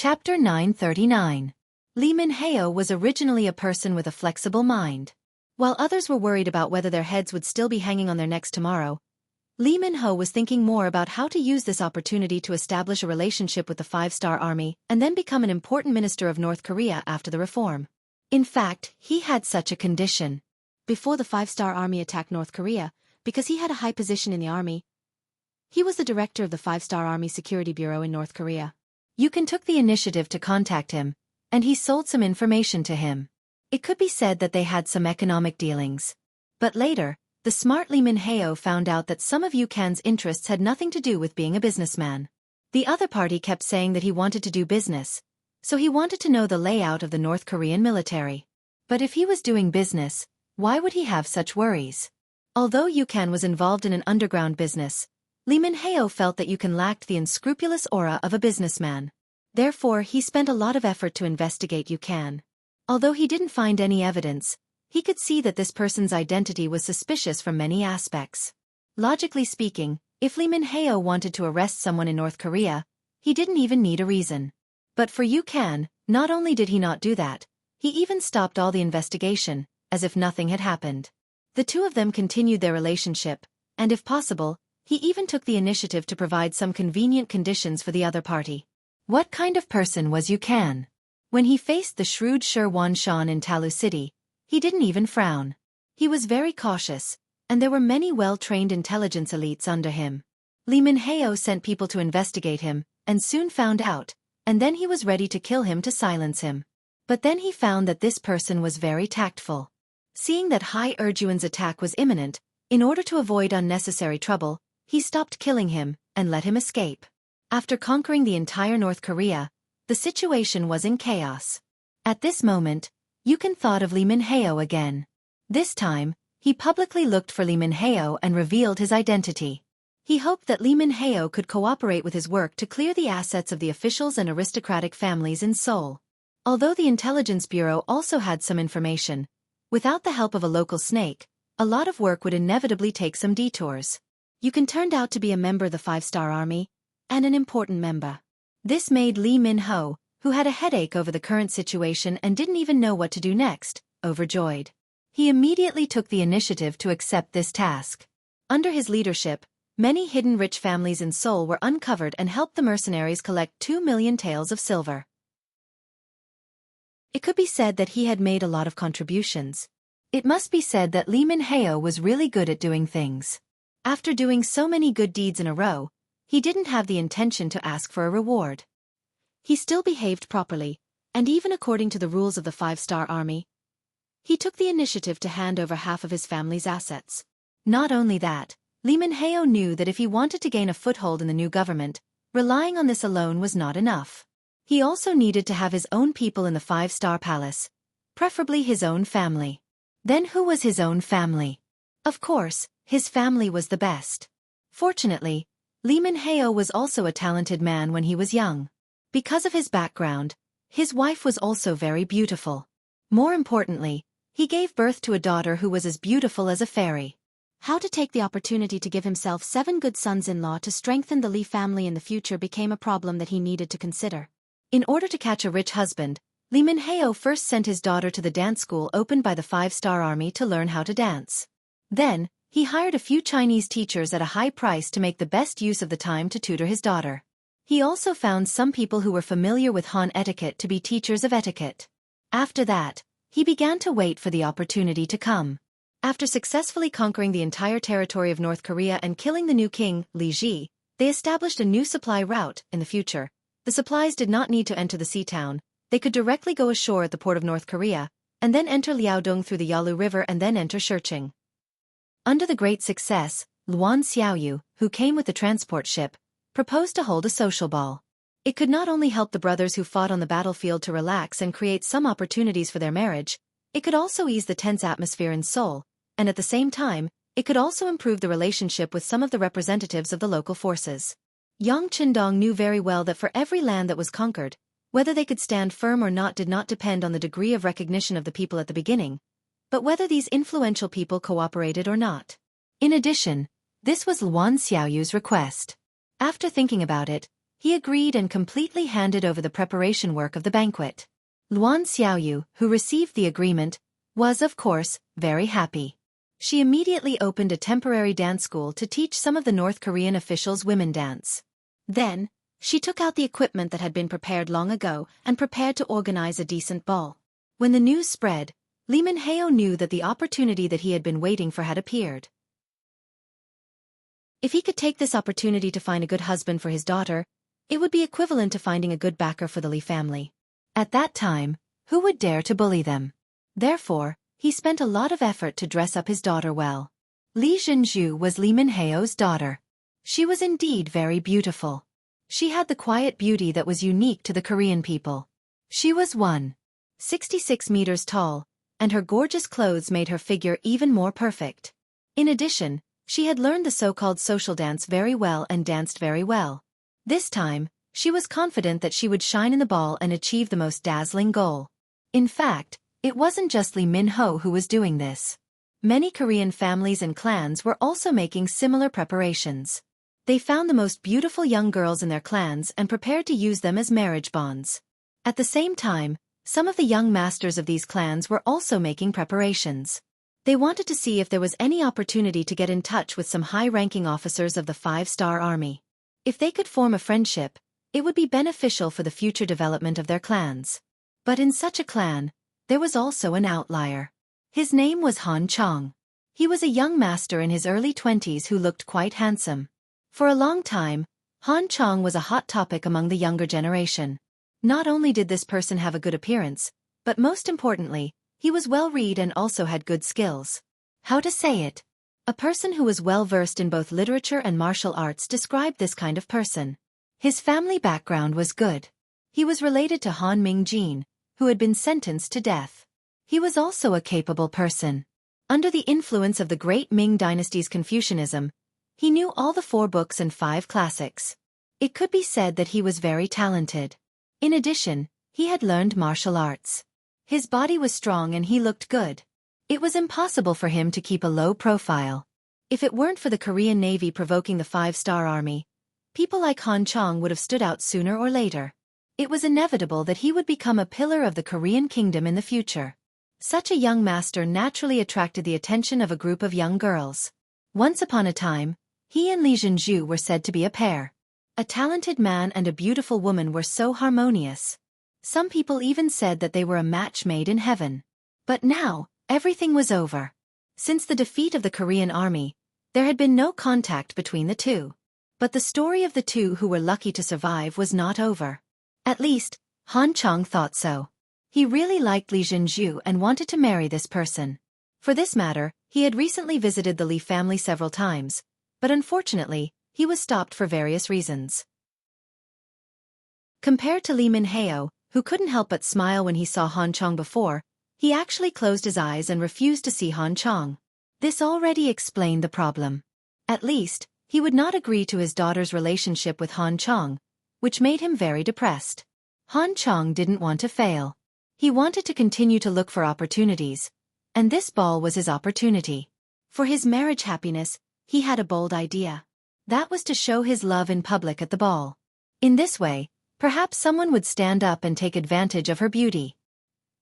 Chapter 939. Li Minhao was originally a person with a flexible mind. While others were worried about whether their heads would still be hanging on their necks tomorrow, Li Minhao was thinking more about how to use this opportunity to establish a relationship with the five-star army and then become an important minister of North Korea after the reform. In fact, he had such a condition. Before the five-star army attacked North Korea, because he had a high position in the army, he was the director of the five-star army security bureau in North Korea. Yukan took the initiative to contact him, and he sold some information to him. It could be said that they had some economic dealings. But later, the smart Li Minhao found out that some of Yukan's interests had nothing to do with being a businessman. The other party kept saying that he wanted to do business, so he wanted to know the layout of the North Korean military. But if he was doing business, why would he have such worries? Although Yukan was involved in an underground business, Li Minhao felt that Yukan lacked the unscrupulous aura of a businessman. Therefore, he spent a lot of effort to investigate Yukan. Although he didn't find any evidence, he could see that this person's identity was suspicious from many aspects. Logically speaking, if Li Minhao wanted to arrest someone in North Korea, he didn't even need a reason. But for Yukan, not only did he not do that, he even stopped all the investigation, as if nothing had happened. The two of them continued their relationship, and if possible, he even took the initiative to provide some convenient conditions for the other party. What kind of person was Yukan? When he faced the shrewd Wan Shan in Talu City, he didn't even frown. He was very cautious, and there were many well-trained intelligence elites under him. Li Minhao sent people to investigate him, and soon found out, and then he was ready to kill him to silence him. But then he found that this person was very tactful. Seeing that Hai Erjuan's attack was imminent, in order to avoid unnecessary trouble, he stopped killing him and let him escape. After conquering the entire North Korea, the situation was in chaos. At this moment, Yukan thought of Li Minhao again. This time, he publicly looked for Li Minhao and revealed his identity. He hoped that Li Minhao could cooperate with his work to clear the assets of the officials and aristocratic families in Seoul. Although the Intelligence Bureau also had some information, without the help of a local snake, a lot of work would inevitably take some detours. Yukan turned out to be a member of the five-star army, and an important member. This made Li Minhao, who had a headache over the current situation and didn't even know what to do next, overjoyed. He immediately took the initiative to accept this task. Under his leadership, many hidden rich families in Seoul were uncovered and helped the mercenaries collect 2 million taels of silver. It could be said that he had made a lot of contributions. It must be said that Li Minhao was really good at doing things. After doing so many good deeds in a row, he didn't have the intention to ask for a reward. He still behaved properly, and even according to the rules of the five-star army, he took the initiative to hand over half of his family's assets. Not only that, Li Minhao knew that if he wanted to gain a foothold in the new government, relying on this alone was not enough. He also needed to have his own people in the five-star palace, preferably his own family. Then who was his own family? Of course, his family was the best. Fortunately, Li Minhao was also a talented man when he was young. Because of his background, his wife was also very beautiful. More importantly, he gave birth to a daughter who was as beautiful as a fairy. How to take the opportunity to give himself 7 good sons-in-law to strengthen the Li family in the future became a problem that he needed to consider. In order to catch a rich husband, Li Minhao first sent his daughter to the dance school opened by the five-star army to learn how to dance. Then, he hired a few Chinese teachers at a high price to make the best use of the time to tutor his daughter. He also found some people who were familiar with Han etiquette to be teachers of etiquette. After that, he began to wait for the opportunity to come. After successfully conquering the entire territory of North Korea and killing the new king, Li Ji, they established a new supply route. In the future, the supplies did not need to enter the sea town. They could directly go ashore at the port of North Korea, and then enter Liaodong through the Yalu River and then enter Shirqing. Under the great success, Luan Xiaoyu, who came with the transport ship, proposed to hold a social ball. It could not only help the brothers who fought on the battlefield to relax and create some opportunities for their marriage, it could also ease the tense atmosphere in Seoul, and at the same time, it could also improve the relationship with some of the representatives of the local forces. Yang Qindong knew very well that for every land that was conquered, whether they could stand firm or not did not depend on the degree of recognition of the people at the beginning, but whether these influential people cooperated or not. In addition, this was Luan Xiaoyu's request. After thinking about it, He agreed and completely handed over the preparation work of the banquet. Luan Xiaoyu, who received the agreement, was, of course, very happy. She immediately opened a temporary dance school to teach some of the North Korean officials women dance. Then, she took out the equipment that had been prepared long ago and prepared to organize a decent ball. When the news spread, Lee Min-heo knew that the opportunity that he had been waiting for had appeared. If he could take this opportunity to find a good husband for his daughter, it would be equivalent to finding a good backer for the Lee family. At that time, who would dare to bully them? Therefore, he spent a lot of effort to dress up his daughter well. Li Jianghu was Lee Min-heo's daughter. She was indeed very beautiful. She had the quiet beauty that was unique to the Korean people. She was 1.66 meters tall, and her gorgeous clothes made her figure even more perfect. In addition, she had learned the so-called social dance very well and danced very well. This time, she was confident that she would shine in the ball and achieve the most dazzling goal. In fact, it wasn't just Lee Min-ho who was doing this. Many Korean families and clans were also making similar preparations. They found the most beautiful young girls in their clans and prepared to use them as marriage bonds. At the same time, some of the young masters of these clans were also making preparations. They wanted to see if there was any opportunity to get in touch with some high-ranking officers of the 5-star army. If they could form a friendship, it would be beneficial for the future development of their clans. But in such a clan, there was also an outlier. His name was Han Chong. He was a young master in his early 20s who looked quite handsome. For a long time, Han Chong was a hot topic among the younger generation. Not only did this person have a good appearance, but most importantly, he was well-read and also had good skills. How to say it? A person who was well-versed in both literature and martial arts described this kind of person. His family background was good. He was related to Han Mingjin, who had been sentenced to death. He was also a capable person. Under the influence of the great Ming dynasty's Confucianism, he knew all the 4 books and 5 classics. It could be said that he was very talented. In addition, he had learned martial arts. His body was strong and he looked good. It was impossible for him to keep a low profile. If it weren't for the Korean Navy provoking the 5-star army, people like Han Chong would have stood out sooner or later. It was inevitable that he would become a pillar of the Korean kingdom in the future. Such a young master naturally attracted the attention of a group of young girls. Once upon a time, he and Li Jianghu were said to be a pair. A talented man and a beautiful woman were so harmonious. Some people even said that they were a match made in heaven. But now, everything was over. Since the defeat of the Korean army, there had been no contact between the two. But the story of the two who were lucky to survive was not over. At least, Han Chong thought so. He really liked Li Jianghu and wanted to marry this person. For this matter, he had recently visited the Li family several times, but unfortunately, he was stopped for various reasons. Compared to Lee Min-heo, who couldn't help but smile when he saw Han Chong before, he actually closed his eyes and refused to see Han Chong. This already explained the problem. At least, he would not agree to his daughter's relationship with Han Chong, which made him very depressed. Han Chong didn't want to fail. He wanted to continue to look for opportunities, and this ball was his opportunity. For his marriage happiness, he had a bold idea. That was to show his love in public at the ball. In this way, perhaps someone would stand up and take advantage of her beauty.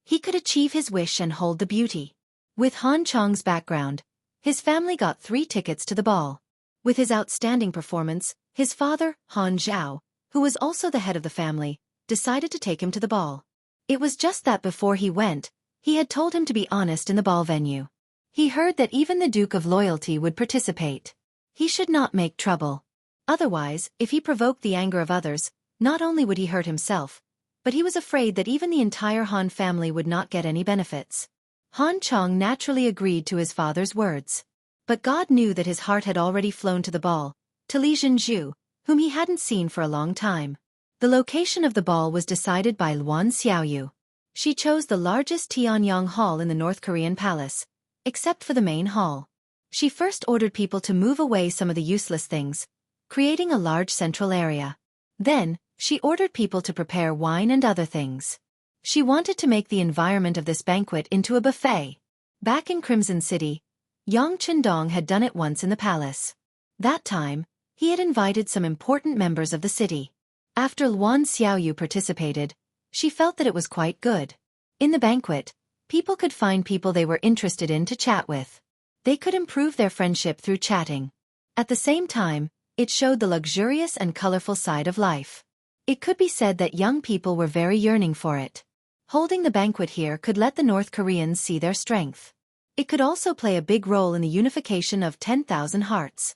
He could achieve his wish and hold the beauty. With Han Chong's background, his family got 3 tickets to the ball. With his outstanding performance, his father, Han Zhao, who was also the head of the family, decided to take him to the ball. It was just that before he went, he had told him to be honest in the ball venue. He heard that even the Duke of Loyalty would participate. He should not make trouble. Otherwise, if he provoked the anger of others, not only would he hurt himself, but he was afraid that even the entire Han family would not get any benefits. Han Chong naturally agreed to his father's words. But God knew that his heart had already flown to the ball, to Li Jianghu, whom he hadn't seen for a long time. The location of the ball was decided by Luan Xiaoyu. She chose the largest Tianyang Hall in the North Korean palace, except for the main hall. She first ordered people to move away some of the useless things, creating a large central area. Then, she ordered people to prepare wine and other things. She wanted to make the environment of this banquet into a buffet. Back in Crimson City, Yang Qindong had done it once in the palace. That time, he had invited some important members of the city. After Luan Xiaoyu participated, she felt that it was quite good. In the banquet, people could find people they were interested in to chat with. They could improve their friendship through chatting. At the same time, it showed the luxurious and colorful side of life. It could be said that young people were very yearning for it. Holding the banquet here could let the North Koreans see their strength. It could also play a big role in the unification of 10,000 hearts.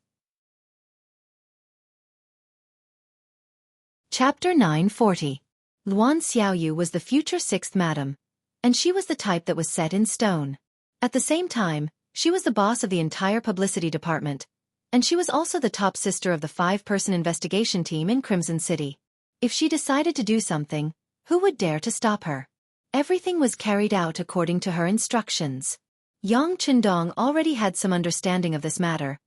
Chapter 940. Luan Xiaoyu was the future 6th madam, and she was the type that was set in stone. At the same time, she was the boss of the entire publicity department, and she was also the top sister of the 5-person investigation team in Crimson City. If she decided to do something, who would dare to stop her? Everything was carried out according to her instructions. Yang Chendong already had some understanding of this matter,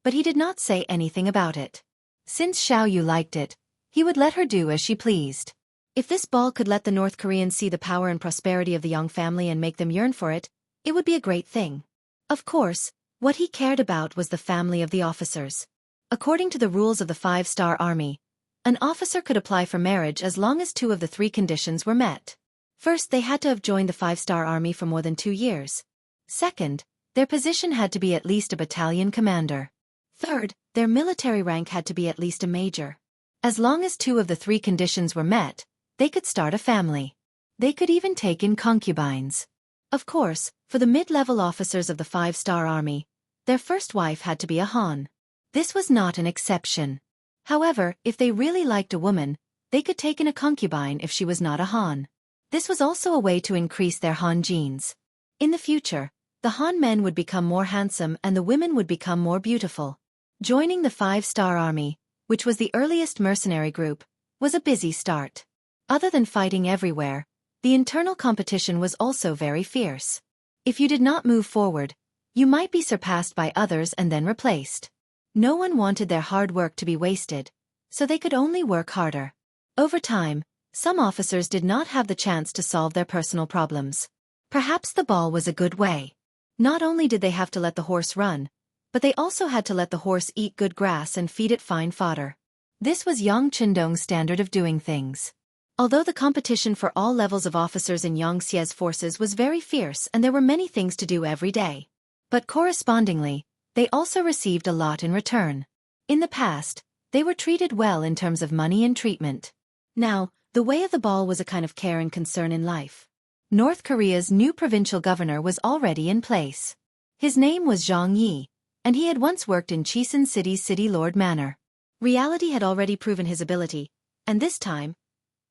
but he did not say anything about it. Since Xiaoyu liked it, he would let her do as she pleased. If this ball could let the North Koreans see the power and prosperity of the Yang family and make them yearn for it, it would be a great thing. Of course, what he cared about was the family of the officers. According to the rules of the 5-star army, an officer could apply for marriage as long as 2 of the 3 conditions were met. First, they had to have joined the 5-star army for more than 2 years. Second, their position had to be at least a battalion commander. Third, their military rank had to be at least a major. As long as 2 of the 3 conditions were met, they could start a family. They could even take in concubines. Of course, for the mid-level officers of the 5-star army, their first wife had to be a Han. This was not an exception. However, if they really liked a woman, they could take in a concubine if she was not a Han. This was also a way to increase their Han genes. In the future, the Han men would become more handsome and the women would become more beautiful. Joining the 5-star army, which was the earliest mercenary group, was a busy start. Other than fighting everywhere, the internal competition was also very fierce. If you did not move forward, you might be surpassed by others and then replaced. No one wanted their hard work to be wasted, so they could only work harder. Over time, some officers did not have the chance to solve their personal problems. Perhaps the ball was a good way. Not only did they have to let the horse run, but they also had to let the horse eat good grass and feed it fine fodder. This was Yang Chendong's standard of doing things. Although the competition for all levels of officers in Xianxia's forces was very fierce and there were many things to do every day. But correspondingly, they also received a lot in return. In the past, they were treated well in terms of money and treatment. Now, the way of the ball was a kind of care and concern in life. North Korea's new provincial governor was already in place. His name was Zhang Yi, and he had once worked in Chisun City's City Lord Manor. Reality had already proven his ability, and this time,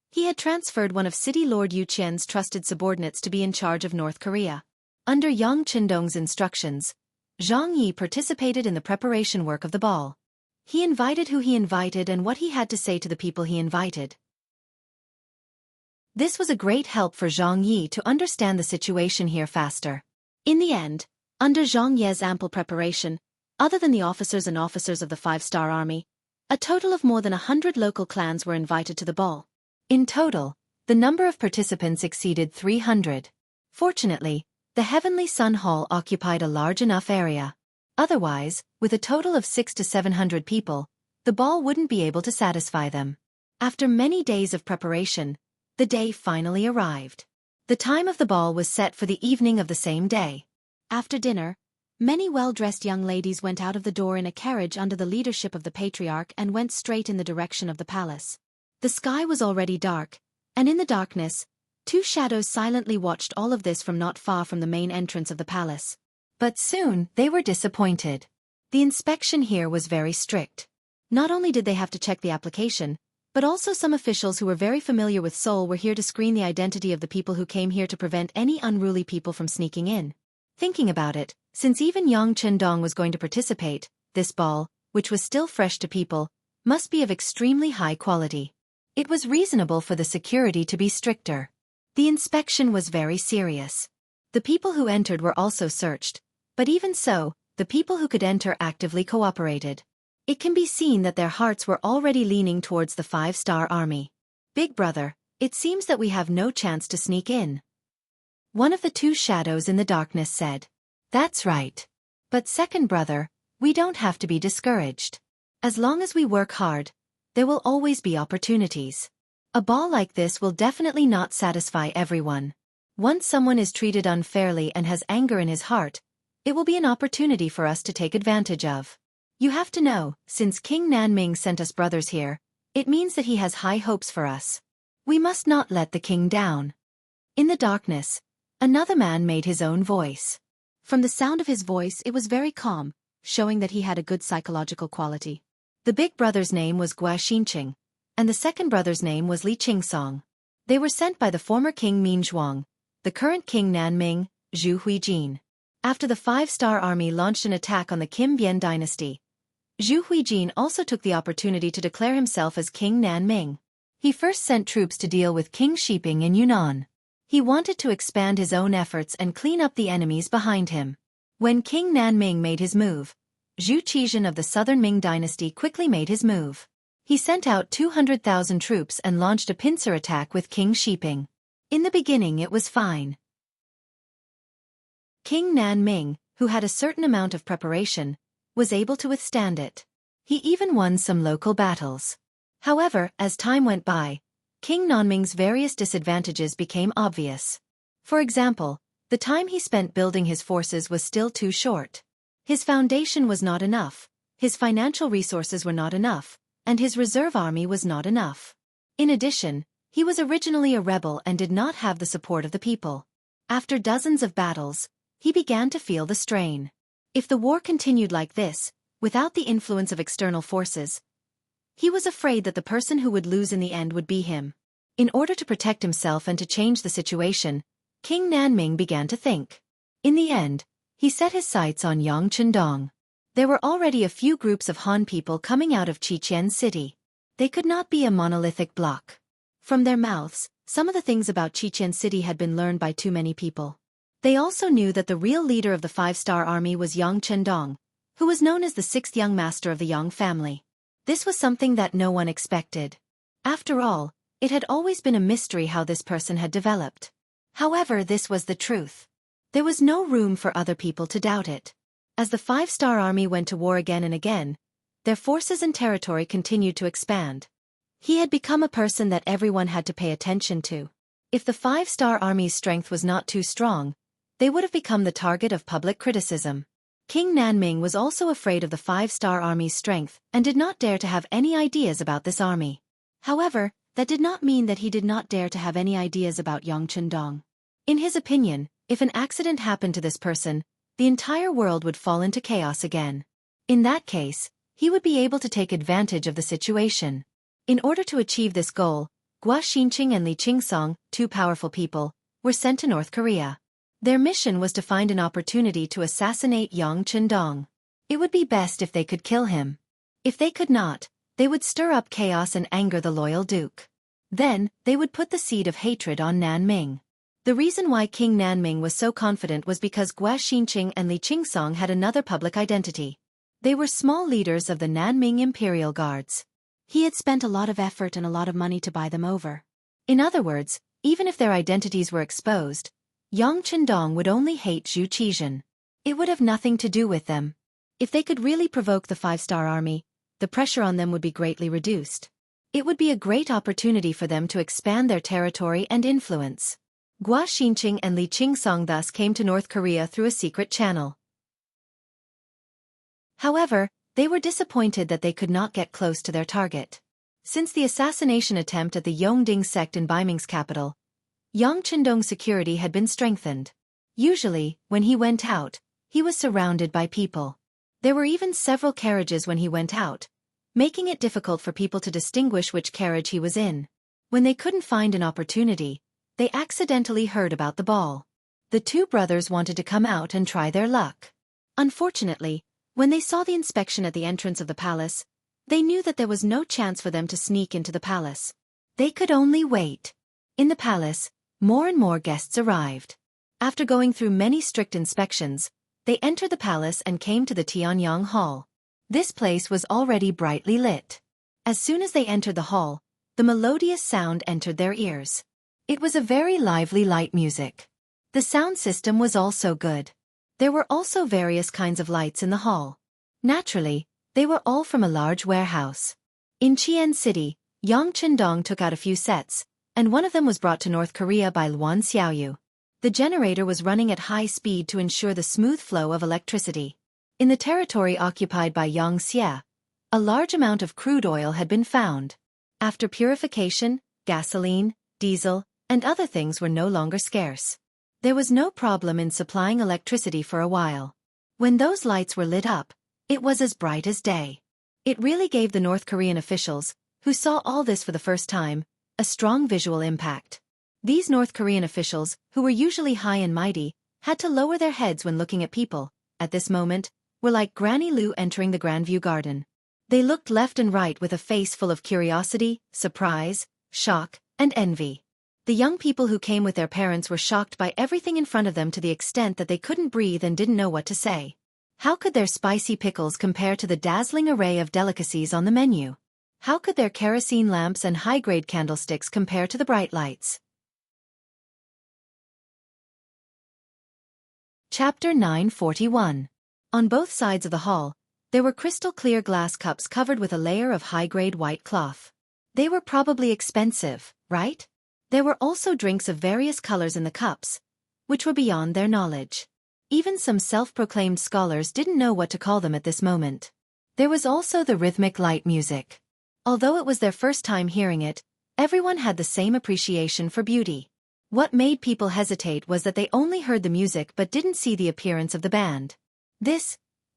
he had transferred one of City Lord Yu Qian's trusted subordinates to be in charge of North Korea. Under Yang Chendong's instructions, Zhang Yi participated in the preparation work of the ball. He invited who he invited and what he had to say to the people he invited. This was a great help for Zhang Yi to understand the situation here faster. In the end, under Zhang Ye's ample preparation, other than the officers and officers of the 5-star army, a total of more than 100 local clans were invited to the ball. In total, the number of participants exceeded 300. Fortunately, the Heavenly Sun Hall occupied a large enough area. Otherwise, with a total of 600 to 700 people, the ball wouldn't be able to satisfy them. After many days of preparation, the day finally arrived. The time of the ball was set for the evening of the same day. After dinner, many well-dressed young ladies went out of the door in a carriage under the leadership of the patriarch and went straight in the direction of the palace. The sky was already dark, and in the darkness, 2 shadows silently watched all of this from not far from the main entrance of the palace. But soon, they were disappointed. The inspection here was very strict. Not only did they have to check the application, but also some officials who were very familiar with Seoul were here to screen the identity of the people who came here to prevent any unruly people from sneaking in. Thinking about it, since even Yang Chendong was going to participate, this ball, which was still fresh to people, must be of extremely high quality. It was reasonable for the security to be stricter. The inspection was very serious. The people who entered were also searched, but even so, the people who could enter actively cooperated. It can be seen that their hearts were already leaning towards the 5-star army. Big brother, it seems that we have no chance to sneak in. One of the 2 shadows in the darkness said. That's right. But second brother, we don't have to be discouraged. As long as we work hard, there will always be opportunities. A ball like this will definitely not satisfy everyone. Once someone is treated unfairly and has anger in his heart, it will be an opportunity for us to take advantage of. You have to know, since King Nanming sent us brothers here, it means that he has high hopes for us. We must not let the king down. In the darkness, another man made his own voice. From the sound of his voice it was very calm, showing that he had a good psychological quality. The big brother's name was Xianxia, and the second brother's name was Xianxia. They were sent by the former king Minzhuang, the current king Nanming, Zhu Huijin. After the five-star army launched an attack on the Kim Bian dynasty, Zhu Huijin also took the opportunity to declare himself as King Nanming. He first sent troops to deal with King Shiping in Yunnan. He wanted to expand his own efforts and clean up the enemies behind him. When King Nanming made his move, Zhu Qizhan of the southern Ming dynasty quickly made his move. He sent out 200,000 troops and launched a pincer attack with King Shiping. In the beginning it was fine. King Nanming, who had a certain amount of preparation, was able to withstand it. He even won some local battles. However, as time went by, King Nanming's various disadvantages became obvious. For example, the time he spent building his forces was still too short. His foundation was not enough, his financial resources were not enough, and his reserve army was not enough. In addition, he was originally a rebel and did not have the support of the people. After dozens of battles, he began to feel the strain. If the war continued like this, without the influence of external forces, he was afraid that the person who would lose in the end would be him. In order to protect himself and to change the situation, King Nanming began to think. In the end, he set his sights on Yangchendong. There were already a few groups of Han people coming out of Qiqian City. They could not be a monolithic block. From their mouths, some of the things about Qiqian City had been learned by too many people. They also knew that the real leader of the five-star army was Yangchendong, who was known as the sixth young master of the Yang family. This was something that no one expected. After all, it had always been a mystery how this person had developed. However, this was the truth. There was no room for other people to doubt it. As the five-star army went to war again and again, their forces and territory continued to expand. He had become a person that everyone had to pay attention to. If the five-star army's strength was not too strong, they would have become the target of public criticism. King Nanming was also afraid of the five-star army's strength and did not dare to have any ideas about this army. However, that did not mean that he did not dare to have any ideas about Yangchendong. In his opinion, if an accident happened to this person, the entire world would fall into chaos again. In that case, he would be able to take advantage of the situation. In order to achieve this goal, Xianxia and Xianxia, two powerful people, were sent to North Korea. Their mission was to find an opportunity to assassinate Yangchendong. It would be best if they could kill him. If they could not, they would stir up chaos and anger the loyal duke. Then, they would put the seed of hatred on Nanming. The reason why King Nanming was so confident was because Xianxia and Xianxia had another public identity. They were small leaders of the Nanming Imperial Guards. He had spent a lot of effort and a lot of money to buy them over. In other words, even if their identities were exposed, Yangchendong would only hate Zhu Qizhan. It would have nothing to do with them. If they could really provoke the five-star army, the pressure on them would be greatly reduced. It would be a great opportunity for them to expand their territory and influence. Xianxia and Xianxia thus came to North Korea through a secret channel. However, they were disappointed that they could not get close to their target. Since the assassination attempt at the Yongding sect in Baiming's capital, Yangchendong's security had been strengthened. Usually, when he went out, he was surrounded by people. There were even several carriages when he went out, making it difficult for people to distinguish which carriage he was in. When they couldn't find an opportunity, they accidentally heard about the ball. The two brothers wanted to come out and try their luck. Unfortunately, when they saw the inspection at the entrance of the palace, they knew that there was no chance for them to sneak into the palace. They could only wait. In the palace, more and more guests arrived. After going through many strict inspections, they entered the palace and came to the Tianyang Hall. This place was already brightly lit. As soon as they entered the hall, the melodious sound entered their ears. It was a very lively light music. The sound system was also good. There were also various kinds of lights in the hall. Naturally, they were all from a large warehouse. In Qian City, Yang Chendong took out a few sets, and one of them was brought to North Korea by Luan Xiaoyu. The generator was running at high speed to ensure the smooth flow of electricity. In the territory occupied by Xianxia, a large amount of crude oil had been found. After purification, gasoline, diesel, and other things were no longer scarce. There was no problem in supplying electricity for a while. When those lights were lit up, it was as bright as day. It really gave the North Korean officials, who saw all this for the first time, a strong visual impact. These North Korean officials, who were usually high and mighty, had to lower their heads when looking at people, at this moment, were like Granny Lu entering the Grandview Garden. They looked left and right with a face full of curiosity, surprise, shock, and envy. The young people who came with their parents were shocked by everything in front of them to the extent that they couldn't breathe and didn't know what to say. How could their spicy pickles compare to the dazzling array of delicacies on the menu? How could their kerosene lamps and high-grade candlesticks compare to the bright lights? Chapter 941. On both sides of the hall, there were crystal-clear glass cups covered with a layer of high-grade white cloth. They were probably expensive, right? There were also drinks of various colors in the cups, which were beyond their knowledge. Even some self-proclaimed scholars didn't know what to call them at this moment. There was also the rhythmic light music. Although it was their first time hearing it, everyone had the same appreciation for beauty. What made people hesitate was that they only heard the music but didn't see the appearance of the band.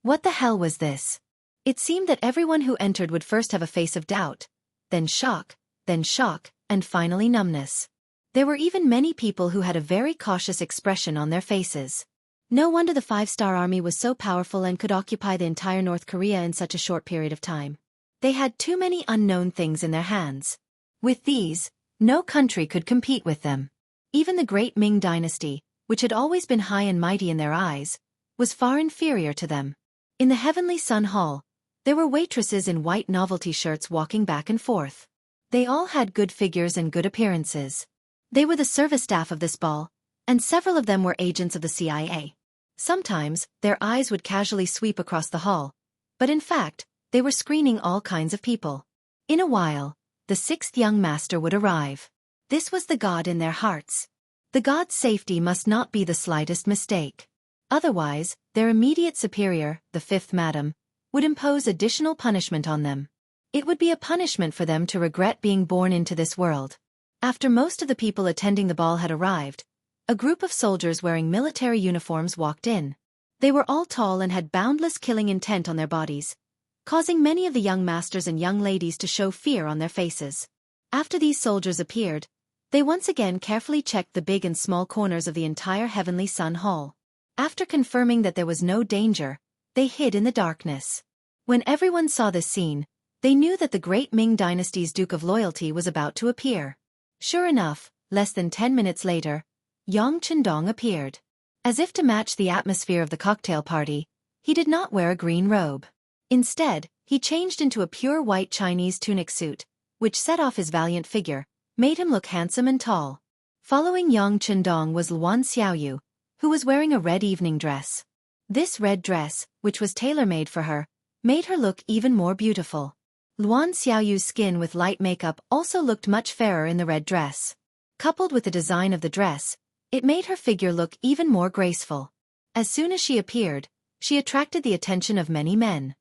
What the hell was this? It seemed that everyone who entered would first have a face of doubt, then shock, and finally numbness. There were even many people who had a very cautious expression on their faces. No wonder the five-star army was so powerful and could occupy the entire North Korea in such a short period of time. They had too many unknown things in their hands. With these, no country could compete with them. Even the great Ming dynasty, which had always been high and mighty in their eyes, was far inferior to them. In the Heavenly Sun Hall, there were waitresses in white novelty shirts walking back and forth. They all had good figures and good appearances. They were the service staff of this ball, and several of them were agents of the CIA. Sometimes, their eyes would casually sweep across the hall, but in fact, they were screening all kinds of people. In a while, the sixth young master would arrive. This was the god in their hearts. The god's safety must not be the slightest mistake. Otherwise, their immediate superior, the fifth madam, would impose additional punishment on them. It would be a punishment for them to regret being born into this world. After most of the people attending the ball had arrived, a group of soldiers wearing military uniforms walked in. They were all tall and had boundless killing intent on their bodies, causing many of the young masters and young ladies to show fear on their faces. After these soldiers appeared, they once again carefully checked the big and small corners of the entire Heavenly Sun Hall. After confirming that there was no danger, they hid in the darkness. When everyone saw this scene, they knew that the great Ming dynasty's Duke of Loyalty was about to appear. Sure enough, less than 10 minutes later, Yang Chendong appeared. As if to match the atmosphere of the cocktail party, he did not wear a green robe. Instead, he changed into a pure white Chinese tunic suit, which set off his valiant figure, made him look handsome and tall. Following Yang Chendong was Luan Xiaoyu, who was wearing a red evening dress. This red dress, which was tailor-made for her, made her look even more beautiful. Luan Xiaoyu's skin with light makeup also looked much fairer in the red dress. Coupled with the design of the dress, it made her figure look even more graceful. As soon as she appeared, she attracted the attention of many men.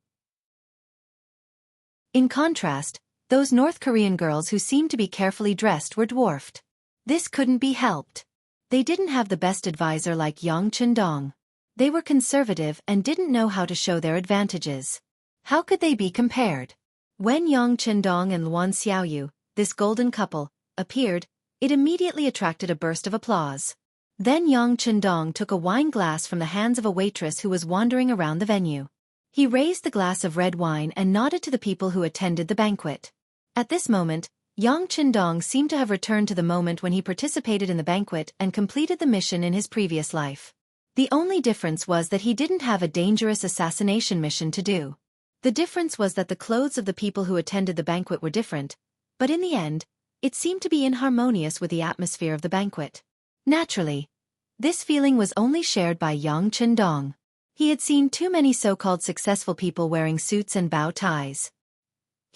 In contrast, those North Korean girls who seemed to be carefully dressed were dwarfed. This couldn't be helped. They didn't have the best advisor like Yang Chendong. They were conservative and didn't know how to show their advantages. How could they be compared? When Yang Chendong and Luan Xiaoyu, this golden couple, appeared, it immediately attracted a burst of applause. Then Yang Chendong took a wine glass from the hands of a waitress who was wandering around the venue. He raised the glass of red wine and nodded to the people who attended the banquet. At this moment, Yang Chendong seemed to have returned to the moment when he participated in the banquet and completed the mission in his previous life. The only difference was that he didn't have a dangerous assassination mission to do. The difference was that the clothes of the people who attended the banquet were different, but in the end, it seemed to be inharmonious with the atmosphere of the banquet. Naturally, this feeling was only shared by Yang Chendong. He had seen too many so-called successful people wearing suits and bow ties.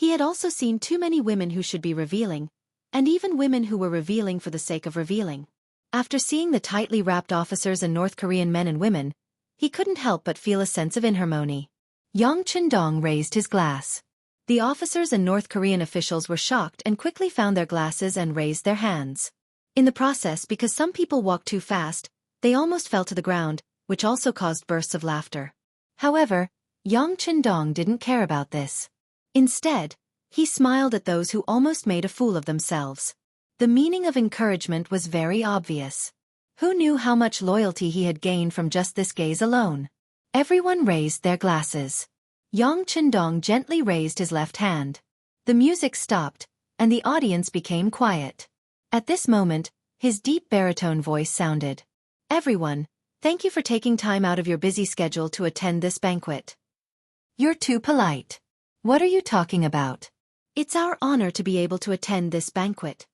He had also seen too many women who should be revealing, and even women who were revealing for the sake of revealing. After seeing the tightly wrapped officers and North Korean men and women, he couldn't help but feel a sense of inharmony. Yang Chendong raised his glass. The officers and North Korean officials were shocked and quickly found their glasses and raised their hands. In the process, because some people walked too fast, they almost fell to the ground, which also caused bursts of laughter. However, Yang Chendong didn't care about this. Instead, he smiled at those who almost made a fool of themselves. The meaning of encouragement was very obvious. Who knew how much loyalty he had gained from just this gaze alone? Everyone raised their glasses. Yang Chendong gently raised his left hand. The music stopped, and the audience became quiet. At this moment, his deep baritone voice sounded. Everyone, thank you for taking time out of your busy schedule to attend this banquet. You're too polite. What are you talking about? It's our honor to be able to attend this banquet.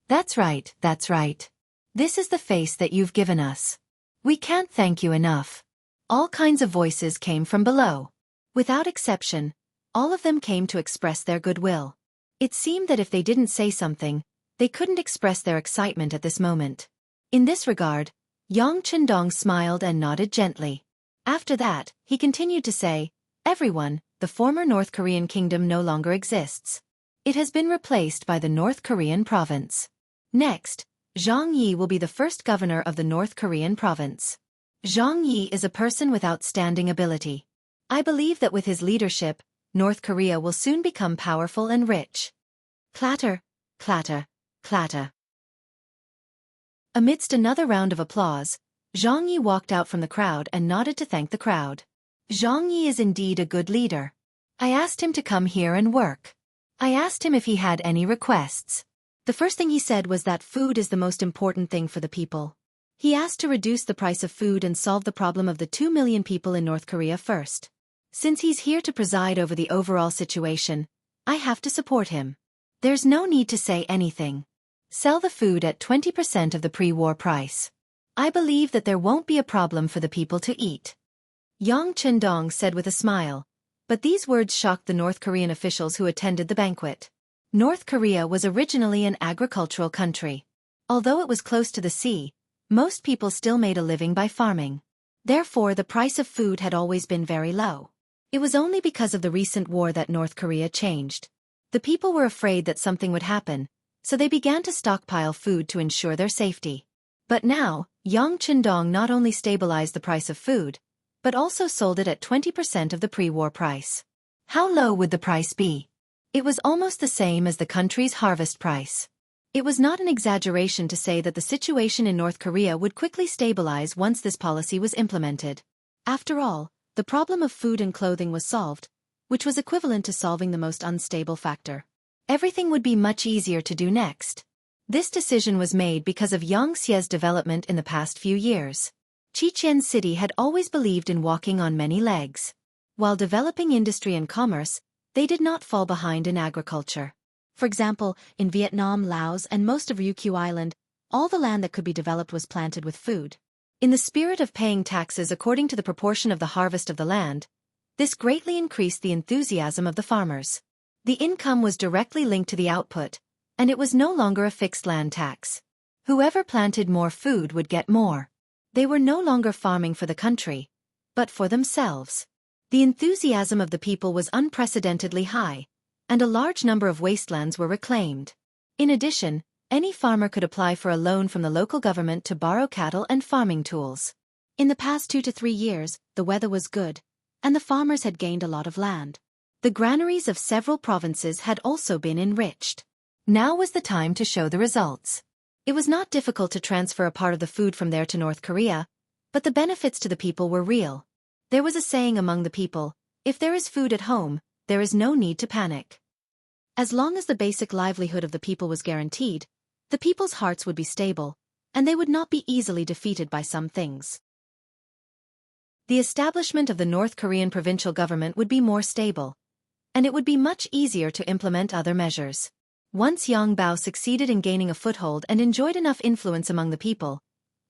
That's right, that's right. This is the face that you've given us. We can't thank you enough. All kinds of voices came from below. Without exception, all of them came to express their goodwill. It seemed that if they didn't say something, they couldn't express their excitement at this moment. In this regard, Yang Chendong smiled and nodded gently. After that, he continued to say, Everyone, the former North Korean kingdom no longer exists. It has been replaced by the North Korean province. Next, Xianxia will be the first governor of the North Korean province. Xianxia is a person with outstanding ability. I believe that with his leadership, North Korea will soon become powerful and rich. Clatter, clatter, clatter. Amidst another round of applause, Xianxia walked out from the crowd and nodded to thank the crowd. Xianxia is indeed a good leader. I asked him to come here and work. I asked him if he had any requests. The first thing he said was that food is the most important thing for the people. He asked to reduce the price of food and solve the problem of the 2 million people in North Korea first. Since he's here to preside over the overall situation, I have to support him. There's no need to say anything. Sell the food at 20% of the pre-war price. I believe that there won't be a problem for the people to eat. Yang Chendong said with a smile, but these words shocked the North Korean officials who attended the banquet. North Korea was originally an agricultural country. Although it was close to the sea, most people still made a living by farming. Therefore, the price of food had always been very low. It was only because of the recent war that North Korea changed. The people were afraid that something would happen, so they began to stockpile food to ensure their safety. But now, Yang Chendong not only stabilized the price of food, but also sold it at 20% of the pre-war price. How low would the price be? It was almost the same as the country's harvest price. It was not an exaggeration to say that the situation in North Korea would quickly stabilize once this policy was implemented. After all, the problem of food and clothing was solved, which was equivalent to solving the most unstable factor. Everything would be much easier to do next. This decision was made because of Xianxia's development in the past few years. Xianxia City had always believed in walking on many legs. While developing industry and commerce, they did not fall behind in agriculture. For example, in Vietnam, Laos, and most of Ryukyu Island, all the land that could be developed was planted with food. In the spirit of paying taxes according to the proportion of the harvest of the land, this greatly increased the enthusiasm of the farmers. The income was directly linked to the output, and it was no longer a fixed land tax. Whoever planted more food would get more. They were no longer farming for the country, but for themselves. The enthusiasm of the people was unprecedentedly high, and a large number of wastelands were reclaimed. In addition, any farmer could apply for a loan from the local government to borrow cattle and farming tools. In the past 2 to 3 years, the weather was good, and the farmers had gained a lot of land. The granaries of several provinces had also been enriched. Now was the time to show the results. It was not difficult to transfer a part of the food from there to North Korea, but the benefits to the people were real. There was a saying among the people, if there is food at home, there is no need to panic. As long as the basic livelihood of the people was guaranteed, the people's hearts would be stable, and they would not be easily defeated by some things. The establishment of the North Korean provincial government would be more stable, and it would be much easier to implement other measures. Once Yang Bao succeeded in gaining a foothold and enjoyed enough influence among the people,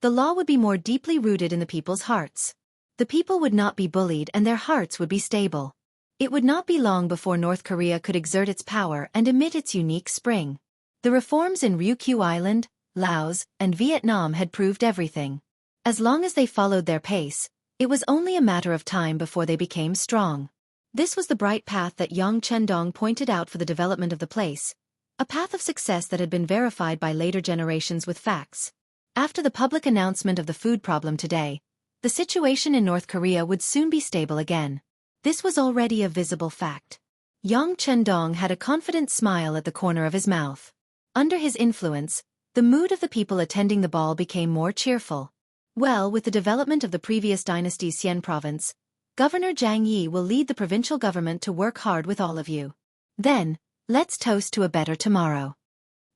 the law would be more deeply rooted in the people's hearts. The people would not be bullied and their hearts would be stable. It would not be long before North Korea could exert its power and emit its unique spring. The reforms in Ryukyu Island, Laos, and Vietnam had proved everything. As long as they followed their pace, it was only a matter of time before they became strong. This was the bright path that Yang Chendong pointed out for the development of the place, a path of success that had been verified by later generations with facts. After the public announcement of the food problem today, the situation in North Korea would soon be stable again. This was already a visible fact. Yang Chendong had a confident smile at the corner of his mouth. Under his influence, the mood of the people attending the ball became more cheerful. Well, with the development of the previous dynasty's Xian province, Governor Zhang Yi will lead the provincial government to work hard with all of you. Then, let's toast to a better tomorrow.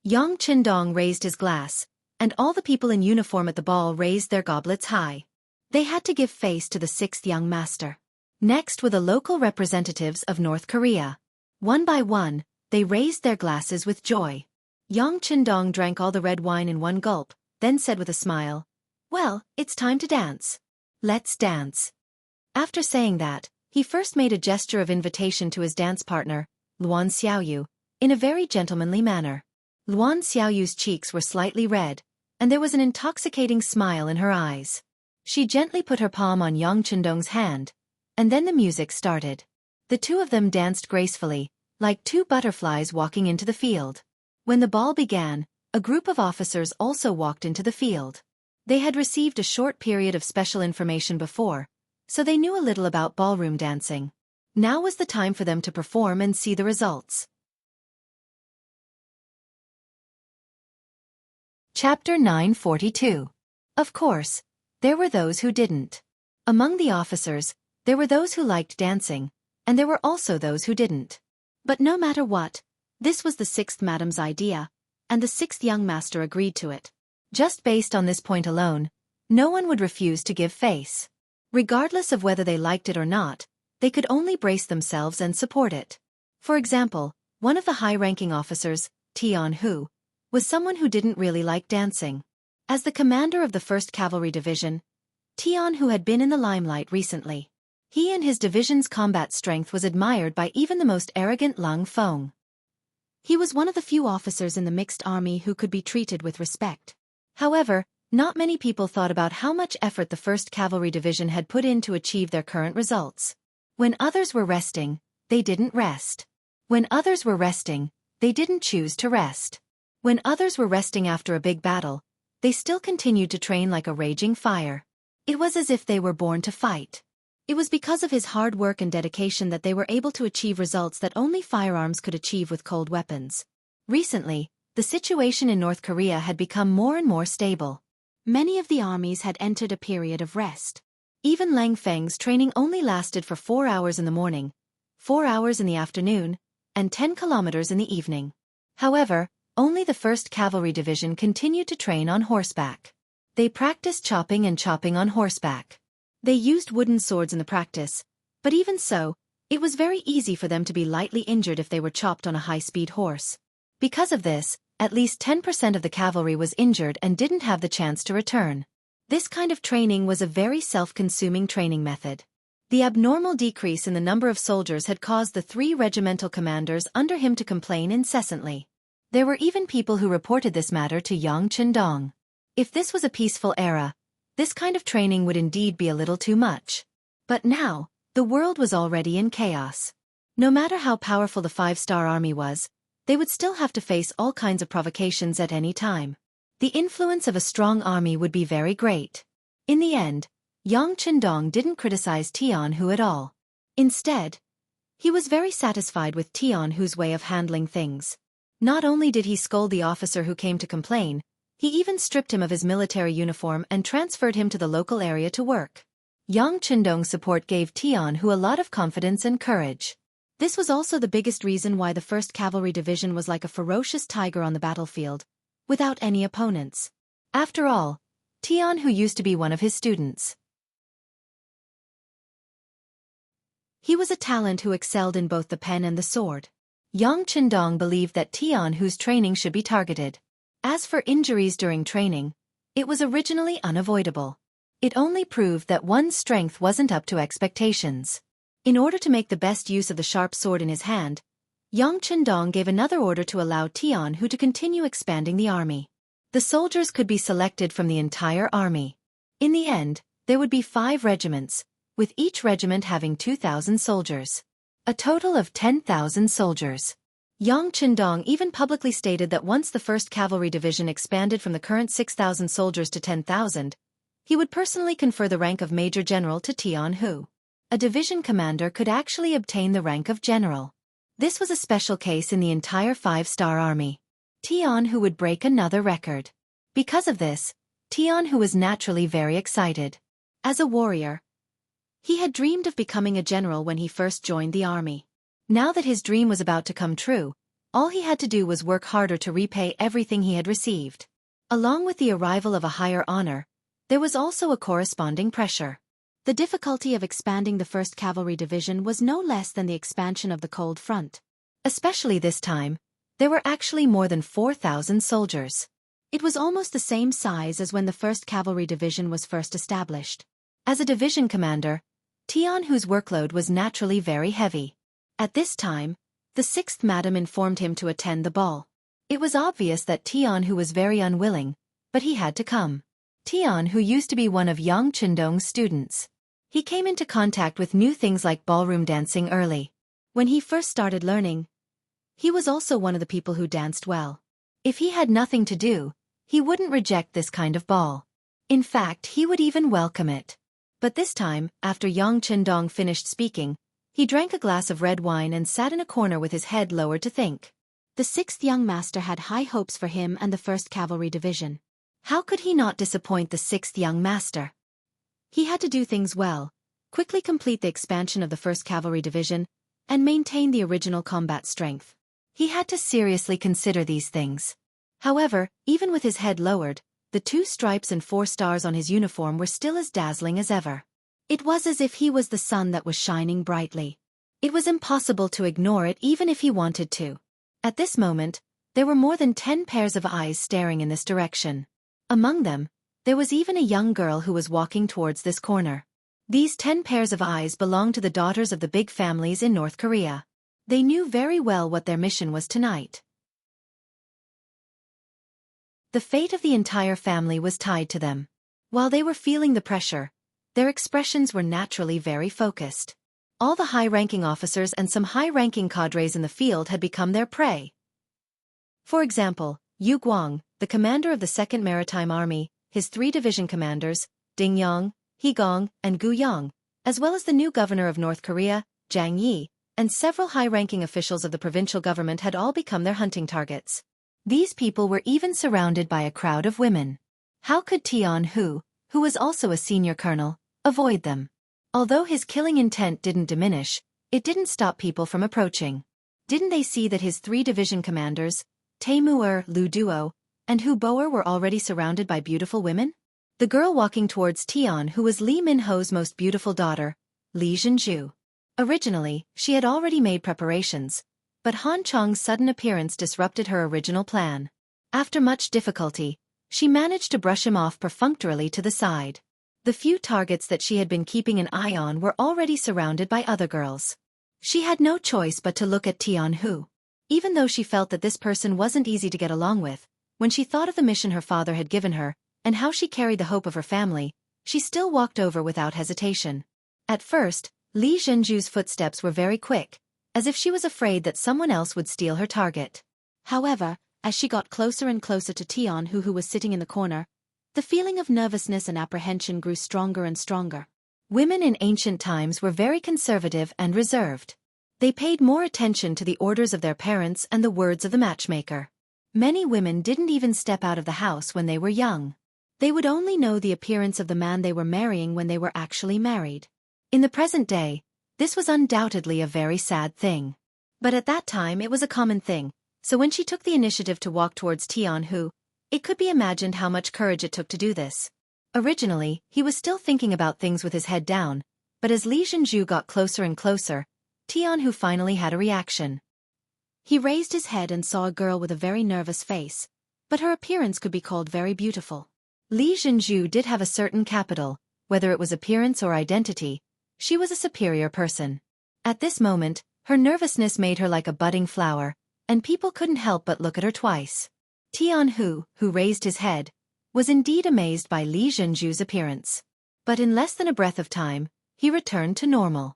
Yang Chendong raised his glass, and all the people in uniform at the ball raised their goblets high. They had to give face to the sixth young master. Next were the local representatives of North Korea. One by one, they raised their glasses with joy. Yang Chendong drank all the red wine in one gulp, then said with a smile, "Well, it's time to dance. Let's dance." After saying that, he first made a gesture of invitation to his dance partner, Luan Xiaoyu, in a very gentlemanly manner. Luan Xiaoyu's cheeks were slightly red, and there was an intoxicating smile in her eyes. She gently put her palm on Yang Chendong's hand, and then the music started. The two of them danced gracefully, like two butterflies walking into the field. When the ball began, a group of officers also walked into the field. They had received a short period of special information before, so they knew a little about ballroom dancing. Now was the time for them to perform and see the results. Chapter 942. Of course, there were those who didn't. Among the officers, there were those who liked dancing, and there were also those who didn't. But no matter what, this was the sixth madam's idea, and the sixth young master agreed to it. Just based on this point alone, no one would refuse to give face. Regardless of whether they liked it or not, they could only brace themselves and support it. For example, one of the high-ranking officers, Jianghu, was someone who didn't really like dancing. As the commander of the 1st Cavalry Division, Jianghu had been in the limelight recently. He and his division's combat strength was admired by even the most arrogant Lung Feng. He was one of the few officers in the mixed army who could be treated with respect. However, not many people thought about how much effort the 1st Cavalry Division had put in to achieve their current results. When others were resting, they didn't rest. When others were resting, they didn't choose to rest. When others were resting after a big battle, they still continued to train like a raging fire. It was as if they were born to fight. It was because of his hard work and dedication that they were able to achieve results that only firearms could achieve with cold weapons. Recently, the situation in North Korea had become more and more stable. Many of the armies had entered a period of rest. Even Lang Feng's training only lasted for 4 hours in the morning, 4 hours in the afternoon, and 10 kilometers in the evening. However, only the 1st Cavalry Division continued to train on horseback. They practiced chopping and chopping on horseback. They used wooden swords in the practice, but even so, it was very easy for them to be lightly injured if they were chopped on a high-speed horse. Because of this, at least 10% of the cavalry was injured and didn't have the chance to return. This kind of training was a very self-consuming training method. The abnormal decrease in the number of soldiers had caused the 3 regimental commanders under him to complain incessantly. There were even people who reported this matter to Yang Chendong. If this was a peaceful era, this kind of training would indeed be a little too much. But now, the world was already in chaos. No matter how powerful the 5-star army was, they would still have to face all kinds of provocations at any time. The influence of a strong army would be very great. In the end, Yang Chendong didn't criticize Tianhu at all. Instead, he was very satisfied with Tianhu's way of handling things. Not only did he scold the officer who came to complain, he even stripped him of his military uniform and transferred him to the local area to work. Yang Chendong's support gave Tianhu a lot of confidence and courage. This was also the biggest reason why the 1st Cavalry Division was like a ferocious tiger on the battlefield, without any opponents. After all, Tianhu used to be one of his students. He was a talent who excelled in both the pen and the sword. Yang Chendong believed that Tianhu's training should be targeted. As for injuries during training, it was originally unavoidable. It only proved that one's strength wasn't up to expectations. In order to make the best use of the sharp sword in his hand, Yang Chendong gave another order to allow Tianhu to continue expanding the army. The soldiers could be selected from the entire army. In the end, there would be 5 regiments, with each regiment having 2,000 soldiers. A total of 10,000 soldiers. Yang Chendong even publicly stated that once the 1st Cavalry Division expanded from the current 6,000 soldiers to 10,000, he would personally confer the rank of Major General to Tianhu. A division commander could actually obtain the rank of general. This was a special case in the entire 5-star army. Tianhu would break another record. Because of this, Tianhu was naturally very excited. As a warrior, he had dreamed of becoming a general when he first joined the army. Now that his dream was about to come true, all he had to do was work harder to repay everything he had received. Along with the arrival of a higher honor, there was also a corresponding pressure. The difficulty of expanding the 1st Cavalry Division was no less than the expansion of the Cold Front. Especially this time, there were actually more than 4,000 soldiers. It was almost the same size as when the 1st Cavalry Division was first established. As a division commander, Tianhu's workload was naturally very heavy. At this time, the 6th Madam informed him to attend the ball. It was obvious that Tianhu was very unwilling, but he had to come. Tianhu used to be one of Yang Chendong's students. He came into contact with new things like ballroom dancing early. When he first started learning, he was also one of the people who danced well. If he had nothing to do, he wouldn't reject this kind of ball. In fact, he would even welcome it. But this time, after Yang Chendong finished speaking, he drank a glass of red wine and sat in a corner with his head lowered to think. The 6th young master had high hopes for him and the 1st Cavalry Division. How could he not disappoint the 6th young master? He had to do things well, quickly complete the expansion of the 1st Cavalry Division, and maintain the original combat strength. He had to seriously consider these things. However, even with his head lowered, the 2 stripes and 4 stars on his uniform were still as dazzling as ever. It was as if he was the sun that was shining brightly. It was impossible to ignore it even if he wanted to. At this moment, there were more than 10 pairs of eyes staring in this direction. Among them, there was even a young girl who was walking towards this corner. These 10 pairs of eyes belonged to the daughters of the big families in North Korea. They knew very well what their mission was tonight. The fate of the entire family was tied to them. While they were feeling the pressure, their expressions were naturally very focused. All the high-ranking officers and some high-ranking cadres in the field had become their prey. For example, Yu Guang, the commander of the 2nd Maritime Army, his 3 division commanders, Ding Yang, He Gong, and Gu Yang, as well as the new governor of North Korea, Zhang Yi, and several high-ranking officials of the provincial government had all become their hunting targets. These people were even surrounded by a crowd of women. How could Tianhu, who was also a senior colonel, avoid them? Although his killing intent didn't diminish, it didn't stop people from approaching. Didn't they see that his 3 division commanders, Teimuer, Lu Duo, and Hu Boer were already surrounded by beautiful women? The girl walking towards Tianhu was Li Minho's most beautiful daughter, Li Zhenju. Originally, she had already made preparations, but Han Chong's sudden appearance disrupted her original plan. After much difficulty, she managed to brush him off perfunctorily to the side. The few targets that she had been keeping an eye on were already surrounded by other girls. She had no choice but to look at Tianhu. Even though she felt that this person wasn't easy to get along with, when she thought of the mission her father had given her, and how she carried the hope of her family, she still walked over without hesitation. At first, Li Zhenju's footsteps were very quick, as if she was afraid that someone else would steal her target. However, as she got closer and closer to Tianhu, who was sitting in the corner, the feeling of nervousness and apprehension grew stronger and stronger. Women in ancient times were very conservative and reserved. They paid more attention to the orders of their parents and the words of the matchmaker. Many women didn't even step out of the house when they were young. They would only know the appearance of the man they were marrying when they were actually married. In the present day, this was undoubtedly a very sad thing. But at that time it was a common thing, so when she took the initiative to walk towards Tianhu, it could be imagined how much courage it took to do this. Originally, he was still thinking about things with his head down, but as Li Zhenju got closer and closer, Tianhu finally had a reaction. He raised his head and saw a girl with a very nervous face, but her appearance could be called very beautiful. Li Zhenju did have a certain capital, whether it was appearance or identity. She was a superior person. At this moment, her nervousness made her like a budding flower, and people couldn't help but look at her twice. Jianghu, who raised his head, was indeed amazed by Li Zhenju's appearance. But in less than a breath of time, he returned to normal.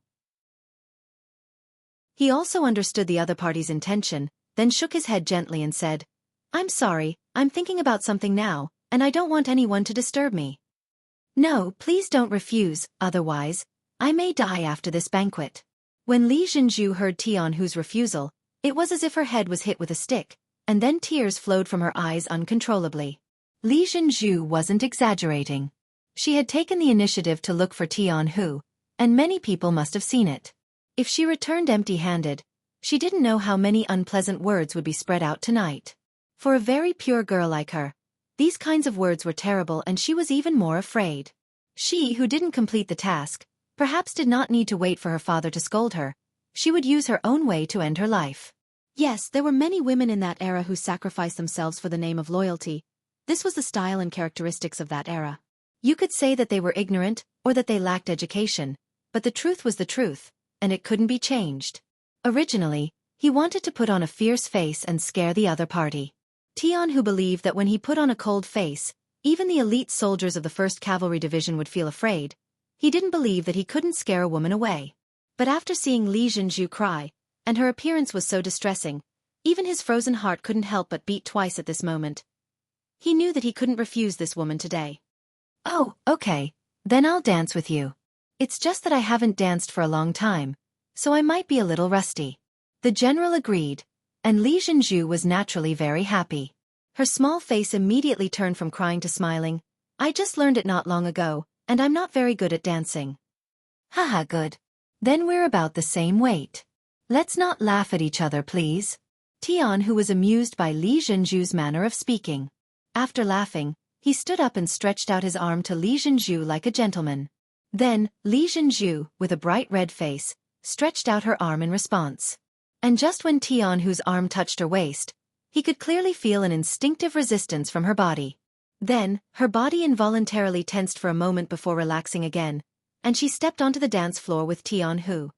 He also understood the other party's intention, then shook his head gently and said, "I'm sorry, I'm thinking about something now, and I don't want anyone to disturb me. No, please don't refuse, otherwise, I may die after this banquet." When Li Zhenju heard Tianhu's refusal, it was as if her head was hit with a stick, and then tears flowed from her eyes uncontrollably. Li Zhenju wasn't exaggerating. She had taken the initiative to look for Tianhu, and many people must have seen it. If she returned empty-handed, she didn't know how many unpleasant words would be spread out tonight. For a very pure girl like her, these kinds of words were terrible, and she was even more afraid. She, who didn't complete the task, perhaps did not need to wait for her father to scold her. She would use her own way to end her life. Yes, there were many women in that era who sacrificed themselves for the name of loyalty. This was the style and characteristics of that era. You could say that they were ignorant, or that they lacked education, but the truth was the truth, and it couldn't be changed. Originally, he wanted to put on a fierce face and scare the other party. Tianhu believed that when he put on a cold face, even the elite soldiers of the 1st Cavalry Division would feel afraid. He didn't believe that he couldn't scare a woman away. But after seeing Li Zhenju cry, and her appearance was so distressing, even his frozen heart couldn't help but beat twice at this moment. He knew that he couldn't refuse this woman today. "Oh, okay, then I'll dance with you. It's just that I haven't danced for a long time, so I might be a little rusty." The general agreed, and Li Zhenju was naturally very happy. Her small face immediately turned from crying to smiling. "I just learned it not long ago, and I'm not very good at dancing." "Haha, good. Then we're about the same weight. Let's not laugh at each other, please." Tianhu was amused by Li Zhenju's manner of speaking. After laughing, he stood up and stretched out his arm to Li Zhenju like a gentleman. Then, Li Zhenju, with a bright red face, stretched out her arm in response. And just when Tianhu's arm touched her waist, he could clearly feel an instinctive resistance from her body. Then, her body involuntarily tensed for a moment before relaxing again, and she stepped onto the dance floor with Tianhu.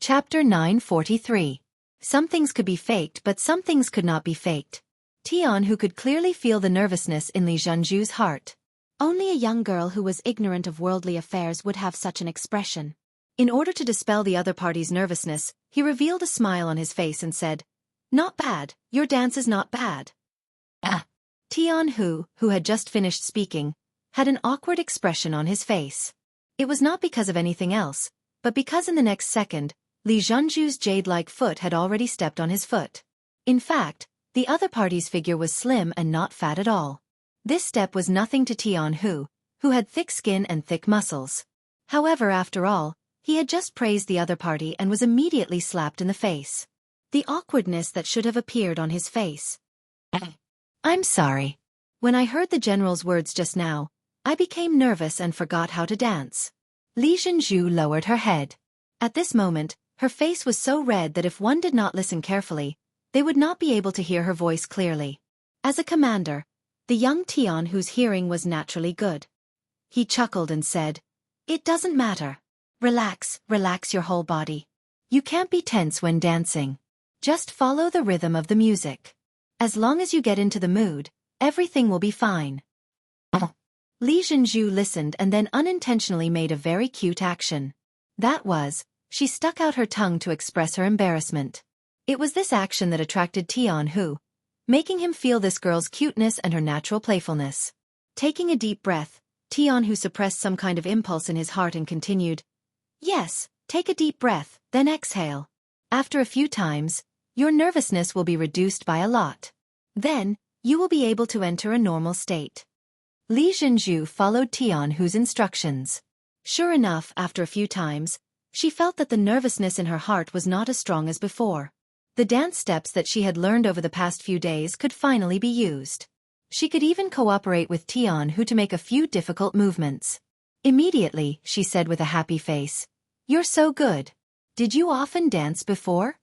Chapter 943. Some things could be faked, but some things could not be faked. Tianhu could clearly feel the nervousness in Li Zhenju's heart. Only a young girl who was ignorant of worldly affairs would have such an expression. In order to dispel the other party's nervousness, he revealed a smile on his face and said, "Not bad, your dance is not bad." Tianhu, who had just finished speaking, had an awkward expression on his face. It was not because of anything else, but because in the next second, Li Zhenju's jade-like foot had already stepped on his foot. In fact, the other party's figure was slim and not fat at all. This step was nothing to Tianhu, who had thick skin and thick muscles. However, after all, he had just praised the other party and was immediately slapped in the face. The awkwardness that should have appeared on his face. "I'm sorry. When I heard the general's words just now, I became nervous and forgot how to dance." Li Zhenju lowered her head. At this moment, her face was so red that if one did not listen carefully, they would not be able to hear her voice clearly. As a commander, the young Tianhu's hearing was naturally good. He chuckled and said, "It doesn't matter. Relax, relax your whole body. You can't be tense when dancing. Just follow the rhythm of the music. As long as you get into the mood, everything will be fine." Li Zhenju listened and then unintentionally made a very cute action. That was, she stuck out her tongue to express her embarrassment. It was this action that attracted Tianhu, making him feel this girl's cuteness and her natural playfulness. Taking a deep breath, Tianhu suppressed some kind of impulse in his heart and continued, "Yes, take a deep breath, then exhale. After a few times, your nervousness will be reduced by a lot. Then, you will be able to enter a normal state." Li Zhenju followed Tianhu's instructions. Sure enough, after a few times, she felt that the nervousness in her heart was not as strong as before. The dance steps that she had learned over the past few days could finally be used. She could even cooperate with Tianhu to make a few difficult movements. Immediately, she said with a happy face, "You're so good. Did you often dance before?"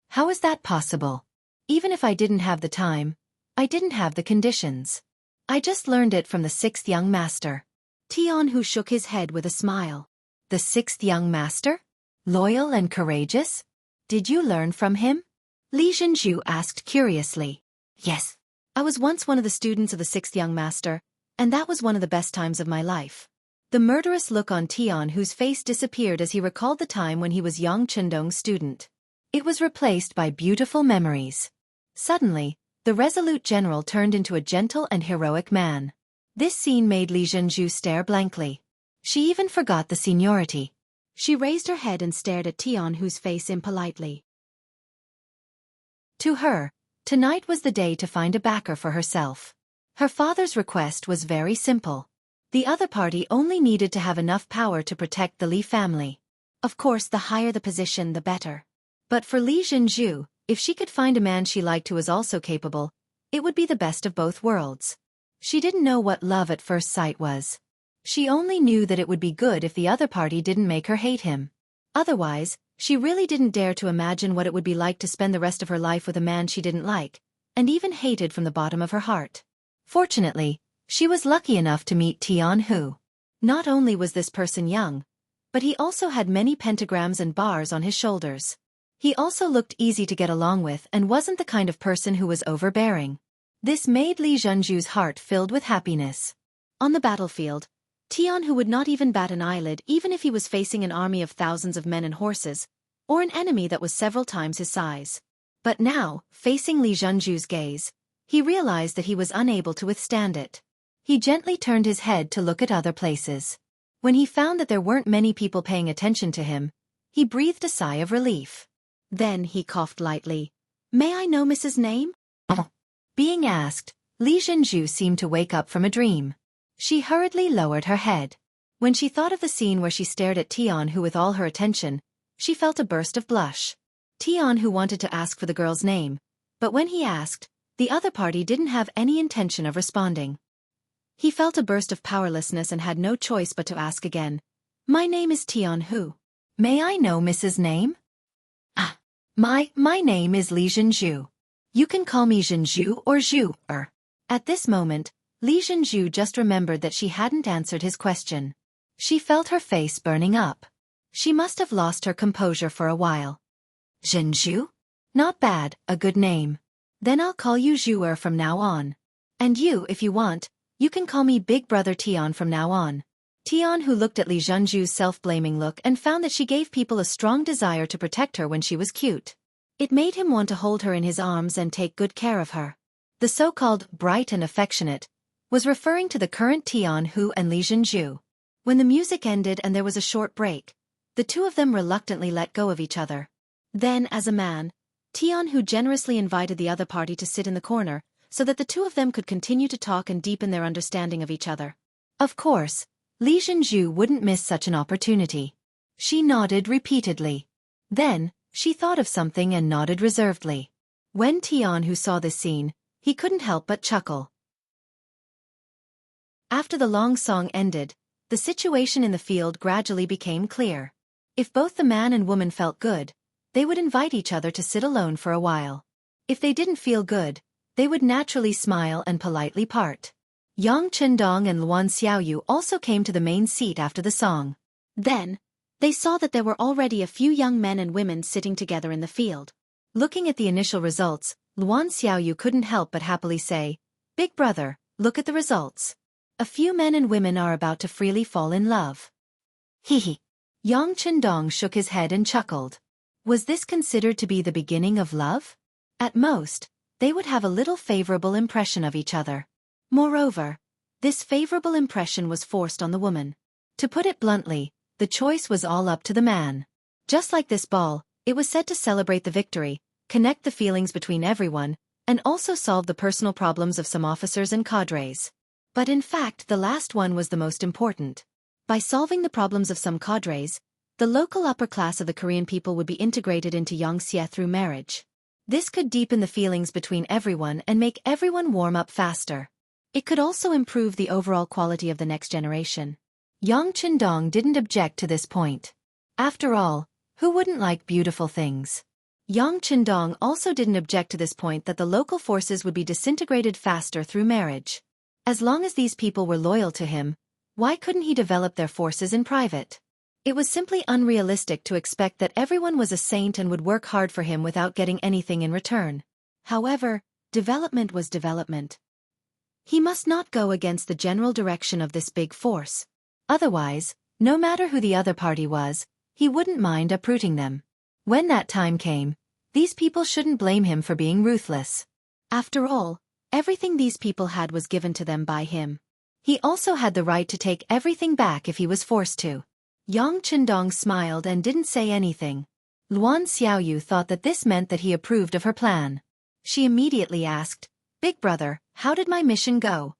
"How is that possible? Even if I didn't have the time, I didn't have the conditions. I just learned it from the 6th young master." Jianghu shook his head with a smile. The sixth young master? Loyal and courageous? Did you learn from him? Li Zhenju asked curiously. Yes. I was once one of the students of the sixth young master, and that was one of the best times of my life. The murderous look on Tianhu's face disappeared as he recalled the time when he was Yang Chendong's student. It was replaced by beautiful memories. Suddenly, the resolute general turned into a gentle and heroic man. This scene made Li Zhenju stare blankly. She even forgot the seniority. She raised her head and stared at Tianhu's face impolitely. To her, tonight was the day to find a backer for herself. Her father's request was very simple. The other party only needed to have enough power to protect the Li family. Of course, the higher the position, the better. But for Li Zhenju, if she could find a man she liked who was also capable, it would be the best of both worlds. She didn't know what love at first sight was. She only knew that it would be good if the other party didn't make her hate him. Otherwise, she really didn't dare to imagine what it would be like to spend the rest of her life with a man she didn't like, and even hated from the bottom of her heart. Fortunately, she was lucky enough to meet Tianhu. Not only was this person young, but he also had many pentagrams and bars on his shoulders. He also looked easy to get along with and wasn't the kind of person who was overbearing. This made Li Zhenju's heart filled with happiness. On the battlefield, Tianhu would not even bat an eyelid even if he was facing an army of thousands of men and horses, or an enemy that was several times his size. But now, facing Li Zhenju's gaze, he realized that he was unable to withstand it. He gently turned his head to look at other places. When he found that there weren't many people paying attention to him, he breathed a sigh of relief. Then he coughed lightly. "May I know Mrs. Name?" Being asked, Li Zhenju seemed to wake up from a dream. She hurriedly lowered her head. When she thought of the scene where she stared at Tianhu with all her attention, she felt a burst of blush. Tianhu wanted to ask for the girl's name, but when he asked, the other party didn't have any intention of responding. He felt a burst of powerlessness and had no choice but to ask again. "My name is Tianhu. May I know Mrs. Name?" My name is Li Zhenju. You can call me Zhenju or Zhu. At this moment, Li Zhenju just remembered that she hadn't answered his question. She felt her face burning up. She must have lost her composure for a while. Zhenju? Not bad, a good name. Then I'll call you Zhu from now on. And you, if you want, you can call me Big Brother Tian from now on. Tianhu looked at Li Zhenju's self-blaming look and found that she gave people a strong desire to protect her when she was cute. It made him want to hold her in his arms and take good care of her. The so-called bright and affectionate was referring to the current Tianhu and Li Zhenju. When the music ended and there was a short break, the two of them reluctantly let go of each other. Then, as a man, Tianhu generously invited the other party to sit in the corner so that the two of them could continue to talk and deepen their understanding of each other. Of course, Li Zhenju wouldn't miss such an opportunity. She nodded repeatedly. Then, she thought of something and nodded reservedly. When Tianhu saw this scene, he couldn't help but chuckle. After the long song ended, the situation in the field gradually became clear. If both the man and woman felt good, they would invite each other to sit alone for a while. If they didn't feel good, they would naturally smile and politely part. Yang Chendong and Luan Xiaoyu also came to the main seat after the song. Then, they saw that there were already a few young men and women sitting together in the field. Looking at the initial results, Luan Xiaoyu couldn't help but happily say, "Big brother, look at the results. A few men and women are about to freely fall in love." Hehe. Yang Chendong shook his head and chuckled. Was this considered to be the beginning of love? At most, they would have a little favorable impression of each other. Moreover, this favorable impression was forced on the woman. To put it bluntly, the choice was all up to the man. Just like this ball, it was said to celebrate the victory, connect the feelings between everyone, and also solve the personal problems of some officers and cadres. But in fact, the last one was the most important. By solving the problems of some cadres, the local upper class of the Korean people would be integrated into Xianxia through marriage. This could deepen the feelings between everyone and make everyone warm up faster. It could also improve the overall quality of the next generation. Yang Chendong didn't object to this point. After all, who wouldn't like beautiful things? Yang Chendong also didn't object to this point that the local forces would be disintegrated faster through marriage. As long as these people were loyal to him, Why couldn't he develop their forces in private? It was simply unrealistic to expect that everyone was a saint and would work hard for him without getting anything in return. However, development was development. He must not go against the general direction of this big force. Otherwise, no matter who the other party was, he wouldn't mind uprooting them. When that time came, these people shouldn't blame him for being ruthless. After all, everything these people had was given to them by him. He also had the right to take everything back if he was forced to. Yang Chendong smiled and didn't say anything. Luan Xiaoyu thought that this meant that he approved of her plan. She immediately asked, "Big brother, how did my mission go?"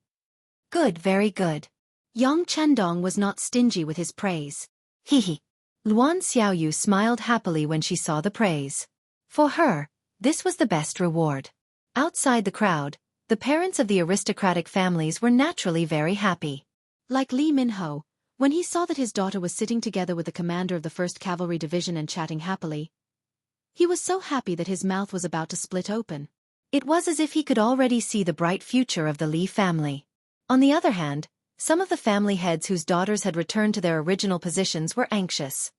"Good, very good." Yang Chendong was not stingy with his praise. Hehe. Luan Xiaoyu smiled happily when she saw the praise. For her, this was the best reward. Outside the crowd, the parents of the aristocratic families were naturally very happy. Like Li Minho, when he saw that his daughter was sitting together with the commander of the 1st Cavalry Division and chatting happily, he was so happy that his mouth was about to split open. It was as if he could already see the bright future of the Li family. On the other hand, some of the family heads whose daughters had returned to their original positions were anxious.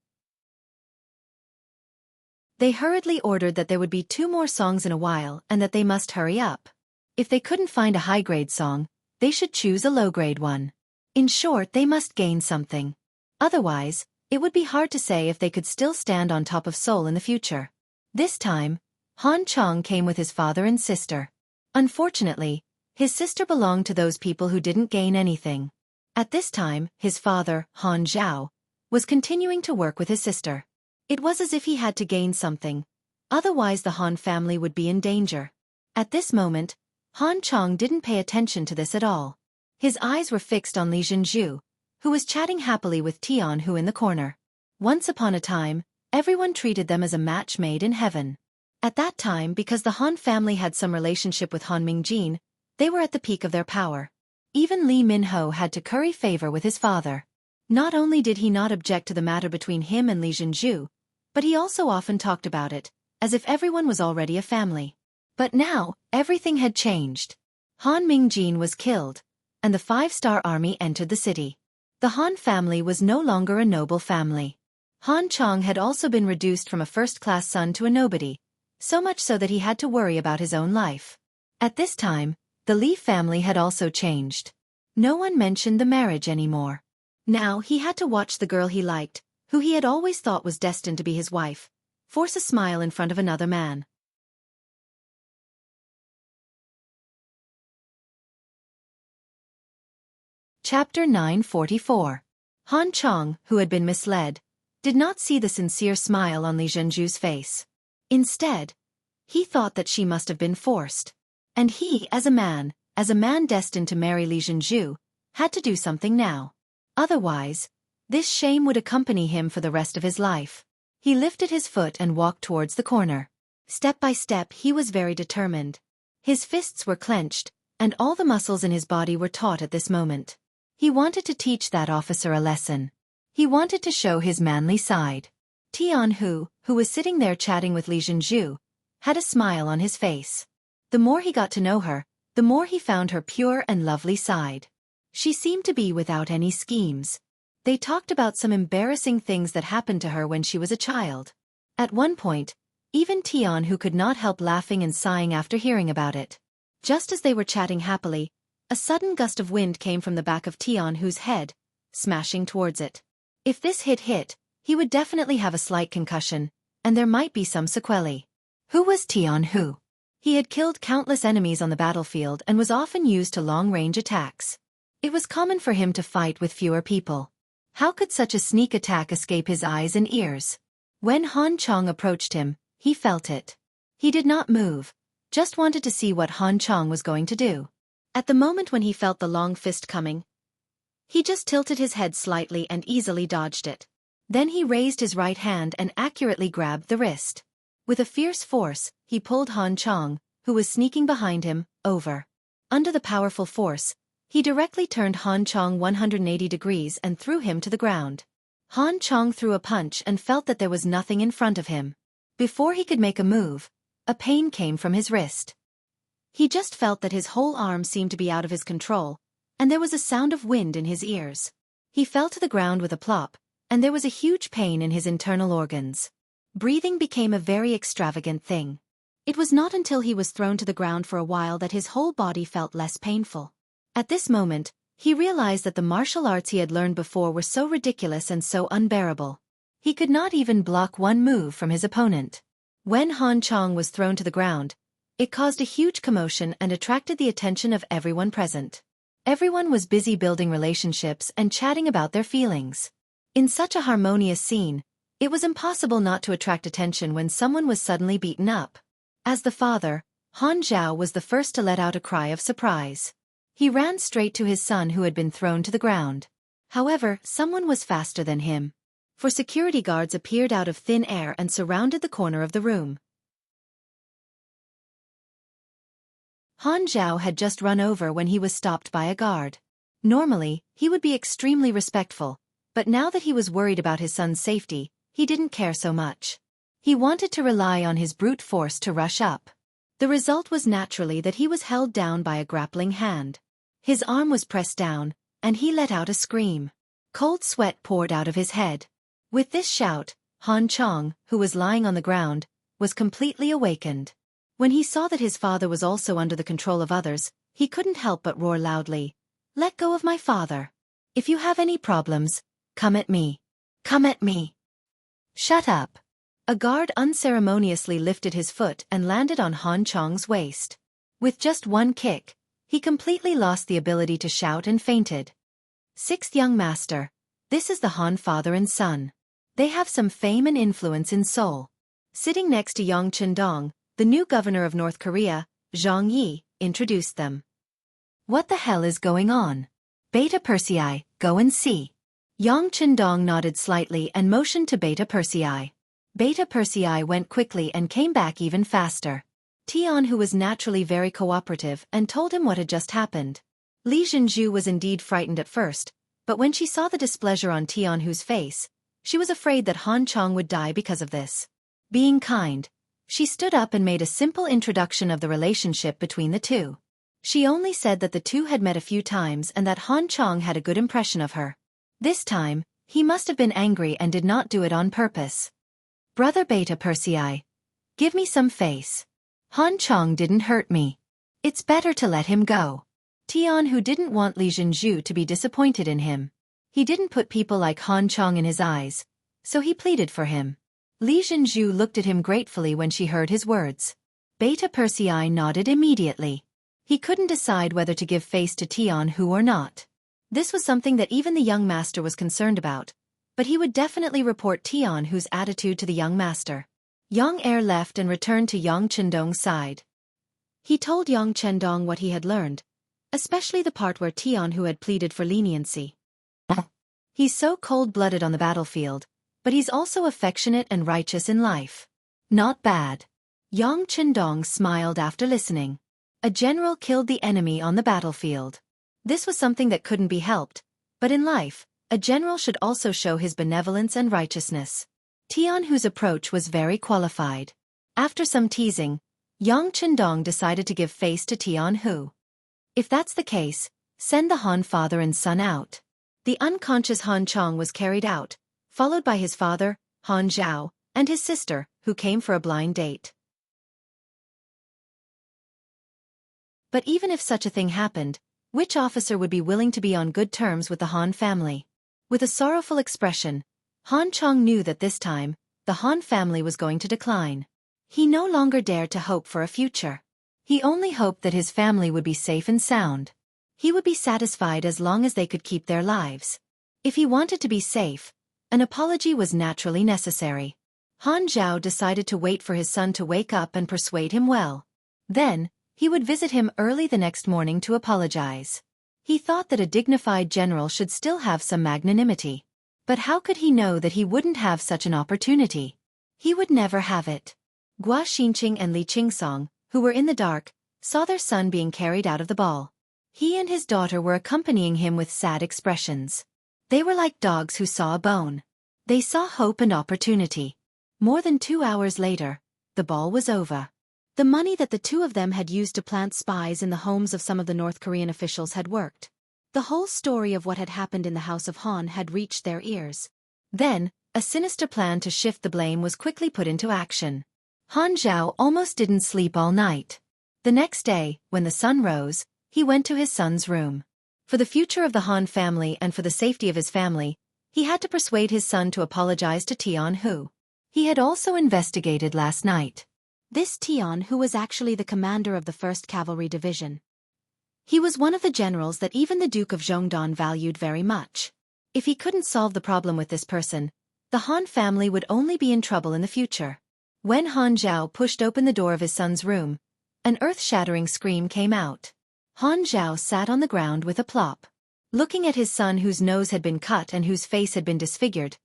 They hurriedly ordered that there would be 2 more songs in a while and that they must hurry up. If they couldn't find a high-grade song, they should choose a low-grade one. In short, they must gain something. Otherwise, it would be hard to say if they could still stand on top of Seoul in the future. This time, Han Chong came with his father and sister. Unfortunately, his sister belonged to those people who didn't gain anything. At this time, his father, Han Zhao, was continuing to work with his sister. It was as if he had to gain something, otherwise the Han family would be in danger. At this moment, Han Chong didn't pay attention to this at all. His eyes were fixed on Li Jianghu, who was chatting happily with Tianhu in the corner. Once upon a time, everyone treated them as a match made in heaven. At that time, because the Han family had some relationship with Han Mingjin, they were at the peak of their power. Even Li Minho had to curry favor with his father. Not only did he not object to the matter between him and Li Jianghu, but he also often talked about it, as if everyone was already a family. But now, everything had changed. Han Mingjin was killed, and the 5-star army entered the city. The Han family was no longer a noble family. Han Chong had also been reduced from a first-class son to a nobody, so much so that he had to worry about his own life. At this time, the Li family had also changed. No one mentioned the marriage anymore. Now he had to watch the girl he liked, who he had always thought was destined to be his wife, force a smile in front of another man. Chapter 944. Han Chong, who had been misled, did not see the sincere smile on Li Jianghu's face. Instead, he thought that she must have been forced. And he, as a man destined to marry Li Jianghu, had to do something now. Otherwise, this shame would accompany him for the rest of his life. He lifted his foot and walked towards the corner. Step by step he was very determined. His fists were clenched, and all the muscles in his body were taut at this moment. He wanted to teach that officer a lesson. He wanted to show his manly side. Tianhu, who was sitting there chatting with Li Jianghu, had a smile on his face. The more he got to know her, the more he found her pure and lovely side. She seemed to be without any schemes. They talked about some embarrassing things that happened to her when she was a child. At one point, even Tianhu could not help laughing and sighing after hearing about it. Just as they were chatting happily, a sudden gust of wind came from the back of Tianhu's head, smashing towards it. If this hit, he would definitely have a slight concussion, and there might be some sequelae. Who was Tianhu? He had killed countless enemies on the battlefield and was often used to long-range attacks. It was common for him to fight with fewer people. How could such a sneak attack escape his eyes and ears? When Han Chong approached him, he felt it. He did not move, just wanted to see what Han Chong was going to do. At the moment when he felt the long fist coming, he just tilted his head slightly and easily dodged it. Then he raised his right hand and accurately grabbed the wrist. With a fierce force, he pulled Han Chong, who was sneaking behind him, over. Under the powerful force, he directly turned Han Chong 180 degrees and threw him to the ground. Han Chong threw a punch and felt that there was nothing in front of him. Before he could make a move, a pain came from his wrist. He just felt that his whole arm seemed to be out of his control, and there was a sound of wind in his ears. He fell to the ground with a plop, and there was a huge pain in his internal organs. Breathing became a very extravagant thing. It was not until he was thrown to the ground for a while that his whole body felt less painful. At this moment, he realized that the martial arts he had learned before were so ridiculous and so unbearable. He could not even block one move from his opponent. When Han Chong was thrown to the ground, it caused a huge commotion and attracted the attention of everyone present. Everyone was busy building relationships and chatting about their feelings. In such a harmonious scene, it was impossible not to attract attention when someone was suddenly beaten up. As the father, Han Zhao was the first to let out a cry of surprise. He ran straight to his son who had been thrown to the ground. However, someone was faster than him. For security guards appeared out of thin air and surrounded the corner of the room. Han Zhao had just run over when he was stopped by a guard. Normally, he would be extremely respectful, but now that he was worried about his son's safety, he didn't care so much. He wanted to rely on his brute force to rush up. The result was naturally that he was held down by a grappling hand. His arm was pressed down, and he let out a scream. Cold sweat poured out of his head. With this shout, Han Chong, who was lying on the ground, was completely awakened. When he saw that his father was also under the control of others, he couldn't help but roar loudly, "Let go of my father! If you have any problems, come at me! Come at me!" "Shut up!" A guard unceremoniously lifted his foot and landed on Han Chong's waist. With just one kick, he completely lost the ability to shout and fainted. Sixth young master. This is the Han father and son. They have some fame and influence in Seoul. Sitting next to Yang Chendong, the new governor of North Korea, Zhang Yi, introduced them. "What the hell is going on? Beta Persei, go and see." Yang Chendong nodded slightly and motioned to Beta Persei. Beta Persei went quickly and came back even faster. Tian, who was naturally very cooperative, and told him what had just happened. Li Zhenju was indeed frightened at first, but when she saw the displeasure on Tianhu's face, she was afraid that Han Chong would die because of this. Being kind, she stood up and made a simple introduction of the relationship between the two. She only said that the two had met a few times and that Han Chong had a good impression of her. This time, he must have been angry and did not do it on purpose. "Brother Beta Persei, give me some face. Han Chong didn't hurt me. It's better to let him go." Tian, who didn't want Li Zhenju to be disappointed in him. He didn't put people like Han Chong in his eyes, so he pleaded for him. Li Zhenju looked at him gratefully when she heard his words. Beta Persei nodded immediately. He couldn't decide whether to give face to Tianhu or not. This was something that even the young master was concerned about, but he would definitely report Tianhu's attitude to the young master. Yang Er left and returned to Yang Chendong's side. He told Yang Chendong what he had learned, especially the part where Tianhu had pleaded for leniency. "He's so cold-blooded on the battlefield, but he's also affectionate and righteous in life. Not bad." Yang Chendong smiled after listening. A general killed the enemy on the battlefield. This was something that couldn't be helped, but in life, a general should also show his benevolence and righteousness. Tianhu's approach was very qualified. After some teasing, Yang Chendong decided to give face to Tianhu. If that's the case, send the Han father and son out. The unconscious Han Chong was carried out, followed by his father, Han Zhao, and his sister, who came for a blind date. But even if such a thing happened, which officer would be willing to be on good terms with the Han family? With a sorrowful expression, Han Chong knew that this time, the Han family was going to decline. He no longer dared to hope for a future. He only hoped that his family would be safe and sound. He would be satisfied as long as they could keep their lives. If he wanted to be safe, an apology was naturally necessary. Han Zhao decided to wait for his son to wake up and persuade him well. Then, he would visit him early the next morning to apologize. He thought that a dignified general should still have some magnanimity. But how could he know that he wouldn't have such an opportunity? He would never have it. Gua Xinqing and Li Qingsong, who were in the dark, saw their son being carried out of the ball. He and his daughter were accompanying him with sad expressions. They were like dogs who saw a bone. They saw hope and opportunity. More than 2 hours later, the ball was over. The money that the two of them had used to plant spies in the homes of some of the North Korean officials had worked. The whole story of what had happened in the house of Han had reached their ears. Then, a sinister plan to shift the blame was quickly put into action. Han Zhao almost didn't sleep all night. The next day, when the sun rose, he went to his son's room. For the future of the Han family and for the safety of his family, he had to persuade his son to apologize to Jianghu. He had also investigated last night. This Jianghu was actually the commander of the 1st Cavalry Division. He was one of the generals that even the Duke of Zhongdan valued very much. If he couldn't solve the problem with this person, the Han family would only be in trouble in the future. When Han Zhao pushed open the door of his son's room, an earth-shattering scream came out. Han Zhao sat on the ground with a plop. Looking at his son whose nose had been cut and whose face had been disfigured,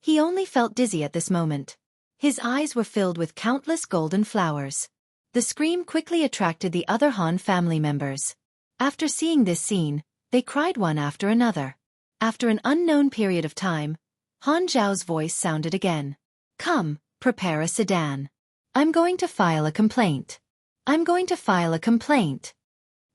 he only felt dizzy at this moment. His eyes were filled with countless golden flowers. The scream quickly attracted the other Han family members. After seeing this scene, they cried one after another. After an unknown period of time, Han Zhao's voice sounded again. Come, prepare a sedan. I'm going to file a complaint. I'm going to file a complaint.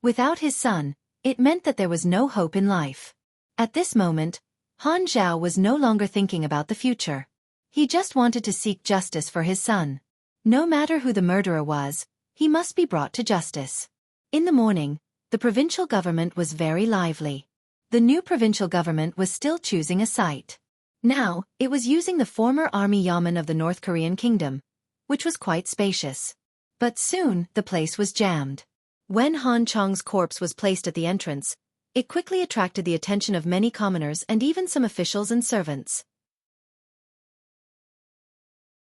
Without his son, it meant that there was no hope in life. At this moment, Han Zhao was no longer thinking about the future. He just wanted to seek justice for his son. No matter who the murderer was, he must be brought to justice. In the morning, the provincial government was very lively. The new provincial government was still choosing a site. Now, it was using the former army yamen of the North Korean kingdom, which was quite spacious. But soon, the place was jammed. When Han Chong's corpse was placed at the entrance, it quickly attracted the attention of many commoners and even some officials and servants.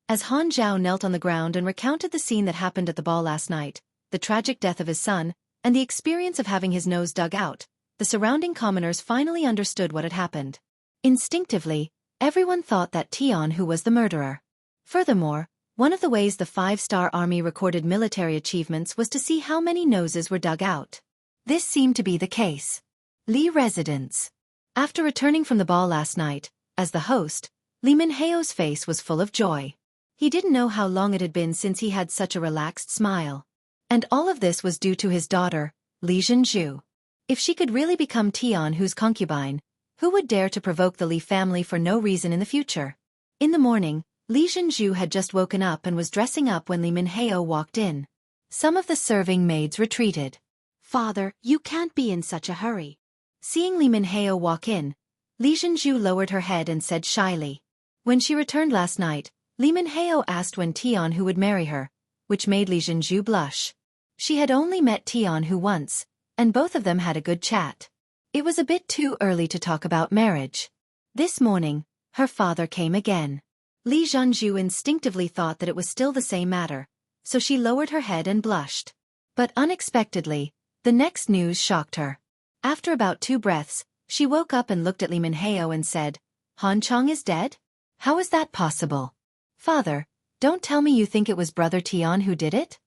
As Han Zhao knelt on the ground and recounted the scene that happened at the ball last night, the tragic death of his son, and the experience of having his nose dug out, the surrounding commoners finally understood what had happened. Instinctively, everyone thought that Jianghu was the murderer. Furthermore, one of the ways the 5-star army recorded military achievements was to see how many noses were dug out. This seemed to be the case. Li residence. After returning from the ball last night, as the host, Li Minheo's face was full of joy. He didn't know how long it had been since he had such a relaxed smile. And all of this was due to his daughter, Li Jianghu. If she could really become Jianghu's concubine, who would dare to provoke the Li family for no reason in the future? In the morning, Li Jianghu had just woken up and was dressing up when Li Minheo walked in. Some of the serving maids retreated. Father, you can't be in such a hurry. Seeing Li Minheo walk in, Li Jianghu lowered her head and said shyly. When she returned last night, Li Minheo asked when Jianghu would marry her, which made Li Jianghu blush. She had only met Jianghu once, and both of them had a good chat. It was a bit too early to talk about marriage. This morning, her father came again. Li Jianghu instinctively thought that it was still the same matter, so she lowered her head and blushed. But unexpectedly, the next news shocked her. After about 2 breaths, she woke up and looked at Li Minheo and said, Han Chong is dead? How is that possible? Father, don't tell me you think it was Brother Tian who did it?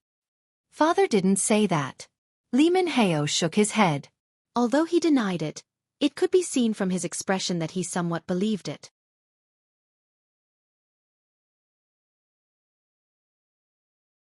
Father didn't say that. Li Minheo shook his head. Although he denied it, it could be seen from his expression that he somewhat believed it.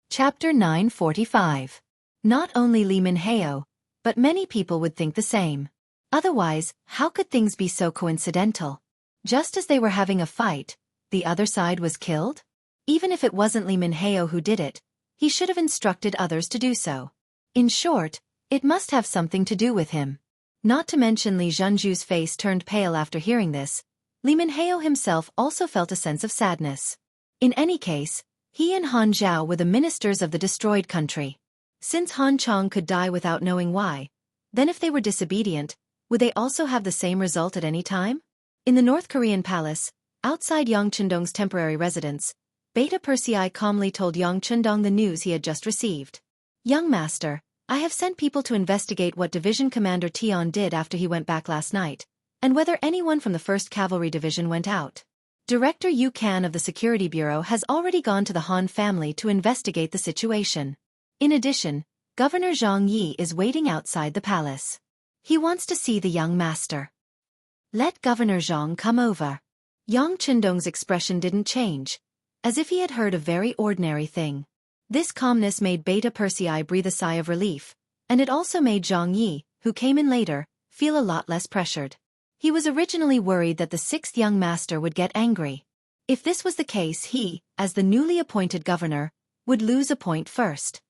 Chapter 945. Not only Li Minheo, but many people would think the same. Otherwise, how could things be so coincidental? Just as they were having a fight, the other side was killed? Even if it wasn't Li Minheo who did it, he should have instructed others to do so. In short, it must have something to do with him. Not to mention Li Jianghu's face turned pale after hearing this. Li Minheo himself also felt a sense of sadness. In any case, he and Han Zhao were the ministers of the destroyed country. Since Han Chong could die without knowing why, then if they were disobedient, would they also have the same result at any time? In the North Korean palace, outside Yang Chundong's temporary residence, Beta Persei calmly told Yang Chundong the news he had just received. Young master, I have sent people to investigate what Division Commander Tian did after he went back last night, and whether anyone from the 1st Cavalry Division went out. Director Yu Kan of the Security Bureau has already gone to the Han family to investigate the situation. In addition, Governor Zhang Yi is waiting outside the palace. He wants to see the young master. Let Governor Zhang come over. Yang Chundong's expression didn't change, as if he had heard a very ordinary thing. This calmness made Beta Persei breathe a sigh of relief, and it also made Zhang Yi, who came in later, feel a lot less pressured. He was originally worried that the 6th young master would get angry. If this was the case, he, as the newly appointed governor, would lose a point first.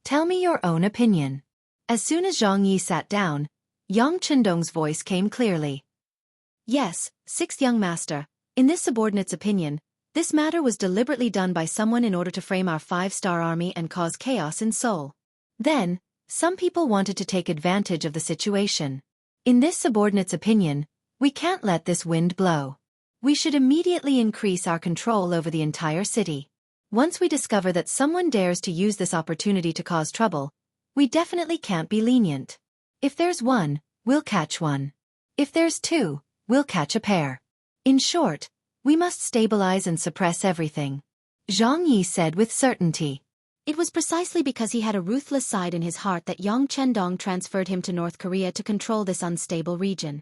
Tell me your own opinion. As soon as Zhang Yi sat down, Yang Chendong's voice came clearly. Yes, 6th young master, in this subordinate's opinion, this matter was deliberately done by someone in order to frame our 5-star army and cause chaos in Seoul. Then, some people wanted to take advantage of the situation. In this subordinate's opinion, we can't let this wind blow. We should immediately increase our control over the entire city. Once we discover that someone dares to use this opportunity to cause trouble, we definitely can't be lenient. If there's one, we'll catch one. If there's two, we'll catch a pair. In short, we must stabilize and suppress everything. Zhang Yi said with certainty. It was precisely because he had a ruthless side in his heart that Yang Chendong transferred him to North Korea to control this unstable region.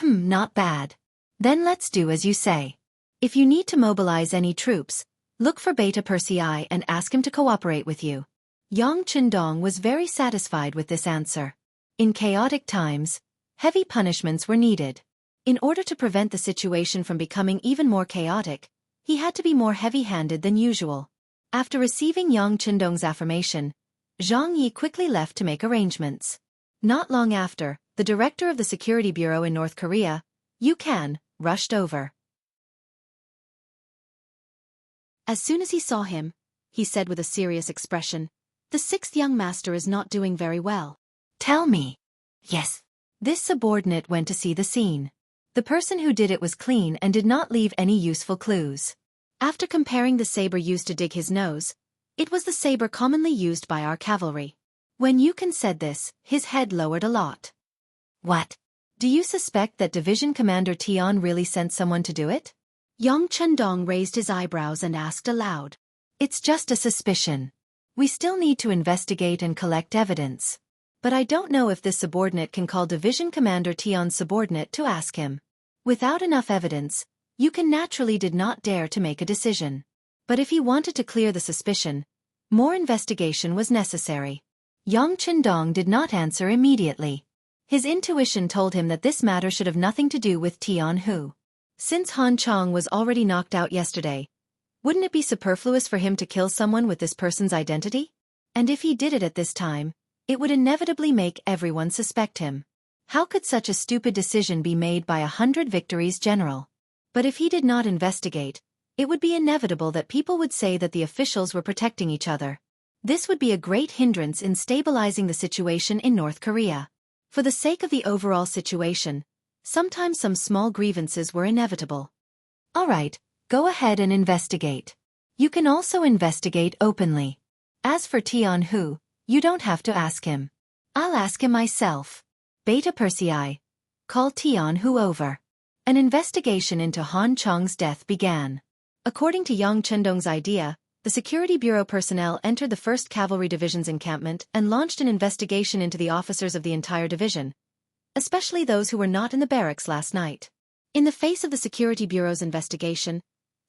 Not bad. Then let's do as you say. If you need to mobilize any troops, look for Beta Persei and ask him to cooperate with you. Yang Chendong was very satisfied with this answer. In chaotic times, heavy punishments were needed. In order to prevent the situation from becoming even more chaotic, he had to be more heavy-handed than usual. After receiving Yang Chendong's affirmation, Zhang Yi quickly left to make arrangements. Not long after, the director of the Security Bureau in North Korea, Yu Kan, rushed over. As soon as he saw him, he said with a serious expression, "The 6th young master is not doing very well." "Tell me." "Yes." This subordinate went to see the scene. The person who did it was clean and did not leave any useful clues. After comparing the saber used to dig his nose, it was the saber commonly used by our cavalry. When Yukan said this, his head lowered a lot. "What? Do you suspect that Division Commander Tian really sent someone to do it?" Yang Chendong raised his eyebrows and asked aloud. "It's just a suspicion. We still need to investigate and collect evidence. But I don't know if this subordinate can call Division Commander Tian's subordinate to ask him." Without enough evidence, Yukan naturally did not dare to make a decision. But if he wanted to clear the suspicion, more investigation was necessary. Yang Chendong did not answer immediately. His intuition told him that this matter should have nothing to do with Tian Hu. Since Han Chong was already knocked out yesterday, wouldn't it be superfluous for him to kill someone with this person's identity? And if he did it at this time, it would inevitably make everyone suspect him. How could such a stupid decision be made by 100 victories general? But if he did not investigate, it would be inevitable that people would say that the officials were protecting each other. This would be a great hindrance in stabilizing the situation in North Korea. For the sake of the overall situation, sometimes some small grievances were inevitable. All right, go ahead and investigate. You can also investigate openly. As for Tian Hu, you don't have to ask him. I'll ask him myself. Beta Persei, call Tian Hu over. An investigation into Han Chong's death began. According to Yang Chendong's idea, the Security Bureau personnel entered the 1st Cavalry Division's encampment and launched an investigation into the officers of the entire division, especially those who were not in the barracks last night. In the face of the Security Bureau's investigation,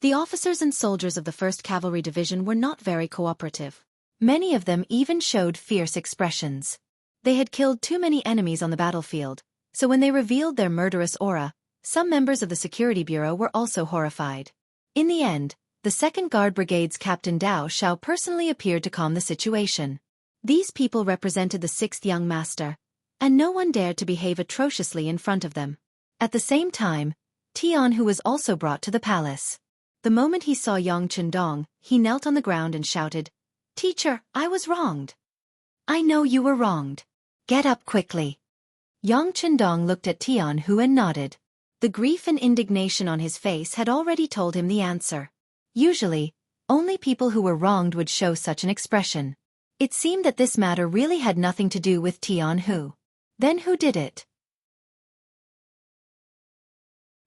the officers and soldiers of the 1st Cavalry Division were not very cooperative. Many of them even showed fierce expressions. They had killed too many enemies on the battlefield, so when they revealed their murderous aura, some members of the Security Bureau were also horrified. In the end, the 2nd Guard Brigade's Captain Dao Xiao personally appeared to calm the situation. These people represented the 6th young master, and no one dared to behave atrociously in front of them. At the same time, Tian Hu was also brought to the palace. The moment he saw Yang Chendong, he knelt on the ground and shouted, "Teacher, I was wronged." "I know you were wronged. Get up quickly." Yang Chendong looked at Tian Hu and nodded. The grief and indignation on his face had already told him the answer. Usually, only people who were wronged would show such an expression. It seemed that this matter really had nothing to do with Tian Hu. Then who did it?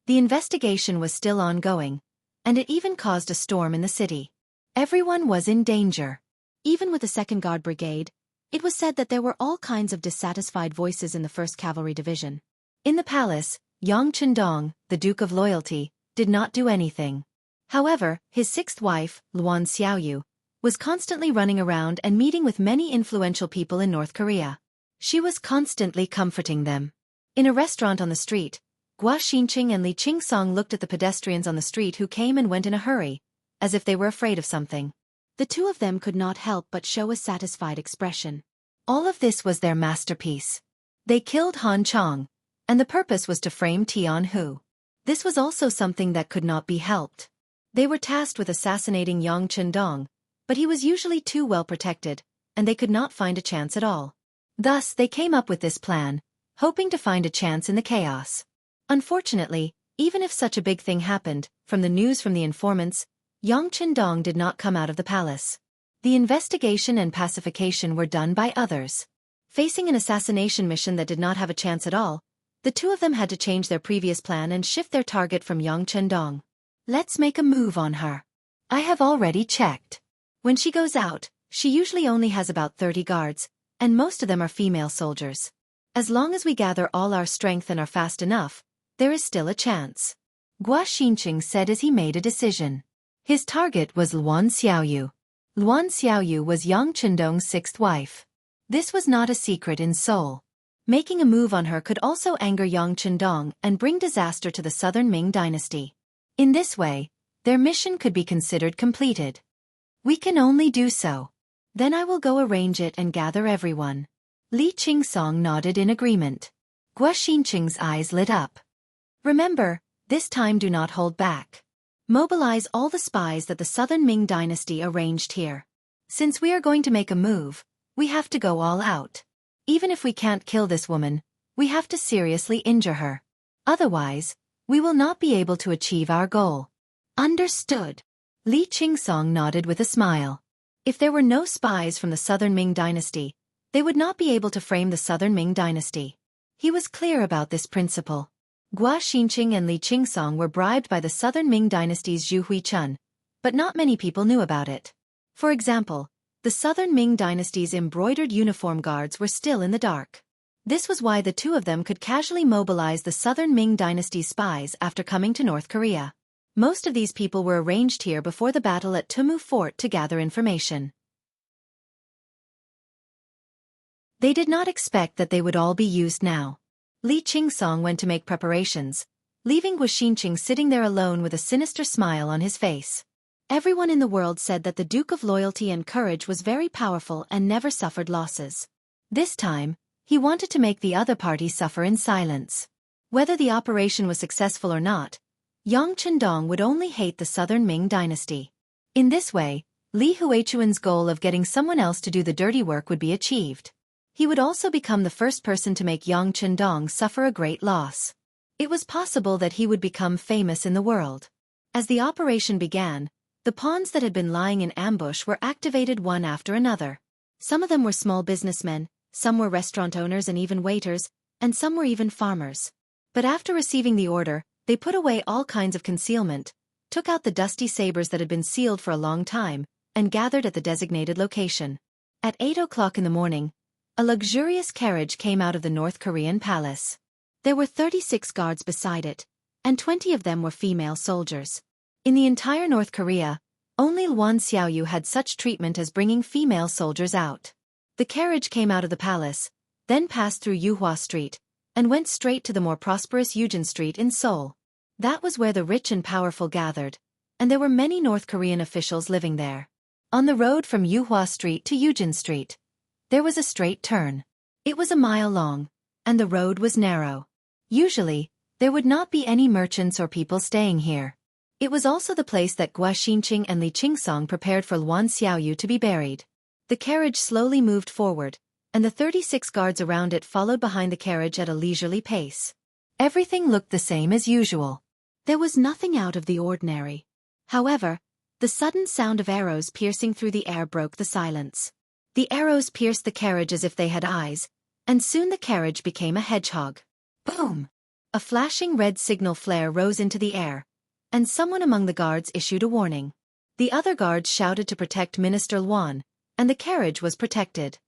The investigation was still ongoing, and it even caused a storm in the city. Everyone was in danger. Even with the 2nd Guard Brigade, it was said that there were all kinds of dissatisfied voices in the 1st Cavalry Division. In the palace, Yang Chendong, the Duke of Loyalty, did not do anything. However, his 6th wife, Luan Xiaoyu, was constantly running around and meeting with many influential people in North Korea. She was constantly comforting them. In a restaurant on the street, Gua Xinqing and Li Qingsong looked at the pedestrians on the street who came and went in a hurry, as if they were afraid of something. The two of them could not help but show a satisfied expression. All of this was their masterpiece. They killed Han Chong, and the purpose was to frame Tian Hu. This was also something that could not be helped. They were tasked with assassinating Yang Chendong, but he was usually too well protected, and they could not find a chance at all. Thus, they came up with this plan, hoping to find a chance in the chaos. Unfortunately, even if such a big thing happened, from the news from the informants, Yang Chendong did not come out of the palace. The investigation and pacification were done by others. Facing an assassination mission that did not have a chance at all, the two of them had to change their previous plan and shift their target from Yang Chendong. Let's make a move on her. I have already checked. When she goes out, she usually only has about 30 guards, and most of them are female soldiers. As long as we gather all our strength and are fast enough, there is still a chance. Gua Xinqing said as he made a decision. His target was Luan Xiaoyu. Luan Xiaoyu was Yang Chendong's sixth wife. This was not a secret in Seoul. Making a move on her could also anger Yang Chendong and bring disaster to the southern Ming dynasty. In this way, their mission could be considered completed. We can only do so. Then I will go arrange it and gather everyone. Li Qingsong nodded in agreement. Gua Xinqing's eyes lit up. Remember, this time do not hold back. Mobilize all the spies that the southern Ming dynasty arranged here. Since we are going to make a move, we have to go all out. Even if we can't kill this woman, we have to seriously injure her. Otherwise, we will not be able to achieve our goal. Understood. Li Qingsong nodded with a smile. If there were no spies from the southern Ming dynasty, they would not be able to frame the southern Ming dynasty. He was clear about this principle. Gua Xinqing and Li Qingsong were bribed by the southern Ming dynasty's Zhu Huichun, but not many people knew about it. For example, the southern Ming dynasty's embroidered uniform guards were still in the dark. This was why the two of them could casually mobilize the southern Ming dynasty's spies after coming to North Korea. Most of these people were arranged here before the battle at Tumu Fort to gather information. They did not expect that they would all be used now. Li Qingsong went to make preparations, leaving Gua Xinqing sitting there alone with a sinister smile on his face. Everyone in the world said that the Duke of Loyalty and Courage was very powerful and never suffered losses. This time, he wanted to make the other party suffer in silence. Whether the operation was successful or not, Yang Chendong would only hate the southern Ming dynasty. In this way, Li Huichuan's goal of getting someone else to do the dirty work would be achieved. He would also become the first person to make Yang Chendong suffer a great loss. It was possible that he would become famous in the world. As the operation began, the pawns that had been lying in ambush were activated one after another. Some of them were small businessmen, some were restaurant owners and even waiters, and some were even farmers. But after receiving the order, they put away all kinds of concealment, took out the dusty sabers that had been sealed for a long time, and gathered at the designated location. At 8 o'clock in the morning, a luxurious carriage came out of the North Korean palace. There were 36 guards beside it, and 20 of them were female soldiers. In the entire North Korea, only Luan Xiaoyu had such treatment as bringing female soldiers out. The carriage came out of the palace, then passed through Yuhua Street, and went straight to the more prosperous Eugen Street in Seoul. That was where the rich and powerful gathered, and there were many North Korean officials living there. On the road from Yuhua Street to Eugen Street, there was a straight turn. It was a mile long, and the road was narrow. Usually, there would not be any merchants or people staying here. It was also the place that Gua Xinqing and Li Qingsong prepared for Luan Xiaoyu to be buried. The carriage slowly moved forward, and the 36 guards around it followed behind the carriage at a leisurely pace. Everything looked the same as usual. There was nothing out of the ordinary. However, the sudden sound of arrows piercing through the air broke the silence. The arrows pierced the carriage as if they had eyes, and soon the carriage became a hedgehog. Boom! A flashing red signal flare rose into the air, and someone among the guards issued a warning. The other guards shouted to protect Minister Luan, and the carriage was protected.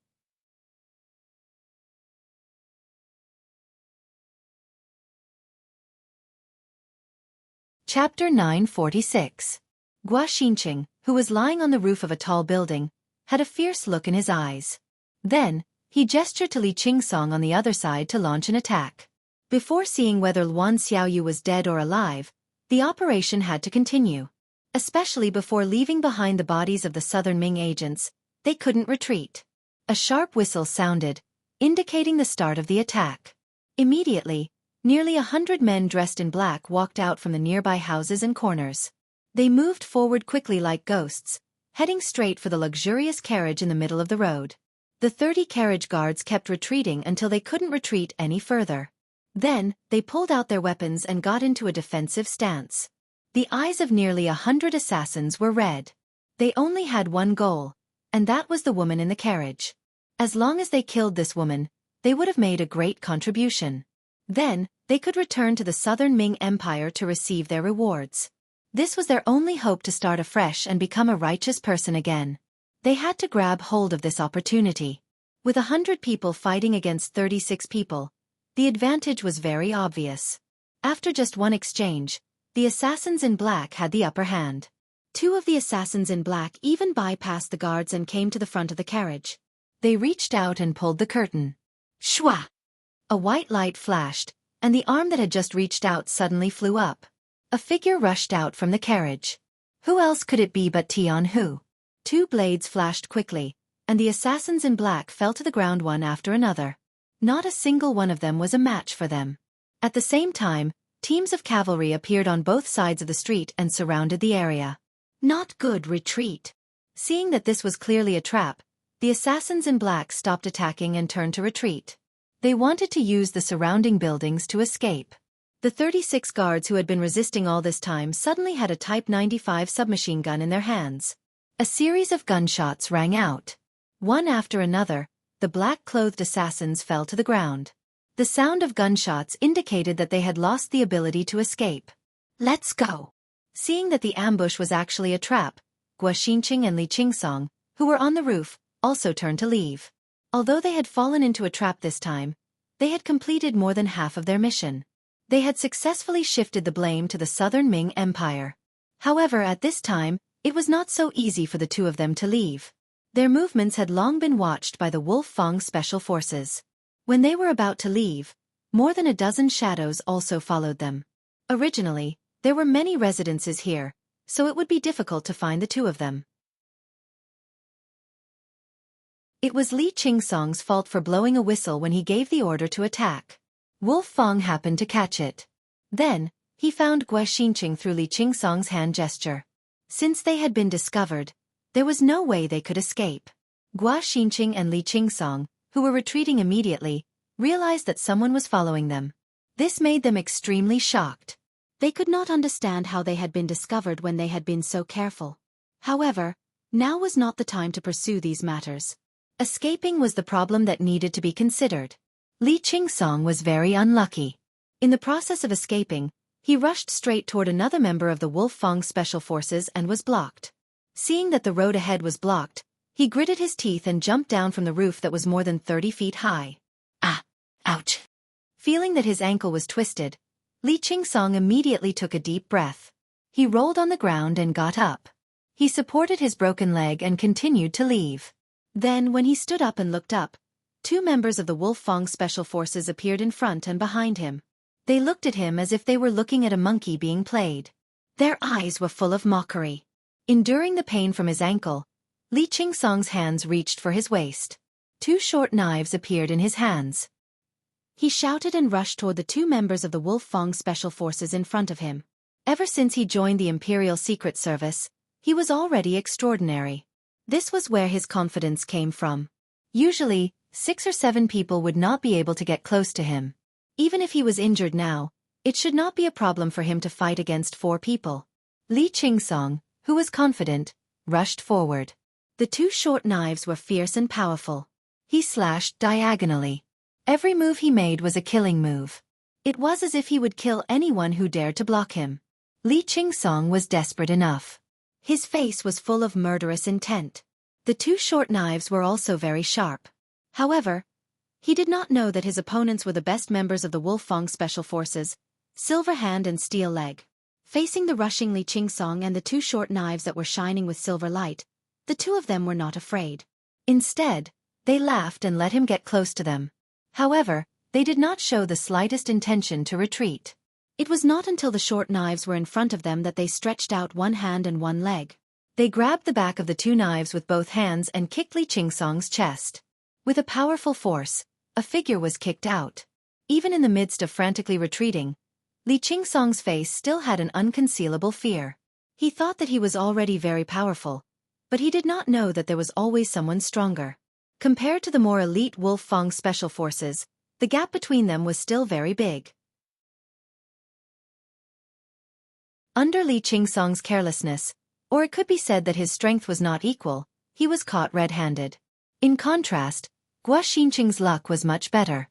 Chapter 946. Gua Xinqing, who was lying on the roof of a tall building, had a fierce look in his eyes. Then, he gestured to Li Qingsong on the other side to launch an attack. Before seeing whether Luan Xiaoyu was dead or alive, the operation had to continue. Especially before leaving behind the bodies of the Southern Ming agents, they couldn't retreat. A sharp whistle sounded, indicating the start of the attack. Immediately, nearly 100 men dressed in black walked out from the nearby houses and corners. They moved forward quickly like ghosts, heading straight for the luxurious carriage in the middle of the road. The 30 carriage guards kept retreating until they couldn't retreat any further. Then, they pulled out their weapons and got into a defensive stance. The eyes of nearly 100 assassins were red. They only had one goal, and that was the woman in the carriage. As long as they killed this woman, they would have made a great contribution. Then, they could return to the Southern Ming Empire to receive their rewards. This was their only hope to start afresh and become a righteous person again. They had to grab hold of this opportunity. With 100 people fighting against 36 people, the advantage was very obvious. After just one exchange, the assassins in black had the upper hand. 2 of the assassins in black even bypassed the guards and came to the front of the carriage. They reached out and pulled the curtain. Shwa! A white light flashed, and the arm that had just reached out suddenly flew up. A figure rushed out from the carriage. Who else could it be but Jianghu? 2 blades flashed quickly, and the assassins in black fell to the ground one after another. Not a single one of them was a match for them. At the same time, teams of cavalry appeared on both sides of the street and surrounded the area. Not good, retreat. Seeing that this was clearly a trap, the assassins in black stopped attacking and turned to retreat. They wanted to use the surrounding buildings to escape. The 36 guards who had been resisting all this time suddenly had a Type 95 submachine gun in their hands. A series of gunshots rang out. One after another, the black-clothed assassins fell to the ground. The sound of gunshots indicated that they had lost the ability to escape. Let's go! Seeing that the ambush was actually a trap, Xianxia and Xianxia, who were on the roof, also turned to leave. Although they had fallen into a trap this time, they had completed more than half of their mission. They had successfully shifted the blame to the Southern Ming Empire. However, at this time, it was not so easy for the 2 of them to leave. Their movements had long been watched by the Wolf-Fang Special Forces. When they were about to leave, more than a dozen shadows also followed them. Originally, there were many residences here, so it would be difficult to find the 2 of them. It was Xianxia's fault for blowing a whistle when he gave the order to attack. Wolf-Fang happened to catch it. Then, he found Xianxia through Xianxia's hand gesture. Since they had been discovered, there was no way they could escape. Xianxia and Xianxia, who were retreating immediately, realized that someone was following them. This made them extremely shocked. They could not understand how they had been discovered when they had been so careful. However, now was not the time to pursue these matters. Escaping was the problem that needed to be considered. Xianxia was very unlucky. In the process of escaping, he rushed straight toward another member of the Wolf-Fang Special Forces and was blocked. Seeing that the road ahead was blocked, he gritted his teeth and jumped down from the roof that was more than 30 feet high. Ah! Ouch! Feeling that his ankle was twisted, Xianxia immediately took a deep breath. He rolled on the ground and got up. He supported his broken leg and continued to leave. Then, when he stood up and looked up, 2 members of the Wolf-Fang Special Forces appeared in front and behind him. They looked at him as if they were looking at a monkey being played. Their eyes were full of mockery. Enduring the pain from his ankle, Xianxia's hands reached for his waist. 2 short knives appeared in his hands. He shouted and rushed toward the 2 members of the Wolf-Fang Special Forces in front of him. Ever since he joined the Imperial Secret Service, he was already extraordinary. This was where his confidence came from. Usually, 6 or 7 people would not be able to get close to him. Even if he was injured now, it should not be a problem for him to fight against 4 people. Xianxia, who was confident, rushed forward. The 2 short knives were fierce and powerful. He slashed diagonally. Every move he made was a killing move. It was as if he would kill anyone who dared to block him. Xianxia was desperate enough. His face was full of murderous intent. The 2 short knives were also very sharp. However, he did not know that his opponents were the best members of the Wolf-Fang Special Forces, Silver Hand and Steel Leg. Facing the rushing Xianxia and the 2 short knives that were shining with silver light, the 2 of them were not afraid. Instead, they laughed and let him get close to them. However, They did not show the slightest intention to retreat. It was not until the short knives were in front of them that they stretched out one hand and one leg. They grabbed the back of the two knives with both hands and kicked Li Qingsong's chest. With a powerful force, a figure was kicked out. Even in the midst of frantically retreating, Li Qingsong's face still had an unconcealable fear. He thought that he was already very powerful, but he did not know that there was always someone stronger. Compared to the more elite Wolf Fang special forces, the gap between them was still very big. Under Li Qingsong's carelessness, or it could be said that his strength was not equal, he was caught red-handed. In contrast, Guo Xinqing's luck was much better.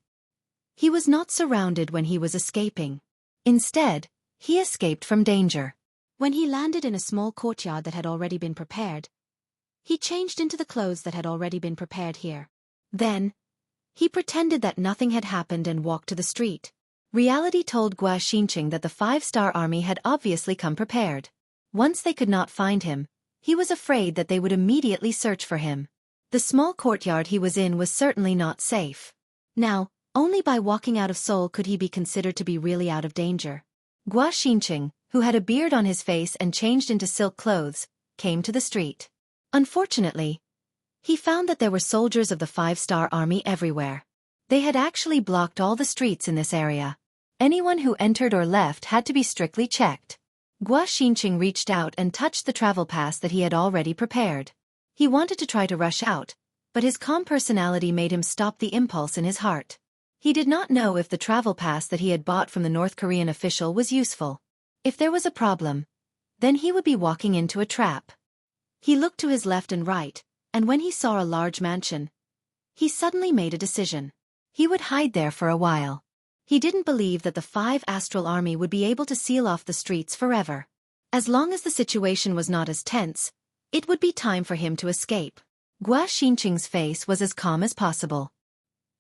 He was not surrounded when he was escaping. Instead, he escaped from danger. When he landed in a small courtyard that had already been prepared, he changed into the clothes that had already been prepared here. Then, he pretended that nothing had happened and walked to the street. Reality told Guo Xinqing that the 5-star army had obviously come prepared. Once they could not find him, he was afraid that they would immediately search for him. The small courtyard he was in was certainly not safe. Now, only by walking out of Seoul could he be considered to be really out of danger. Guo Xinqing, who had a beard on his face and changed into silk clothes, came to the street. Unfortunately, he found that there were soldiers of the 5-star army everywhere. They had actually blocked all the streets in this area. Anyone who entered or left had to be strictly checked. Guo Xinqing reached out and touched the travel pass that he had already prepared. He wanted to try to rush out, but his calm personality made him stop the impulse in his heart. He did not know if the travel pass that he had bought from the North Korean official was useful. If there was a problem, then he would be walking into a trap. He looked to his left and right, and when he saw a large mansion, he suddenly made a decision. He would hide there for a while. He didn't believe that the 5 astral army would be able to seal off the streets forever. As long as the situation was not as tense, it would be time for him to escape. Guo Xinqing's face was as calm as possible.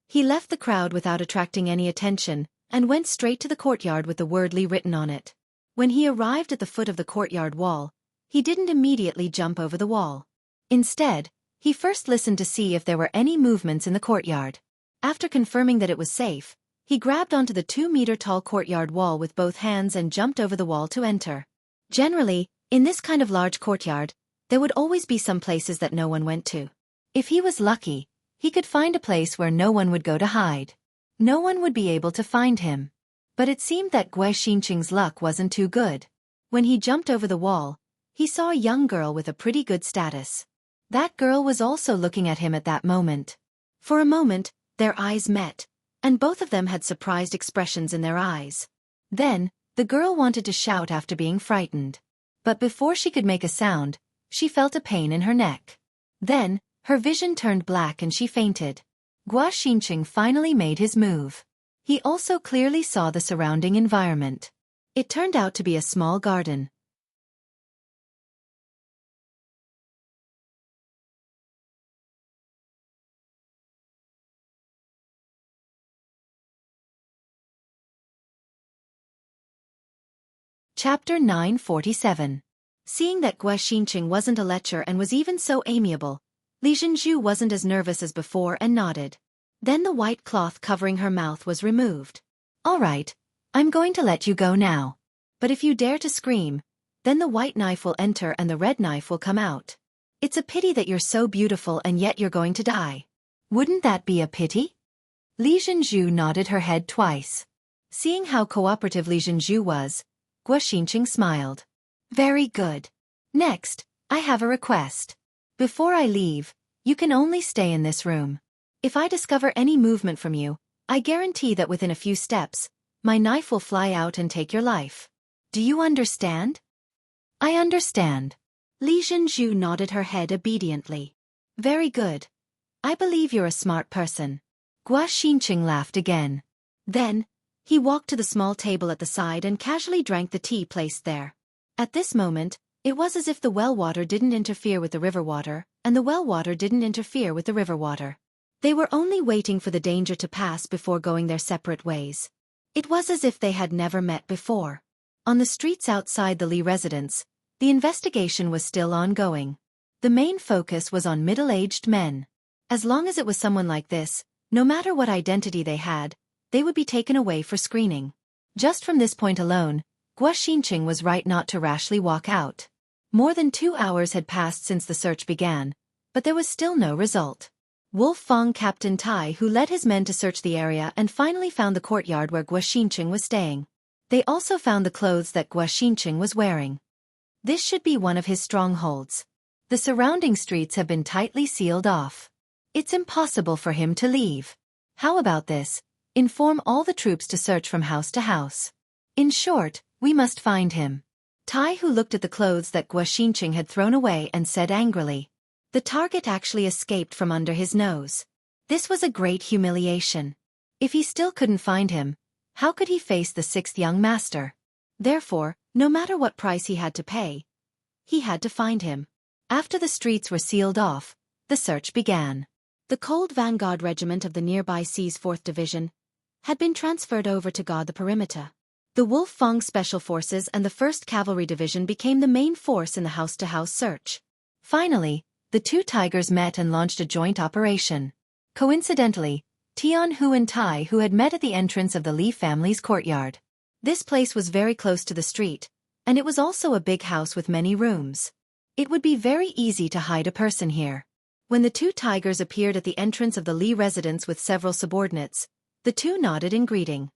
He left the crowd without attracting any attention, and went straight to the courtyard with the word Li written on it. When he arrived at the foot of the courtyard wall, he didn't immediately jump over the wall. Instead, he first listened to see if there were any movements in the courtyard. After confirming that it was safe, he grabbed onto the 2-meter-tall courtyard wall with both hands and jumped over the wall to enter. Generally, in this kind of large courtyard, there would always be some places that no one went to. If he was lucky, he could find a place where no one would go to hide. No one would be able to find him. But it seemed that Guo Xinqing's luck wasn't too good. When he jumped over the wall, he saw a young girl with a pretty good status. That girl was also looking at him at that moment. For a moment, their eyes met, and both of them had surprised expressions in their eyes. Then, the girl wanted to shout after being frightened. But before she could make a sound, she felt a pain in her neck. Then, her vision turned black and she fainted. Guo Xinqing finally made his move. He also clearly saw the surrounding environment. It turned out to be a small garden. Chapter 947. Seeing that Guo Xinqing wasn't a lecher and was even so amiable, Li Jianghu wasn't as nervous as before and nodded. Then the white cloth covering her mouth was removed. "All right, I'm going to let you go now. But if you dare to scream, then the white knife will enter and the red knife will come out. It's a pity that you're so beautiful and yet you're going to die. Wouldn't that be a pity?" Li Jianghu nodded her head twice. Seeing how cooperative Li Jianghu was, Guo Xinqing smiled. "Very good. Next, I have a request. Before I leave, you can only stay in this room. If I discover any movement from you, I guarantee that within a few steps, my knife will fly out and take your life. Do you understand?" "I understand." Li Jianghu nodded her head obediently. "Very good. I believe you're a smart person." Guo Xinqing laughed again. Then, he walked to the small table at the side and casually drank the tea placed there. At this moment, it was as if the well water didn't interfere with the river water, and the well water didn't interfere with the river water. They were only waiting for the danger to pass before going their separate ways. It was as if they had never met before. On the streets outside the Li residence, the investigation was still ongoing. The main focus was on middle-aged men. As long as it was someone like this, no matter what identity they had, they would be taken away for screening. Just from this point alone, Xianxia was right not to rashly walk out. More than 2 hours had passed since the search began, but there was still no result. Wolf Fong Captain Tai who led his men to search the area and finally found the courtyard where Xianxia was staying. They also found the clothes that Xianxia was wearing. This should be one of his strongholds. The surrounding streets have been tightly sealed off. It's impossible for him to leave. How about this? Inform all the troops to search from house to house. In short, we must find him. Tai who looked at the clothes that Xianxia had thrown away and said angrily. The target actually escaped from under his nose. This was a great humiliation. If he still couldn't find him, how could he face the 6th young master? Therefore, no matter what price he had to pay, he had to find him. After the streets were sealed off, the search began. The Cold Vanguard Regiment of the nearby Sea's 4th Division had been transferred over to guard the perimeter. The Wolf Fong Special Forces and the 1st Cavalry Division became the main force in the house-to-house search. Finally, the two tigers met and launched a joint operation. Coincidentally, Jianghu and Tai who had met at the entrance of the Li family's courtyard. This place was very close to the street, and it was also a big house with many rooms. It would be very easy to hide a person here. When the two tigers appeared at the entrance of the Li residence with several subordinates, the two nodded in greeting.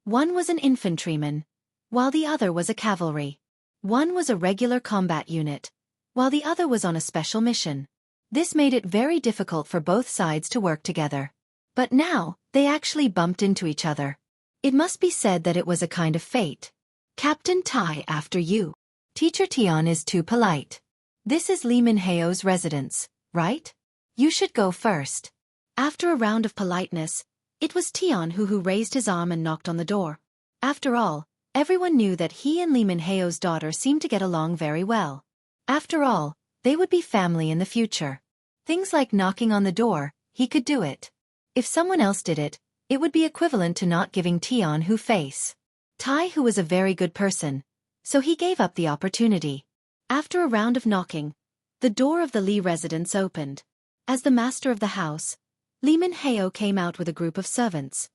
One was an infantryman, while the other was a cavalry. One was a regular combat unit, while the other was on a special mission. This made it very difficult for both sides to work together. But now, they actually bumped into each other. It must be said that it was a kind of fate. Captain Tai, after you. Teacher Tian is too polite. This is Li Minheo's residence, right? You should go first. After a round of politeness, it was Tian who raised his arm and knocked on the door. After all, everyone knew that he and Li Minheo's daughter seemed to get along very well. After all, they would be family in the future. Things like knocking on the door, he could do it. If someone else did it, it would be equivalent to not giving Tian face. Tai who was a very good person, so he gave up the opportunity. After a round of knocking, the door of the Li residence opened. As the master of the house, Li Minheo came out with a group of servants.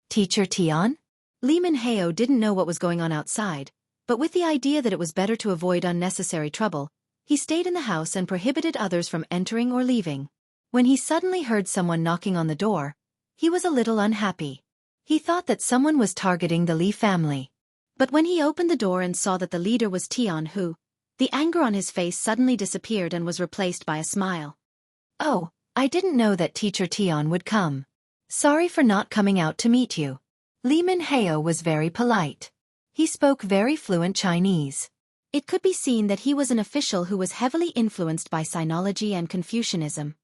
Teacher Tian? Li Minheo didn't know what was going on outside, but with the idea that it was better to avoid unnecessary trouble, he stayed in the house and prohibited others from entering or leaving. When he suddenly heard someone knocking on the door, he was a little unhappy. He thought that someone was targeting the Li family. But when he opened the door and saw that the leader was Tianhu, the anger on his face suddenly disappeared and was replaced by a smile. Oh, I didn't know that Teacher Tian would come. Sorry for not coming out to meet you. Li Minheo was very polite. He spoke very fluent Chinese. It could be seen that he was an official who was heavily influenced by Sinology and Confucianism.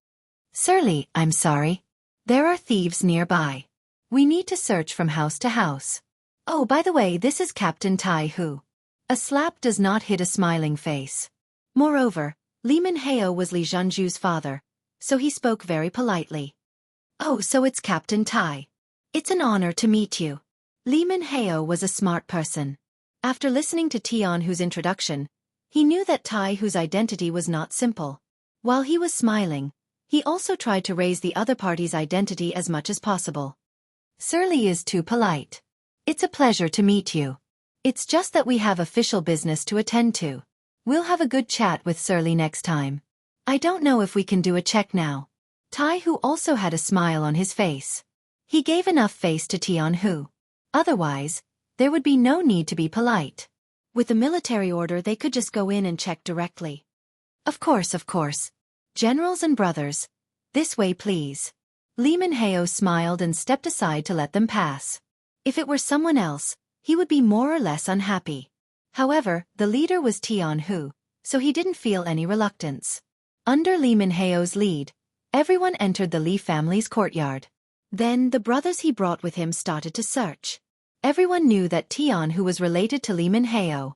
Sir Li, I'm sorry. There are thieves nearby. We need to search from house to house. Oh, by the way, this is Captain Tai Hu. A slap does not hit a smiling face. Moreover, Li Minheo was Li Zhanzhu's father, so he spoke very politely. Oh, so it's Captain Tai. It's an honor to meet you. Li Minheo was a smart person. After listening to Tianhu's introduction, he knew that Tai Hu's identity was not simple. While he was smiling, he also tried to raise the other party's identity as much as possible. Sir Li is too polite. It's a pleasure to meet you. It's just that we have official business to attend to. We'll have a good chat with Sir Li next time. I don't know if we can do a check now. Tai Hu also had a smile on his face. He gave enough face to Tianhu. Otherwise, there would be no need to be polite. With the military order they could just go in and check directly. Of course. Generals and brothers, this way please. Li Minheo smiled and stepped aside to let them pass. If it were someone else, he would be more or less unhappy. However, the leader was Tianhu, so he didn't feel any reluctance. Under Li Minheo's lead, everyone entered the Li family's courtyard. Then the brothers he brought with him started to search. Everyone knew that Tianhu was related to Li Minheo.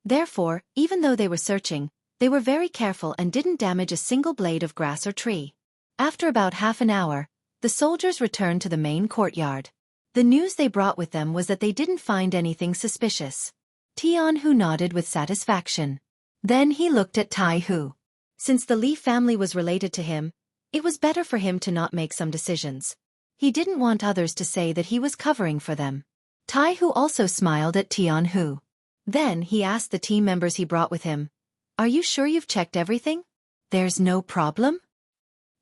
Therefore, even though they were searching, they were very careful and didn't damage a single blade of grass or tree. After about half an hour, the soldiers returned to the main courtyard. The news they brought with them was that they didn't find anything suspicious. Tianhu nodded with satisfaction. Then he looked at Tai Hu. Since the Li family was related to him, it was better for him to not make some decisions. He didn't want others to say that he was covering for them. Taihu also smiled at Jianghu. Then he asked the team members he brought with him, "Are you sure you've checked everything? There's no problem?"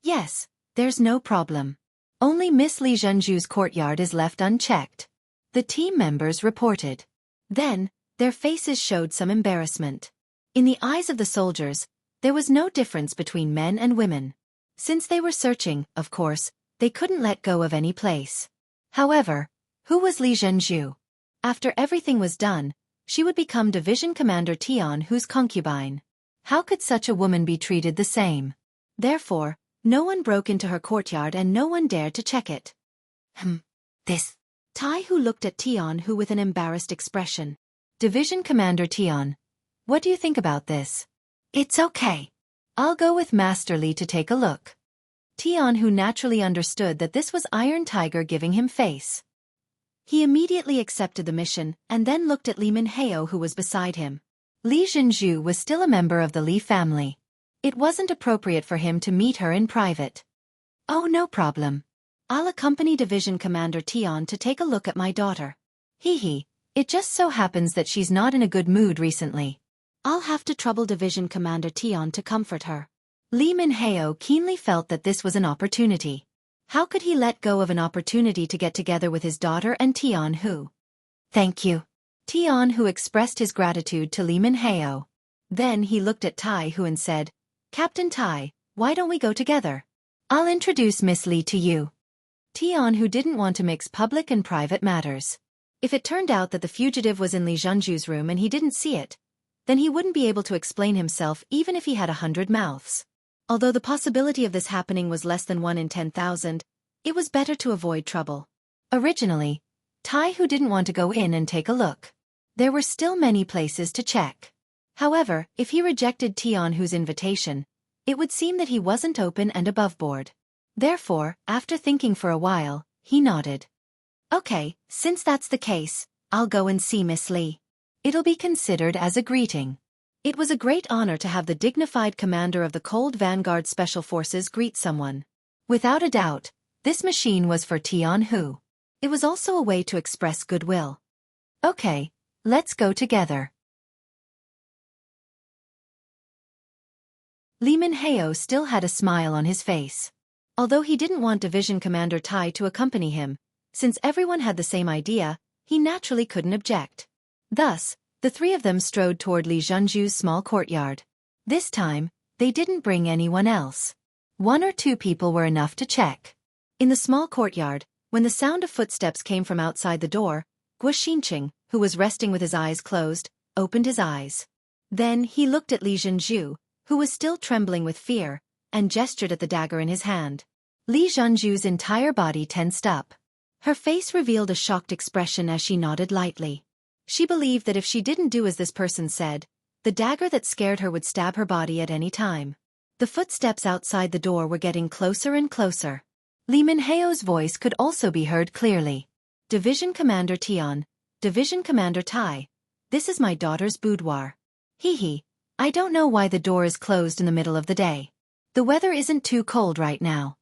"Yes, there's no problem. Only Miss Li Zhenju's courtyard is left unchecked," the team members reported. Then, their faces showed some embarrassment. In the eyes of the soldiers, there was no difference between men and women. Since they were searching, of course, they couldn't let go of any place. However, who was Li Zhenju? After everything was done, she would become Division Commander Tianhu's concubine. How could such a woman be treated the same? Therefore, no one broke into her courtyard and no one dared to check it. This. Taihu looked at Tianhu with an embarrassed expression. "Division Commander Tian, what do you think about this?" "It's okay. I'll go with Master Li to take a look." Tianhu naturally understood that this was Iron Tiger giving him face. He immediately accepted the mission and then looked at Li Minhao who was beside him. Li Zhenju was still a member of the Li family. It wasn't appropriate for him to meet her in private. "Oh, no problem. I'll accompany Division Commander Tian to take a look at my daughter. It just so happens that she's not in a good mood recently. I'll have to trouble Division Commander Tian to comfort her." Li Minhao keenly felt that this was an opportunity. How could he let go of an opportunity to get together with his daughter and Tianhu? "Thank you." Tianhu expressed his gratitude to Li Minhao. Then he looked at Taihu and said, "Captain Tai, why don't we go together? I'll introduce Miss Li to you." Tianhu didn't want to mix public and private matters. If it turned out that the fugitive was in Li Zhenju's room and he didn't see it, then he wouldn't be able to explain himself even if he had 100 mouths. Although the possibility of this happening was less than 1 in 10,000, it was better to avoid trouble. Originally, Taihu didn't want to go in and take a look. There were still many places to check. However, if he rejected Tianhu's invitation, it would seem that he wasn't open and above board. Therefore, after thinking for a while, he nodded. "Okay, since that's the case, I'll go and see Miss Li. It'll be considered as a greeting." It was a great honor to have the dignified commander of the Cold Vanguard Special Forces greet someone. Without a doubt, this machine was for Tianhu. It was also a way to express goodwill. "Okay, let's go together." Li Minhao still had a smile on his face. Although he didn't want Division Commander Tai to accompany him, since everyone had the same idea, he naturally couldn't object. Thus, the three of them strode toward Li Zhenju's small courtyard. This time, they didn't bring anyone else. 1 or 2 people were enough to check. In the small courtyard, when the sound of footsteps came from outside the door, Xianxia, who was resting with his eyes closed, opened his eyes. Then he looked at Li Zhenju, who was still trembling with fear, and gestured at the dagger in his hand. Li Zhenju's entire body tensed up. Her face revealed a shocked expression as she nodded lightly. She believed that if she didn't do as this person said, the dagger that scared her would stab her body at any time. The footsteps outside the door were getting closer and closer. Li Minhao's voice could also be heard clearly. "Division Commander Tian, Division Commander Tai, this is my daughter's boudoir. I don't know why the door is closed in the middle of the day. The weather isn't too cold right now."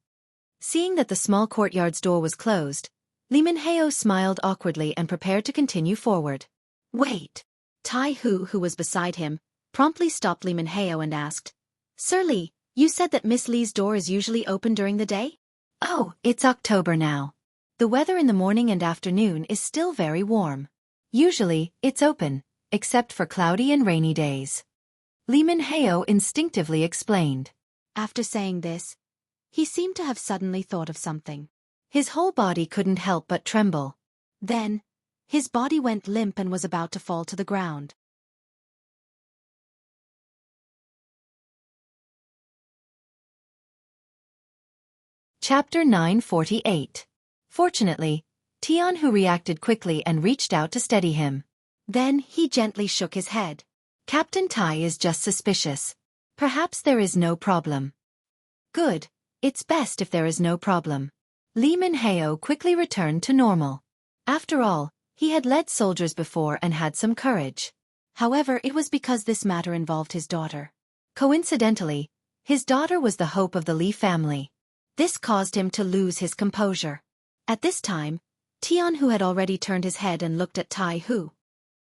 Seeing that the small courtyard's door was closed, Li Minhao smiled awkwardly and prepared to continue forward. "Wait." Taihu, who was beside him, promptly stopped Li Minhao and asked, "Sir Li, you said that Miss Li's door is usually open during the day?" "Oh, it's October now. The weather in the morning and afternoon is still very warm. Usually, it's open, except for cloudy and rainy days." Li Minhao instinctively explained. After saying this, he seemed to have suddenly thought of something. His whole body couldn't help but tremble. Then, his body went limp and was about to fall to the ground. Chapter 948. Fortunately, Tianhu reacted quickly and reached out to steady him. Then he gently shook his head. "Captain Tai is just suspicious. Perhaps there is no problem." "Good. It's best if there is no problem." Li Minhao quickly returned to normal. After all, he had led soldiers before and had some courage. However, it was because this matter involved his daughter. Coincidentally, His daughter was the hope of the Li family. This caused him to lose his composure. At this time, Jianghu had already turned his head and looked at Tai Hu.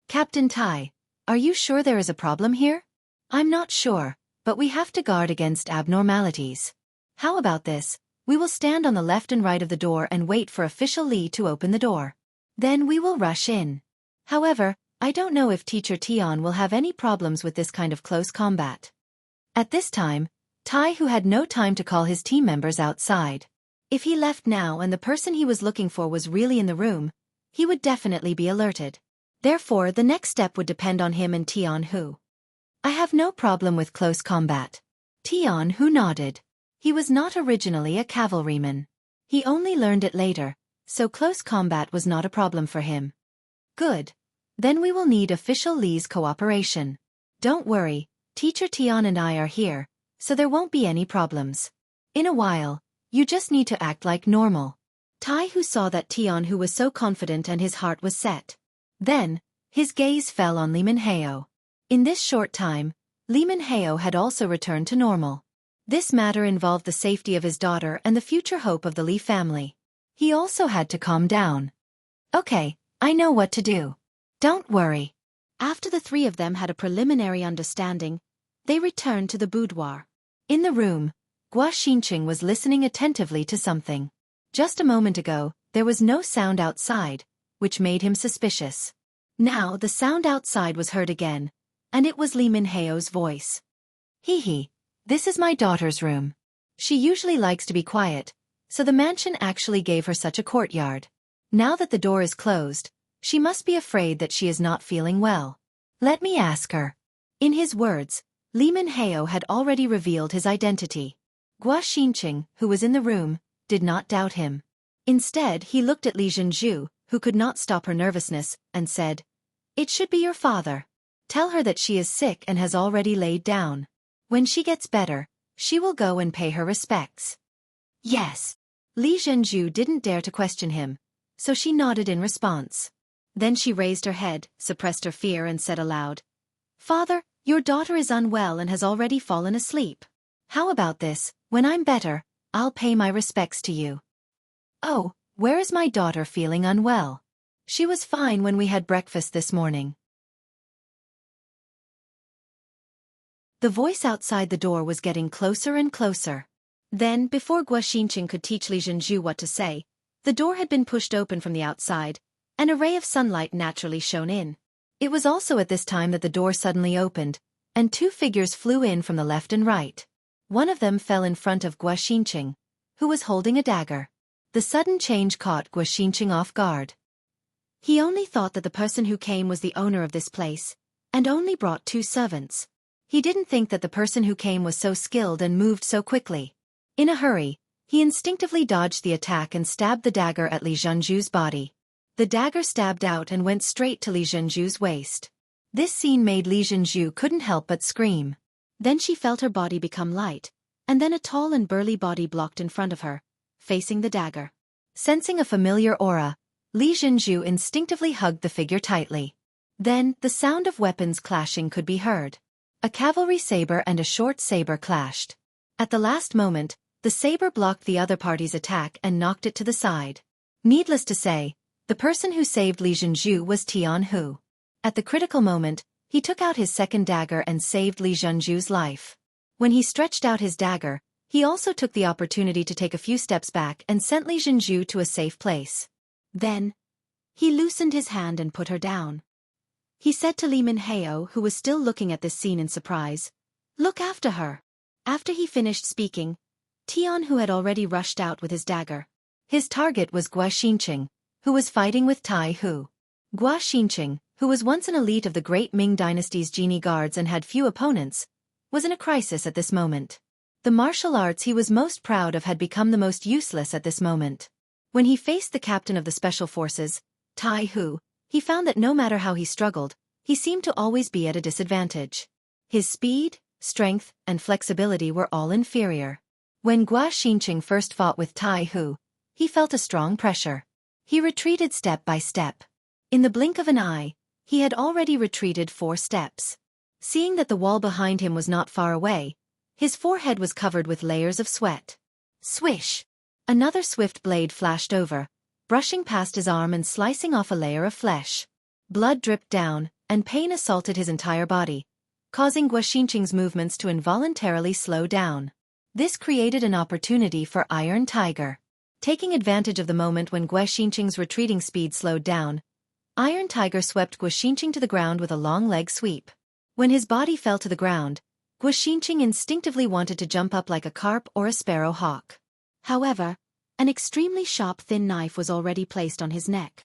Captain Tai, are you sure there is a problem here? I'm not sure, but we have to guard against abnormalities. How about this? We will stand on the left and right of the door and wait for official Li to open the door. Then we will rush in. However, I don't know if Teacher Tian will have any problems with this kind of close combat. At this time, Tai Hu had no time to call his team members outside. If he left now and the person he was looking for was really in the room, he would definitely be alerted. Therefore, the next step would depend on him and Tianhu. I have no problem with close combat. Tianhu nodded. He was not originally a cavalryman. He only learned it later, so close combat was not a problem for him. Good. Then we will need official Li's cooperation. Don't worry, Teacher Tian and I are here, so there won't be any problems. In a while, you just need to act like normal. Tai Hu saw that Tianhu was so confident and his heart was set. Then, his gaze fell on Li Minheo. In this short time, Li Minheo had also returned to normal. This matter involved the safety of his daughter and the future hope of the Li family. He also had to calm down. Okay, I know what to do. Don't worry. After the three of them had a preliminary understanding, they returned to the boudoir. In the room, Xianxia was listening attentively to something. Just a moment ago, there was no sound outside, which made him suspicious. Now the sound outside was heard again, and it was Li Minheo's voice. Hee, this is my daughter's room. She usually likes to be quiet, so the mansion actually gave her such a courtyard. Now that the door is closed, she must be afraid that she is not feeling well. Let me ask her. In his words, Li Minheo had already revealed his identity. Xianxia, who was in the room, did not doubt him. Instead, he looked at Li Jianghu, who could not stop her nervousness, and said, "It should be your father. Tell her that she is sick and has already laid down. When she gets better, she will go and pay her respects." Yes. Li Jianghu didn't dare to question him, so she nodded in response. Then she raised her head, suppressed her fear and said aloud, "Father, your daughter is unwell and has already fallen asleep. How about this? When I'm better, I'll pay my respects to you." "Oh, where is my daughter feeling unwell? She was fine when we had breakfast this morning." The voice outside the door was getting closer and closer. Then, before Xianxia could teach Li Jianghu what to say, the door had been pushed open from the outside, and a ray of sunlight naturally shone in. It was also at this time that the door suddenly opened, and two figures flew in from the left and right. One of them fell in front of Xianxia, who was holding a dagger. The sudden change caught Xianxia off guard. He only thought that the person who came was the owner of this place, and only brought 2 servants. He didn't think that the person who came was so skilled and moved so quickly. In a hurry, he instinctively dodged the attack and stabbed the dagger at Li Jianghu's body. The dagger stabbed out and went straight to Li Jianghu's waist. This scene made Li Jianghu couldn't help but scream. Then she felt her body become light, and then a tall and burly body blocked in front of her, facing the dagger. Sensing a familiar aura, Li Jianghu instinctively hugged the figure tightly. Then, the sound of weapons clashing could be heard. A cavalry saber and a short saber clashed. At the last moment, the saber blocked the other party's attack and knocked it to the side. Needless to say, the person who saved Li Jianghu was Tianhu. At the critical moment, he took out his second dagger and saved Li Jianghu's life. When he stretched out his dagger, he also took the opportunity to take a few steps back and sent Li Jianghu to a safe place. Then, he loosened his hand and put her down. He said to Li Minheo, who was still looking at this scene in surprise, "Look after her." After he finished speaking, Tianhu had already rushed out with his dagger. His target was Xianxia, who was fighting with Tai Hu. Xianxia, who was once an elite of the great Ming dynasty's genie guards and had few opponents, was in a crisis at this moment. The martial arts he was most proud of had become the most useless at this moment. When he faced the captain of the special forces, Tai Hu, he found that no matter how he struggled, he seemed to always be at a disadvantage. His speed, strength, and flexibility were all inferior. When Xianxia first fought with Tai Hu, he felt a strong pressure. He retreated step by step. In the blink of an eye, he had already retreated 4 steps. Seeing that the wall behind him was not far away, His forehead was covered with layers of sweat. Swish! Another swift blade flashed over, brushing past his arm and slicing off a layer of flesh. Blood dripped down, and pain assaulted his entire body, causing Xianxia's movements to involuntarily slow down. This created an opportunity for Iron Tiger. Taking advantage of the moment when Xianxia's retreating speed slowed down, Iron Tiger swept Xianxia to the ground with a long leg sweep. When his body fell to the ground, Xianxia instinctively wanted to jump up like a carp or a sparrow hawk. However, an extremely sharp thin knife was already placed on his neck.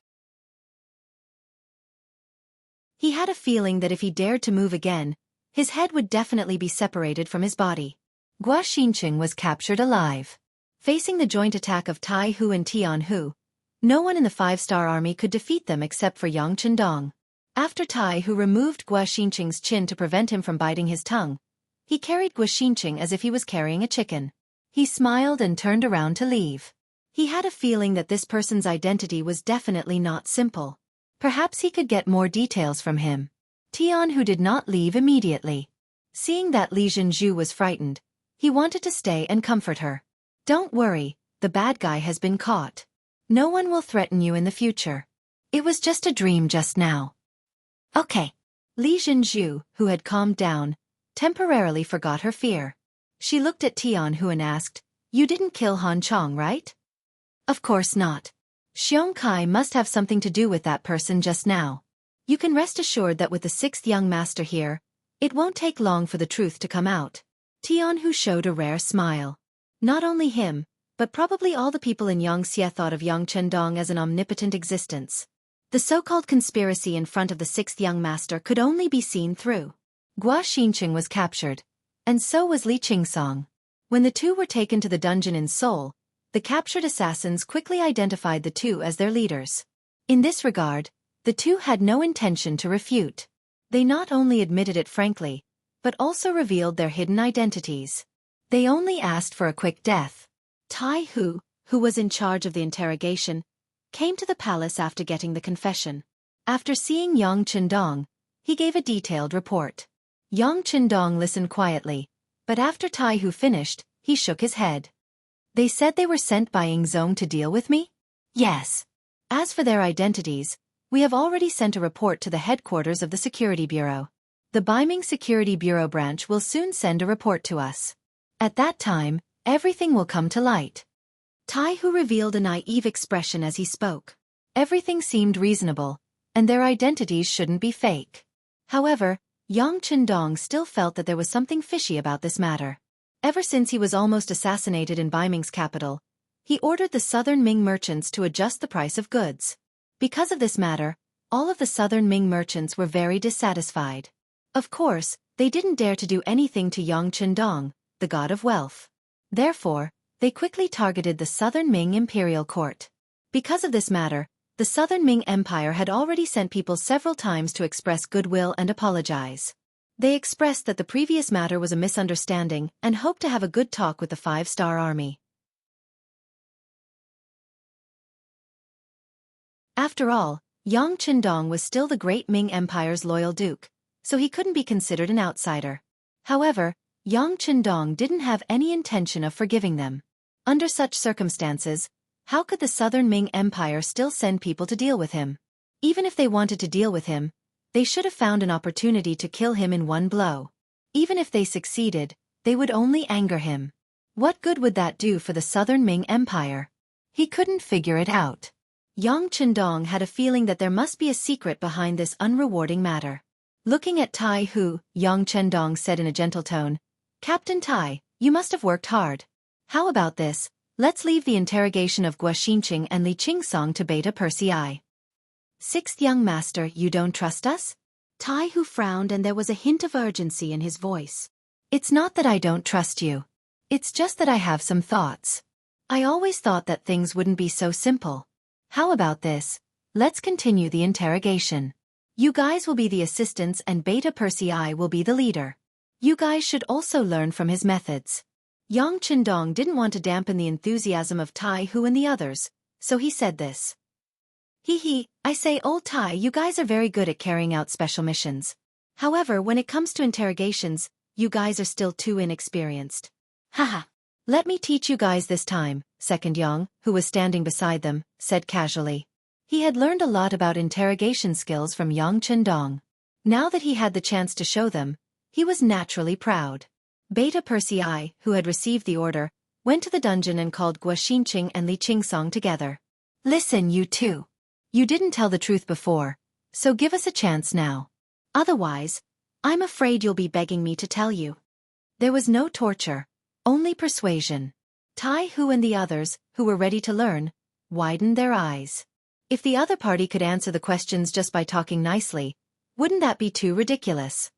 He had a feeling that if he dared to move again, his head would definitely be separated from his body. Xianxia was captured alive. Facing the joint attack of Tai Hu and Tian Hu, no one in the 5-star army could defeat them except for Yang Chendong. After Tai Hu removed Xianxia's chin to prevent him from biting his tongue, he carried Xianxia as if he was carrying a chicken. He smiled and turned around to leave. He had a feeling that this person's identity was definitely not simple. Perhaps he could get more details from him. Tian Hu did not leave immediately. Seeing that Li Zhenju was frightened, he wanted to stay and comfort her. Don't worry, the bad guy has been caught. No one will threaten you in the future. It was just a dream just now. Okay. Li Zhenju, who had calmed down, temporarily forgot her fear. She looked at Tian Hu and asked, "You didn't kill Han Chong, right?" "Of course not. Xianxia must have something to do with that person just now. You can rest assured that with the 6th young master here, it won't take long for the truth to come out." Tian Hu showed a rare smile. Not only him, but probably all the people in Xianxia thought of Yang Chendong as an omnipotent existence. The so-called conspiracy in front of the 6th young master could only be seen through. Xianxia was captured, and so was Li Qingsong. When the two were taken to the dungeon in Seoul, the captured assassins quickly identified the two as their leaders. In this regard, the two had no intention to refute. They not only admitted it frankly, but also revealed their hidden identities. They only asked for a quick death. Tai Hu, who was in charge of the interrogation, came to the palace after getting the confession. After seeing Yang Chendong, he gave a detailed report. Yang Chendong listened quietly, but after Tai Hu finished, he shook his head. "They said they were sent by Yingzong to deal with me?" "Yes. As for their identities, we have already sent a report to the headquarters of the Security Bureau. The Beiming Security Bureau branch will soon send a report to us. At that time, everything will come to light." Tai Hu revealed a naive expression as he spoke. Everything seemed reasonable, and their identities shouldn't be fake. However, Yang Chendong still felt that there was something fishy about this matter. Ever since he was almost assassinated in Beiming's capital, he ordered the southern Ming merchants to adjust the price of goods. Because of this matter, all of the southern Ming merchants were very dissatisfied. Of course, they didn't dare to do anything to Yang Chendong, the god of wealth. Therefore, they quickly targeted the southern Ming Imperial court. Because of this matter, the southern Ming Empire had already sent people several times to express goodwill and apologize. They expressed that the previous matter was a misunderstanding and hoped to have a good talk with the 5-star army. After all, Yang Chendong was still the great Ming Empire's loyal duke, so he couldn't be considered an outsider. However, Yang Chendong didn't have any intention of forgiving them. Under such circumstances, how could the southern Ming Empire still send people to deal with him? Even if they wanted to deal with him, they should have found an opportunity to kill him in one blow. Even if they succeeded, they would only anger him. What good would that do for the southern Ming Empire? He couldn't figure it out. Yang Chendong had a feeling that there must be a secret behind this unrewarding matter. Looking at Tai Hu, Yang Chendong said in a gentle tone, "Captain Tai, you must have worked hard. How about this? Let's leave the interrogation of Xianxia and Li Qingsong to Beta Persei. 6th young master, you don't trust us?" Tai Hu frowned and there was a hint of urgency in his voice. "It's not that I don't trust you. It's just that I have some thoughts. I always thought that things wouldn't be so simple. How about this? Let's continue the interrogation. You guys will be the assistants and Beta Persei will be the leader. You guys should also learn from his methods." Yang Chendong didn't want to dampen the enthusiasm of Tai Hu and the others, so he said this. I say, old Tai, you guys are very good at carrying out special missions. However, when it comes to interrogations, You guys are still too inexperienced. Haha. Let me teach you guys this time, Second Yang, who was standing beside them, said casually. He had learned a lot about interrogation skills from Yang Chendong. Now that he had the chance to show them, he was naturally proud. Beta Persei, who had received the order, went to the dungeon and called Guo Xinqing and Li Qingsong together. Listen, you two. You didn't tell the truth before, so give us a chance now. Otherwise, I'm afraid you'll be begging me to tell you. There was no torture, only persuasion. Tai Hu and the others, who were ready to learn, widened their eyes. If the other party could answer the questions just by talking nicely, wouldn't that be too ridiculous?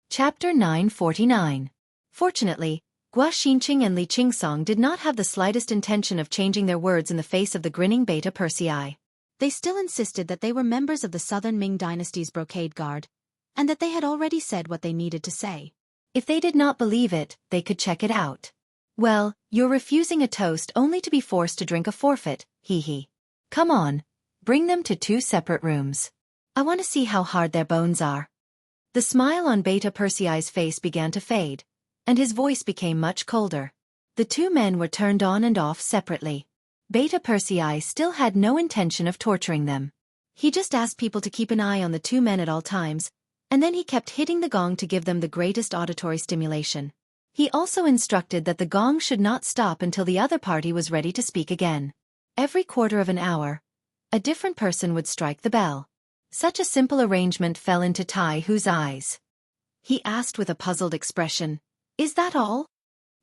Chapter 949. Fortunately, Guo Xinqing and Li Qingsong did not have the slightest intention of changing their words in the face of the grinning Beta Persei. They still insisted that they were members of the Southern Ming Dynasty's Brocade Guard, and that they had already said what they needed to say. If they did not believe it, they could check it out. Well, you're refusing a toast only to be forced to drink a forfeit, hee. Come on, bring them to 2 separate rooms. I want to see how hard their bones are. The smile on Beta Persei's face began to fade, and his voice became much colder. The 2 men were turned on and off separately. Beta Persei still had no intention of torturing them. He just asked people to keep an eye on the 2 men at all times, and then he kept hitting the gong to give them the greatest auditory stimulation. He also instructed that the gong should not stop until the other party was ready to speak again. Every quarter of an hour, a different person would strike the bell. Such a simple arrangement fell into Tai Hu's eyes. He asked with a puzzled expression, "Is that all?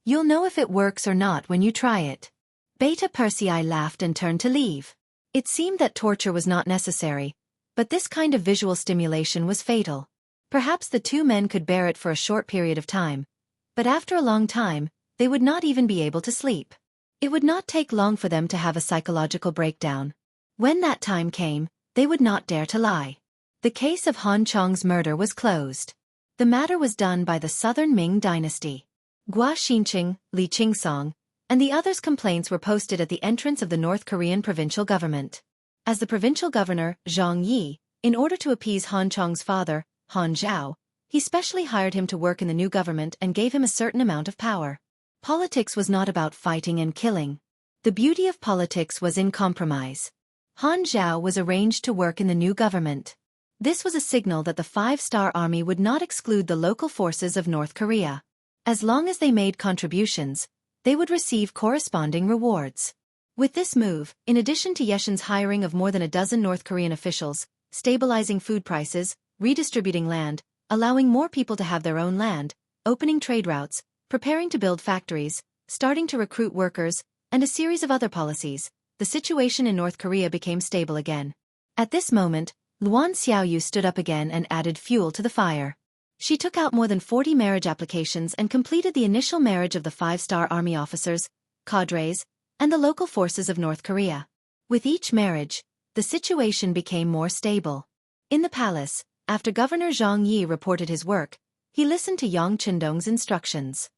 You'll know if it works or not when you try it." Beta Persei laughed and turned to leave. It seemed that torture was not necessary, but this kind of visual stimulation was fatal. Perhaps the 2 men could bear it for a short period of time, but after a long time, they would not even be able to sleep. It would not take long for them to have a psychological breakdown. When that time came, they would not dare to lie. The case of Han Chong's murder was closed. The matter was done by the Southern Ming Dynasty. Guo Xinqing, Li Qingsong, and the others' complaints were posted at the entrance of the North Korean provincial government. As the provincial governor, Zhang Yi, in order to appease Han Chong's father, Han Zhao, he specially hired him to work in the new government and gave him a certain amount of power. Politics was not about fighting and killing. The beauty of politics was in compromise. Han Zhao was arranged to work in the new government. This was a signal that the 5-star army would not exclude the local forces of North Korea. As long as they made contributions, they would receive corresponding rewards. With this move, in addition to Yeshin's hiring of more than a dozen North Korean officials, stabilizing food prices, redistributing land, allowing more people to have their own land, opening trade routes, preparing to build factories, starting to recruit workers, and a series of other policies, the situation in North Korea became stable again. At this moment, Luan Xiaoyu stood up again and added fuel to the fire. She took out more than 40 marriage applications and completed the initial marriage of the 5-star army officers, cadres, and the local forces of North Korea. With each marriage, the situation became more stable. In the palace, after Governor Zhang Yi reported his work, he listened to Yang Chendong's instructions.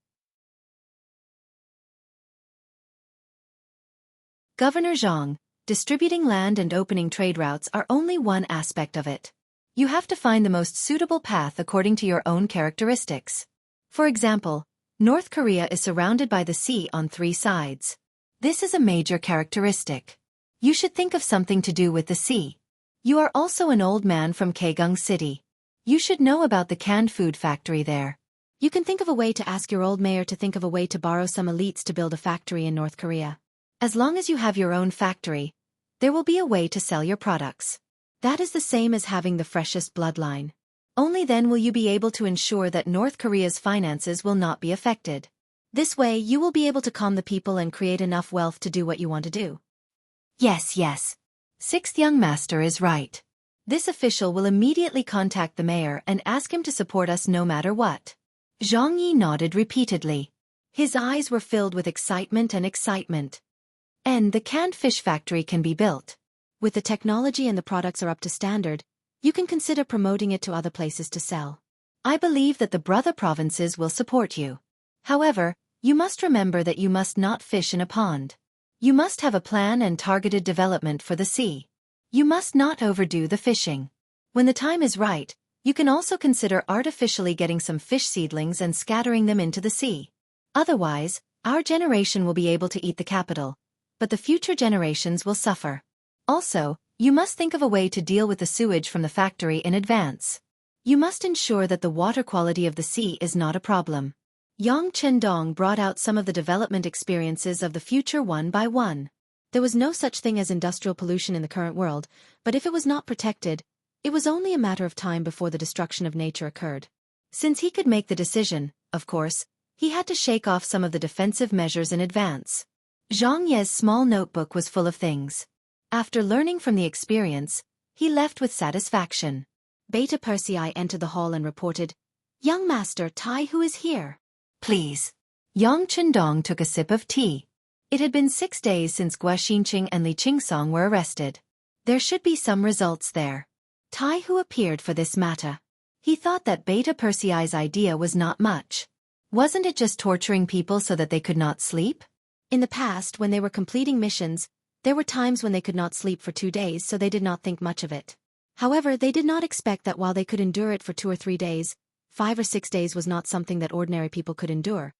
Governor Zhang, distributing land and opening trade routes are only one aspect of it. You have to find the most suitable path according to your own characteristics. For example, North Korea is surrounded by the sea on 3 sides. This is a major characteristic. You should think of something to do with the sea. You are also an old man from Kaegung City. You should know about the canned food factory there. You can think of a way to ask your old mayor to think of a way to borrow some elites to build a factory in North Korea. As long as you have your own factory, there will be a way to sell your products. That is the same as having the freshest bloodline. Only then will you be able to ensure that North Korea's finances will not be affected. This way you will be able to calm the people and create enough wealth to do what you want to do. Yes. 6th young master is right. This official will immediately contact the mayor and ask him to support us no matter what. Zhang Yi nodded repeatedly. His eyes were filled with excitement. And the canned fish factory can be built. With the technology and the products are up to standard, you can consider promoting it to other places to sell. I believe that the brother provinces will support you. However, you must remember that you must not fish in a pond. You must have a plan and targeted development for the sea. You must not overdo the fishing. When the time is right, you can also consider artificially getting some fish seedlings and scattering them into the sea. Otherwise, our generation will be able to eat the capital, but the future generations will suffer. Also, you must think of a way to deal with the sewage from the factory in advance. You must ensure that the water quality of the sea is not a problem. Yang Chendong brought out some of the development experiences of the future one by one. There was no such thing as industrial pollution in the current world, but if it was not protected, it was only a matter of time before the destruction of nature occurred. Since he could make the decision, of course, he had to shake off some of the defensive measures in advance. Xianxia's small notebook was full of things. After learning from the experience, he left with satisfaction. Beta Persei entered the hall and reported, "Young Master Tai Hu is here. Please." Yang Chendong took a sip of tea. It had been 6 days since Guaxinqing and Li Qingsong were arrested. There should be some results there. Tai Hu appeared for this matter. He thought that Beta Persei's idea was not much. Wasn't it just torturing people so that they could not sleep? In the past, when they were completing missions, there were times when they could not sleep for 2 days, so they did not think much of it. However, they did not expect that while they could endure it for 2 or 3 days, 5 or 6 days was not something that ordinary people could endure.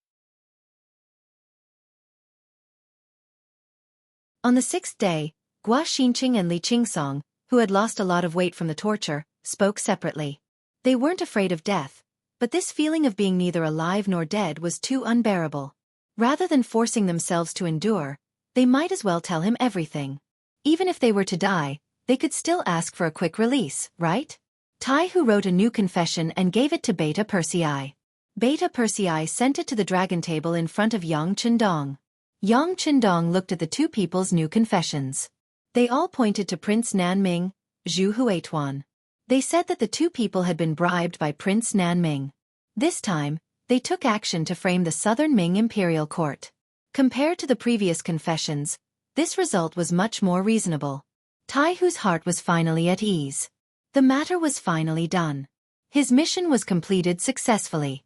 On the 6th day, Guaxinqing and Li Qingsong, who had lost a lot of weight from the torture, spoke separately. They weren't afraid of death, but this feeling of being neither alive nor dead was too unbearable. Rather than forcing themselves to endure, they might as well tell him everything. Even if they were to die, they could still ask for a quick release, right? Tai Hu wrote a new confession and gave it to Beta Persei. Beta Persei sent it to the dragon table in front of Yang Chendong. Yang Chendong looked at the two people's new confessions. They all pointed to Prince Nanming, Zhu Huituan. They said that the two people had been bribed by Prince Nanming. This time, they took action to frame the Southern Ming Imperial Court. Compared to the previous confessions, this result was much more reasonable. Tai Hu's heart was finally at ease. The matter was finally done. His mission was completed successfully.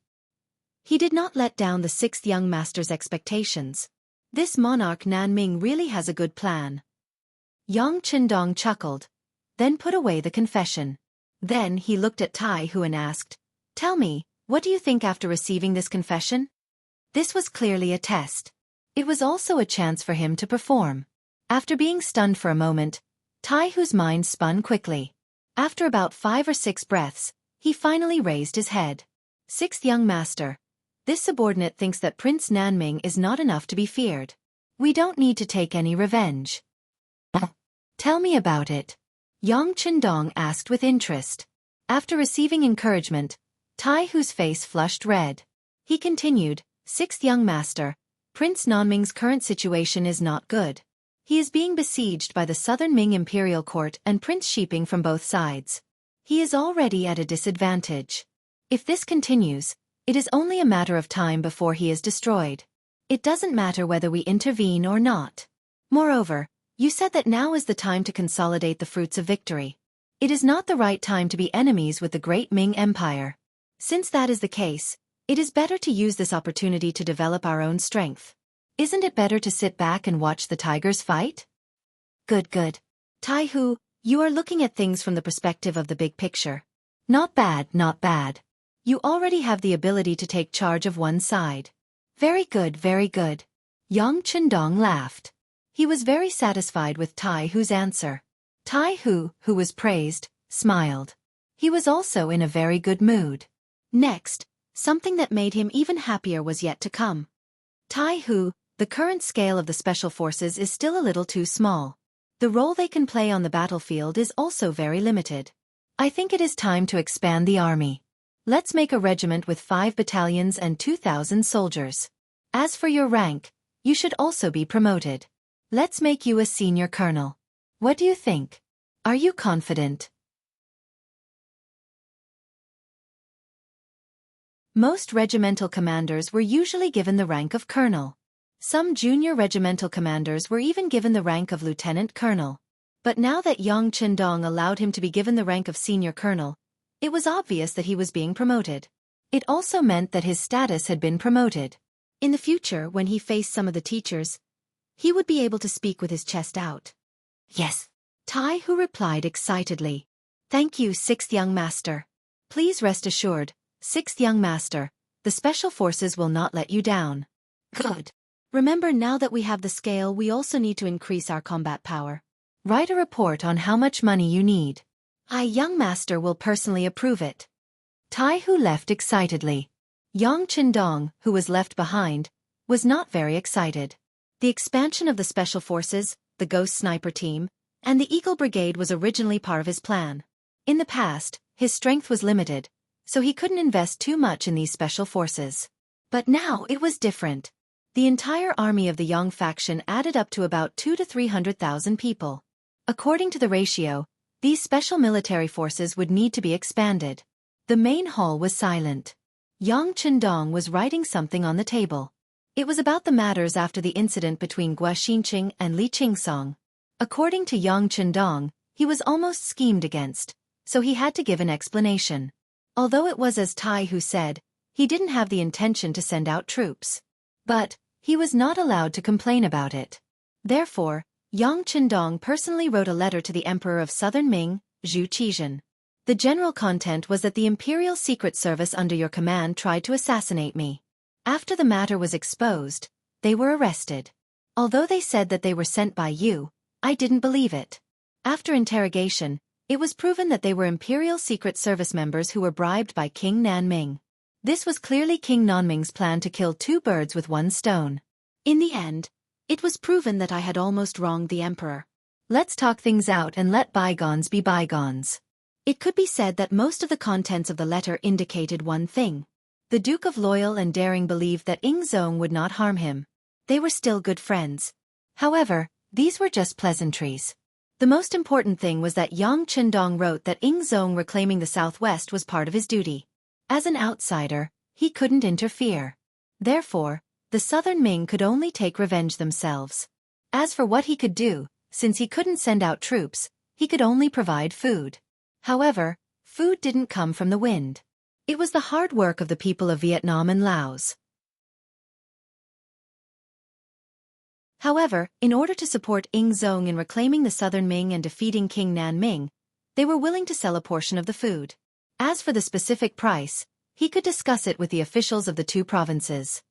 He did not let down the 6th young master's expectations. This monarch Nanming really has a good plan. Yang Chendong chuckled, then put away the confession. Then he looked at Tai Hu and asked, "Tell me, what do you think after receiving this confession?" This was clearly a test. It was also a chance for him to perform. After being stunned for a moment, Tai Hu's mind spun quickly. After about 5 or 6 breaths, he finally raised his head. 6th young master. This subordinate thinks that Prince Nanming is not enough to be feared. We don't need to take any revenge. Tell me about it. Yang Chendong asked with interest. After receiving encouragement, Tai Hu's face flushed red. He continued, 6th young master, Prince Nanming's current situation is not good. He is being besieged by the Southern Ming Imperial Court and Prince Shiping from both sides. He is already at a disadvantage. If this continues, it is only a matter of time before he is destroyed. It doesn't matter whether we intervene or not. Moreover, you said that now is the time to consolidate the fruits of victory. It is not the right time to be enemies with the great Ming Empire. Since that is the case, it is better to use this opportunity to develop our own strength. Isn't it better to sit back and watch the tigers fight? Good. Tai Hu, you are looking at things from the perspective of the big picture. Not bad. You already have the ability to take charge of one side. Very good. Yang Chendong laughed. He was very satisfied with Tai Hu's answer. Tai Hu, who was praised, smiled. He was also in a very good mood. Next, something that made him even happier was yet to come. Tai Hu, the current scale of the special forces is still a little too small. The role they can play on the battlefield is also very limited. I think it is time to expand the army. Let's make a regiment with 5 battalions and 2,000 soldiers. As for your rank, you should also be promoted. Let's make you a senior colonel. What do you think? Are you confident? Most regimental commanders were usually given the rank of colonel. Some junior regimental commanders were even given the rank of lieutenant colonel. But now that Yang Chendong allowed him to be given the rank of senior colonel, it was obvious that he was being promoted. It also meant that his status had been promoted. In the future, when he faced some of the teachers, he would be able to speak with his chest out. Yes. Taihu replied excitedly. Thank you, sixth young master. Please rest assured, sixth young master, the special forces will not let you down. Good. Remember, now that we have the scale, we also need to increase our combat power. Write a report on how much money you need. I, young master, will personally approve it. Taihu left excitedly. Yang Qindong, who was left behind, was not very excited. The expansion of the special forces, the Ghost Sniper team, and the Eagle Brigade was originally part of his plan. In the past, his strength was limited, so he couldn't invest too much in these special forces. But now it was different. The entire army of the Yang faction added up to about 200,000 to 300,000 people. According to the ratio, these special military forces would need to be expanded. The main hall was silent. Yang Qindong was writing something on the table. It was about the matters after the incident between Gua Xinqing and Li Qingsong. According to Yang Qindong, he was almost schemed against, so he had to give an explanation. Although it was as Taihu said, he didn't have the intention to send out troops. But he was not allowed to complain about it. Therefore, Yang Qindong personally wrote a letter to the Emperor of Southern Ming, Zhu Qizhen. The general content was that the Imperial Secret Service under your command tried to assassinate me. After the matter was exposed, they were arrested. Although they said that they were sent by you, I didn't believe it. After interrogation, it was proven that they were Imperial Secret Service members who were bribed by King Nanming. This was clearly King Nanming's plan to kill two birds with one stone. In the end, it was proven that I had almost wronged the Emperor. Let's talk things out and let bygones be bygones. It could be said that most of the contents of the letter indicated one thing. The Duke of Loyal and Daring believed that Ing Zong would not harm him. They were still good friends. However, these were just pleasantries. The most important thing was that Yang Qindong wrote that Ing Zong reclaiming the southwest was part of his duty. As an outsider, he couldn't interfere. Therefore, the Southern Ming could only take revenge themselves. As for what he could do, since he couldn't send out troops, he could only provide food. However, food didn't come from the wind. It was the hard work of the people of Vietnam and Laos. However, in order to support Ing Zong in reclaiming the Southern Ming and defeating King Nanming, they were willing to sell a portion of the food. As for the specific price, he could discuss it with the officials of the two provinces.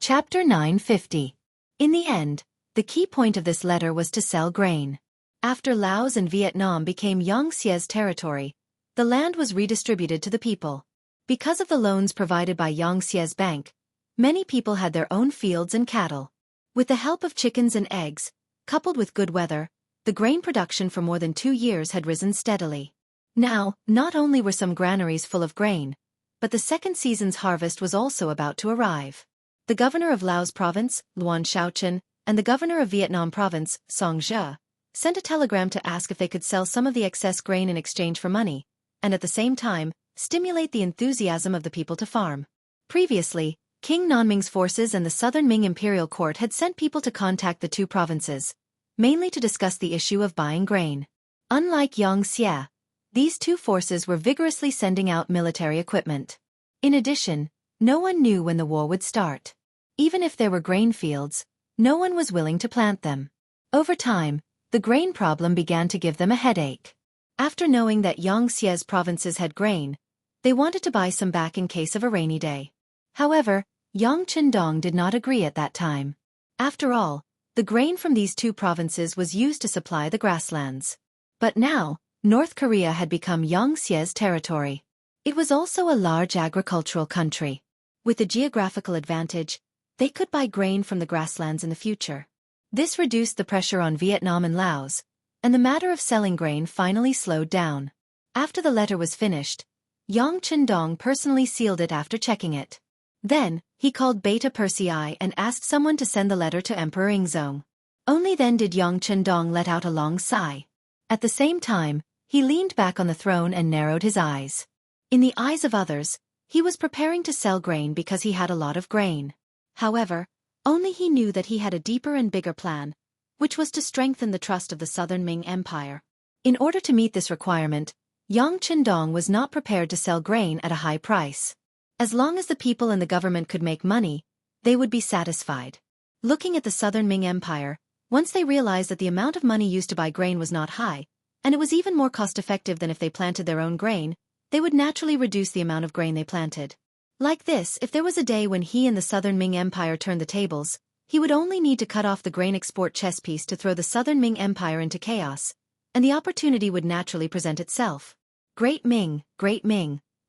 Chapter 950. In the end, the key point of this letter was to sell grain. After Laos and Vietnam became Xianxia's territory, the land was redistributed to the people. Because of the loans provided by Xianxia's bank, many people had their own fields and cattle. With the help of chickens and eggs, coupled with good weather, the grain production for more than 2 years had risen steadily. Now, not only were some granaries full of grain, but the second season's harvest was also about to arrive. The governor of Laos province, Luan Shaochen, and the governor of Vietnam province, Song Zhe, sent a telegram to ask if they could sell some of the excess grain in exchange for money, and at the same time, stimulate the enthusiasm of the people to farm. Previously, King Nanming's forces and the Southern Ming Imperial Court had sent people to contact the two provinces, mainly to discuss the issue of buying grain. Unlike Xianxia, these two forces were vigorously sending out military equipment. In addition, no one knew when the war would start. Even if there were grain fields, no one was willing to plant them. Over time, the grain problem began to give them a headache. After knowing that Xianxia's provinces had grain, they wanted to buy some back in case of a rainy day. However, Yang Qindong did not agree at that time. After all, the grain from these two provinces was used to supply the grasslands. But now, North Korea had become Xianxia's territory. It was also a large agricultural country. With a geographical advantage, they could buy grain from the grasslands in the future. This reduced the pressure on Vietnam and Laos, and the matter of selling grain finally slowed down. After the letter was finished, Yang Qindong personally sealed it after checking it. Then, he called Beta Persei and asked someone to send the letter to Emperor Ingzong. Only then did Yang Qindong let out a long sigh. At the same time, he leaned back on the throne and narrowed his eyes. In the eyes of others, he was preparing to sell grain because he had a lot of grain. However, only he knew that he had a deeper and bigger plan, which was to strengthen the trust of the Southern Ming Empire. In order to meet this requirement, Yang Chendong was not prepared to sell grain at a high price. As long as the people and the government could make money, they would be satisfied. Looking at the southern Ming Empire, once they realized that the amount of money used to buy grain was not high, and it was even more cost-effective than if they planted their own grain, they would naturally reduce the amount of grain they planted. Like this, if there was a day when he and the southern Ming Empire turned the tables, he would only need to cut off the grain export chess piece to throw the southern Ming Empire into chaos, and the opportunity would naturally present itself. Great Ming,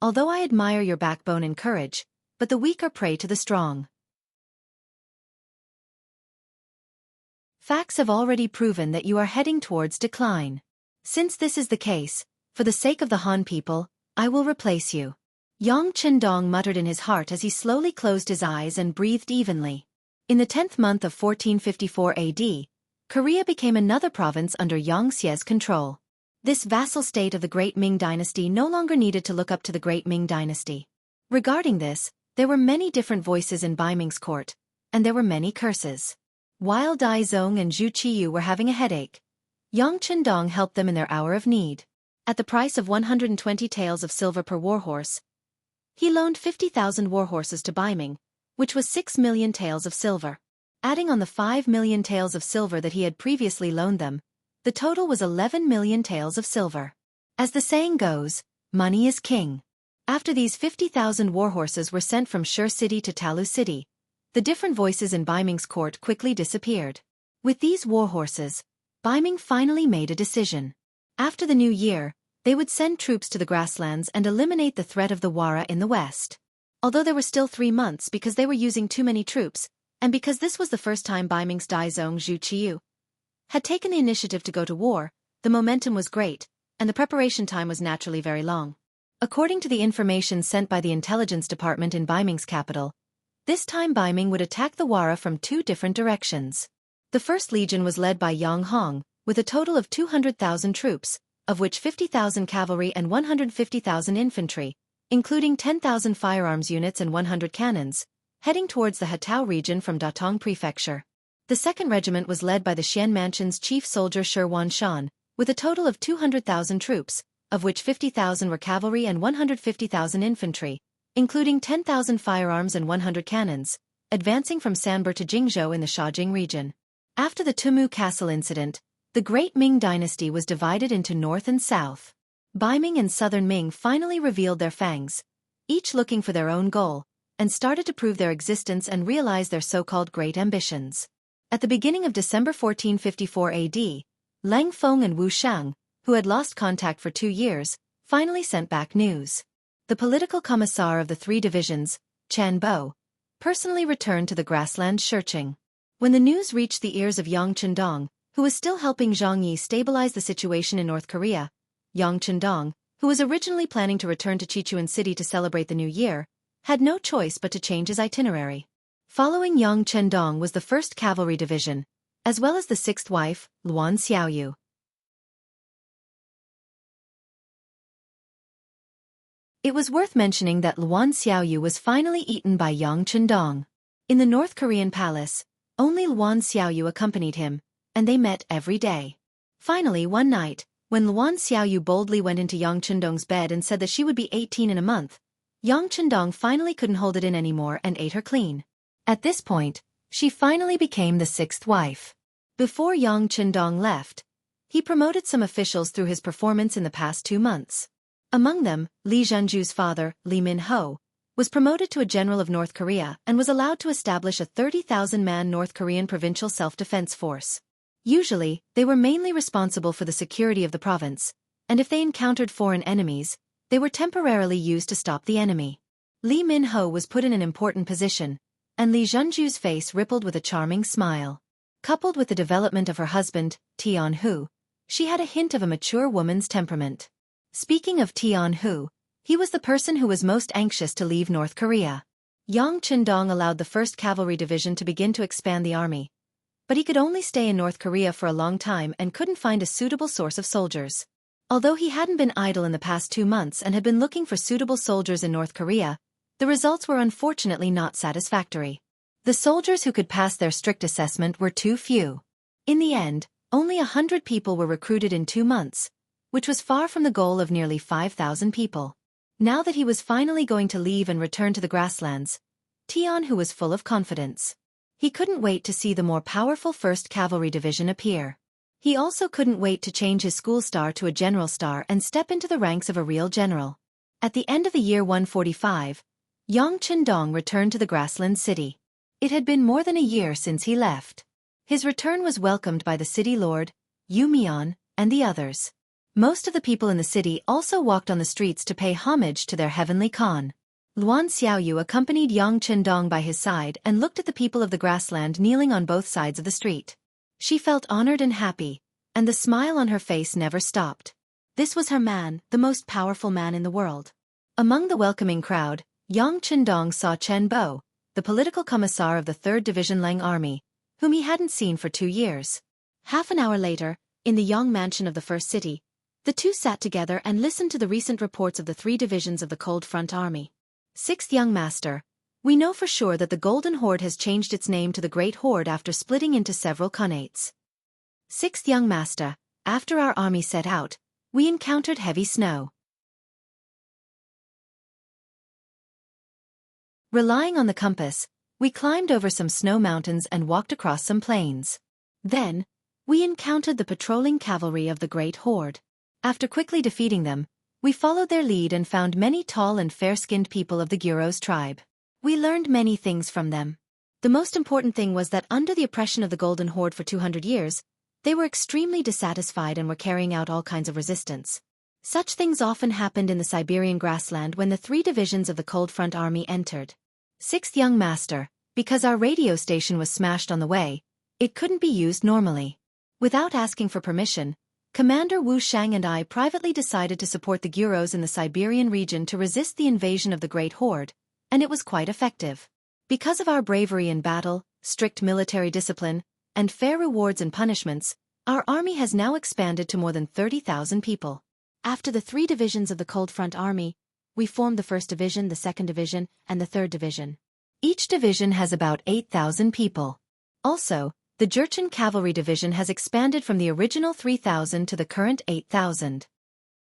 although I admire your backbone and courage, but the weak are prey to the strong. Facts have already proven that you are heading towards decline. Since this is the case, for the sake of the Han people, I will replace you. Yang Chendong muttered in his heart as he slowly closed his eyes and breathed evenly. In the 10th month of 1454 AD, Korea became another province under Xianxia's control. This vassal state of the Great Ming Dynasty no longer needed to look up to the Great Ming Dynasty. Regarding this, there were many different voices in Bai Ming's court, and there were many curses. While Dai Zong and Zhu Qiyu were having a headache, Yang Chendong helped them in their hour of need. At the price of 120 taels of silver per warhorse, he loaned 50,000 warhorses to Bai Ming, which was 6 million taels of silver. Adding on the 5 million taels of silver that he had previously loaned them, the total was 11 million taels of silver. As the saying goes, money is king. After these 50,000 warhorses were sent from Shur City to Talu City, the different voices in Bai Ming's court quickly disappeared. With these warhorses, Bai Ming finally made a decision. After the new year, they would send troops to the grasslands and eliminate the threat of the Wara in the west. Although there were still 3 months because they were using too many troops, and because this was the first time Bai Ming's Dai Zong Zhu Qiyu had taken the initiative to go to war, the momentum was great, and the preparation time was naturally very long. According to the information sent by the intelligence department in Bai Ming's capital, this time Bai Ming would attack the Wara from 2 different directions. The first legion was led by Yang Hong, with a total of 200,000 troops, of which 50,000 cavalry and 150,000 infantry, including 10,000 firearms units and 100 cannons, heading towards the Hatao region from Datong Prefecture. The second regiment was led by the Xian Mansion's chief soldier Shi Wanshan, with a total of 200,000 troops, of which 50,000 were cavalry and 150,000 infantry, including 10,000 firearms and 100 cannons, advancing from Sanber to Jingzhou in the Shaojing region. After the Tumu Castle incident, the Great Ming Dynasty was divided into north and south. Bai Ming and southern Ming finally revealed their fangs, each looking for their own goal, and started to prove their existence and realize their so-called great ambitions. At the beginning of December 1454 AD, Lang Feng and Wu Shang, who had lost contact for 2 years, finally sent back news. The political commissar of the 3 divisions, Chan Bo, personally returned to the grassland Shurching. When the news reached the ears of Yang Chendong, who was still helping Zhang Yi stabilize the situation in North Korea, Yang Chendong, who was originally planning to return to Chichuan City to celebrate the new year, had no choice but to change his itinerary. Following Yang Chendong was the 1st Cavalry Division, as well as the 6th wife, Luan Xiaoyu. It was worth mentioning that Luan Xiaoyu was finally eaten by Yang Chendong. In the North Korean palace, only Luan Xiaoyu accompanied him, and they met every day. Finally, one night, when Luan Xiaoyu boldly went into Yang Chendong's bed and said that she would be 18 in a month, Yang Chendong finally couldn't hold it in anymore and ate her clean. At this point, she finally became the 6th wife. Before Yang Chendong left, he promoted some officials through his performance in the past 2 months. Among them, Li Zhenju's father, Li Min-ho, was promoted to a general of North Korea and was allowed to establish a 30,000-man North Korean provincial self-defense force. Usually, they were mainly responsible for the security of the province, and if they encountered foreign enemies, they were temporarily used to stop the enemy. Li Min-ho was put in an important position, and Li Zhenju's face rippled with a charming smile. Coupled with the development of her husband, Tian-hu, she had a hint of a mature woman's temperament. Speaking of Tian-hu, he was the person who was most anxious to leave North Korea. Yang Chendong allowed the 1st Cavalry Division to begin to expand the army, but he could only stay in North Korea for a long time and couldn't find a suitable source of soldiers. Although he hadn't been idle in the past 2 months and had been looking for suitable soldiers in North Korea, the results were unfortunately not satisfactory. The soldiers who could pass their strict assessment were too few. In the end, only 100 people were recruited in 2 months, which was far from the goal of nearly 5,000 people. Now that he was finally going to leave and return to the grasslands, Tianhu was full of confidence. He couldn't wait to see the more powerful 1st Cavalry Division appear. He also couldn't wait to change his school star to a general star and step into the ranks of a real general. At the end of the year 145, Yang Qindong returned to the grassland city. It had been more than a year since he left. His return was welcomed by the city lord, Yu Mian, and the others. Most of the people in the city also walked on the streets to pay homage to their heavenly Khan. Luan Xiaoyu accompanied Yang Qindong by his side and looked at the people of the grassland kneeling on both sides of the street. She felt honored and happy, and the smile on her face never stopped. This was her man, the most powerful man in the world. Among the welcoming crowd, Yang Qindong saw Chen Bo, the political commissar of the 3rd Division Lang Army, whom he hadn't seen for 2 years. Half an hour later, in the Yang mansion of the First City, the two sat together and listened to the recent reports of the 3 divisions of the Cold Front Army. 6th Young Master, we know for sure that the Golden Horde has changed its name to the Great Horde after splitting into several khanates. 6th Young Master, after our army set out, we encountered heavy snow. Relying on the compass, we climbed over some snow mountains and walked across some plains. Then, we encountered the patrolling cavalry of the Great Horde. After quickly defeating them, we followed their lead and found many tall and fair-skinned people of the Guros tribe. We learned many things from them. The most important thing was that under the oppression of the Golden Horde for 200 years, they were extremely dissatisfied and were carrying out all kinds of resistance. Such things often happened in the Siberian grassland when the 3 divisions of the Cold Front Army entered. 6th Young Master, because our radio station was smashed on the way, it couldn't be used normally. Without asking for permission, Commander Wu Shang and I privately decided to support the Guros in the Siberian region to resist the invasion of the Great Horde, and it was quite effective. Because of our bravery in battle, strict military discipline, and fair rewards and punishments, our army has now expanded to more than 30,000 people. After the 3 divisions of the Cold Front Army, we formed the 1st Division, the 2nd Division, and the 3rd Division. Each division has about 8,000 people. Also, the Jurchen Cavalry Division has expanded from the original 3,000 to the current 8,000.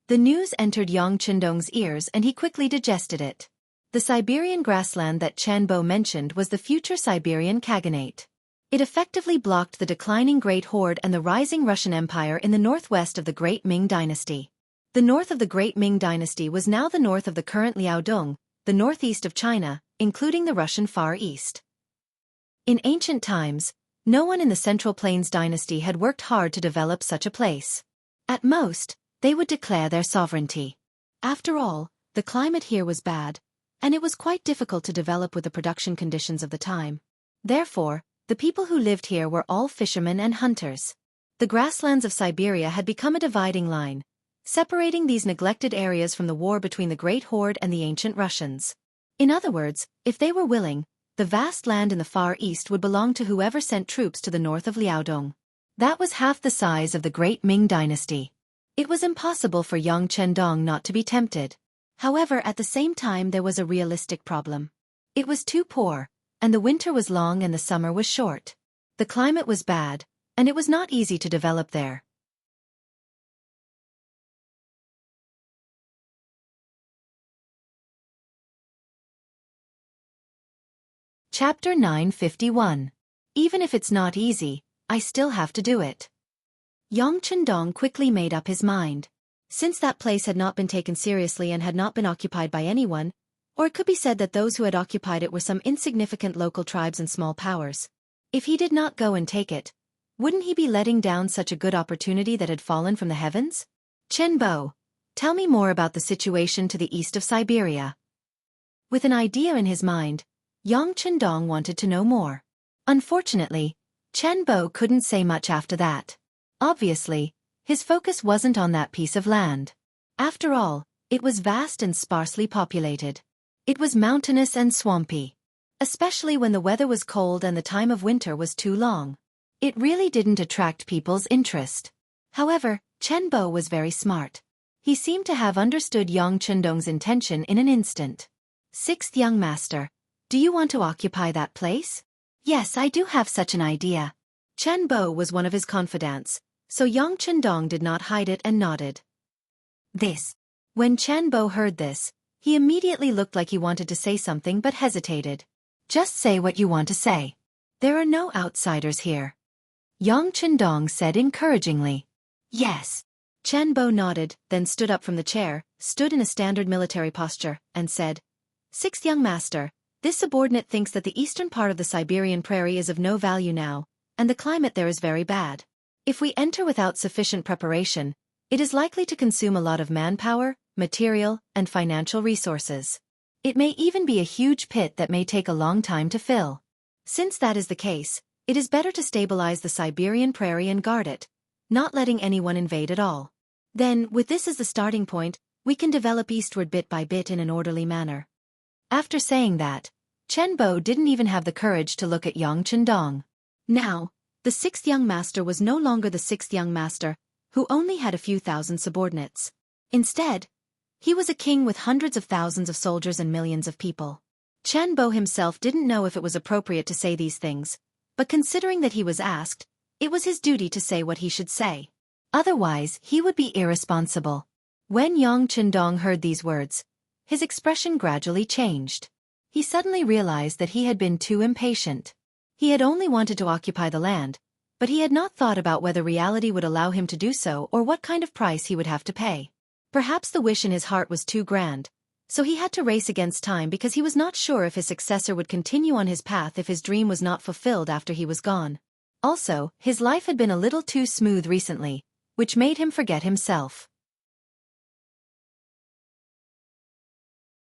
The news entered Yang Qindong's ears and he quickly digested it. The Siberian grassland that Chen Bo mentioned was the future Siberian Khaganate. It effectively blocked the declining Great Horde and the rising Russian Empire in the northwest of the Great Ming Dynasty. The north of the Great Ming Dynasty was now the north of the current Liaodong, the northeast of China, including the Russian Far East. In ancient times, no one in the Central Plains dynasty had worked hard to develop such a place. At most, they would declare their sovereignty. After all, the climate here was bad, and it was quite difficult to develop with the production conditions of the time. Therefore, the people who lived here were all fishermen and hunters. The grasslands of Siberia had become a dividing line, separating these neglected areas from the war between the Great Horde and the ancient Russians. In other words, if they were willing, the vast land in the Far East would belong to whoever sent troops to the north of Liaodong. That was half the size of the Great Ming Dynasty. It was impossible for Yang Qindong not to be tempted. However, at the same time there was a realistic problem. It was too poor, and the winter was long and the summer was short. The climate was bad, and it was not easy to develop there. Chapter 951. Even if it's not easy, I still have to do it. Yang Qindong quickly made up his mind. Since that place had not been taken seriously and had not been occupied by anyone, or it could be said that those who had occupied it were some insignificant local tribes and small powers. If he did not go and take it, wouldn't he be letting down such a good opportunity that had fallen from the heavens? Chen Bo, tell me more about the situation to the east of Siberia. With an idea in his mind, Yang Qindong wanted to know more. Unfortunately, Chen Bo couldn't say much after that. Obviously, his focus wasn't on that piece of land. After all, it was vast and sparsely populated. It was mountainous and swampy. Especially when the weather was cold and the time of winter was too long. It really didn't attract people's interest. However, Chen Bo was very smart. He seemed to have understood Yang Qindong's intention in an instant. 6th Young Master, do you want to occupy that place? Yes, I do have such an idea. Chen Bo was one of his confidants, so Yang Qindong did not hide it and nodded. This. When Chen Bo heard this, he immediately looked like he wanted to say something but hesitated. Just say what you want to say. There are no outsiders here. Yang Chendong said encouragingly. Yes. Chen Bo nodded, then stood up from the chair, stood in a standard military posture, and said, Sixth young master, this subordinate thinks that the eastern part of the Siberian prairie is of no value now, and the climate there is very bad. If we enter without sufficient preparation, it is likely to consume a lot of manpower, material, and financial resources. It may even be a huge pit that may take a long time to fill. Since that is the case, it is better to stabilize the Siberian prairie and guard it, not letting anyone invade at all. Then, with this as the starting point, we can develop eastward bit by bit in an orderly manner. After saying that, Chen Bo didn't even have the courage to look at Yang Chendong. Now, the sixth young master was no longer the sixth young master, who only had a few thousand subordinates. Instead, he was a king with hundreds of thousands of soldiers and millions of people. Chen Bo himself didn't know if it was appropriate to say these things, but considering that he was asked, it was his duty to say what he should say. Otherwise, he would be irresponsible. When Yang Chendong heard these words, his expression gradually changed. He suddenly realized that he had been too impatient. He had only wanted to occupy the land, but he had not thought about whether reality would allow him to do so or what kind of price he would have to pay. Perhaps the wish in his heart was too grand, so he had to race against time because he was not sure if his successor would continue on his path if his dream was not fulfilled after he was gone. Also, his life had been a little too smooth recently, which made him forget himself.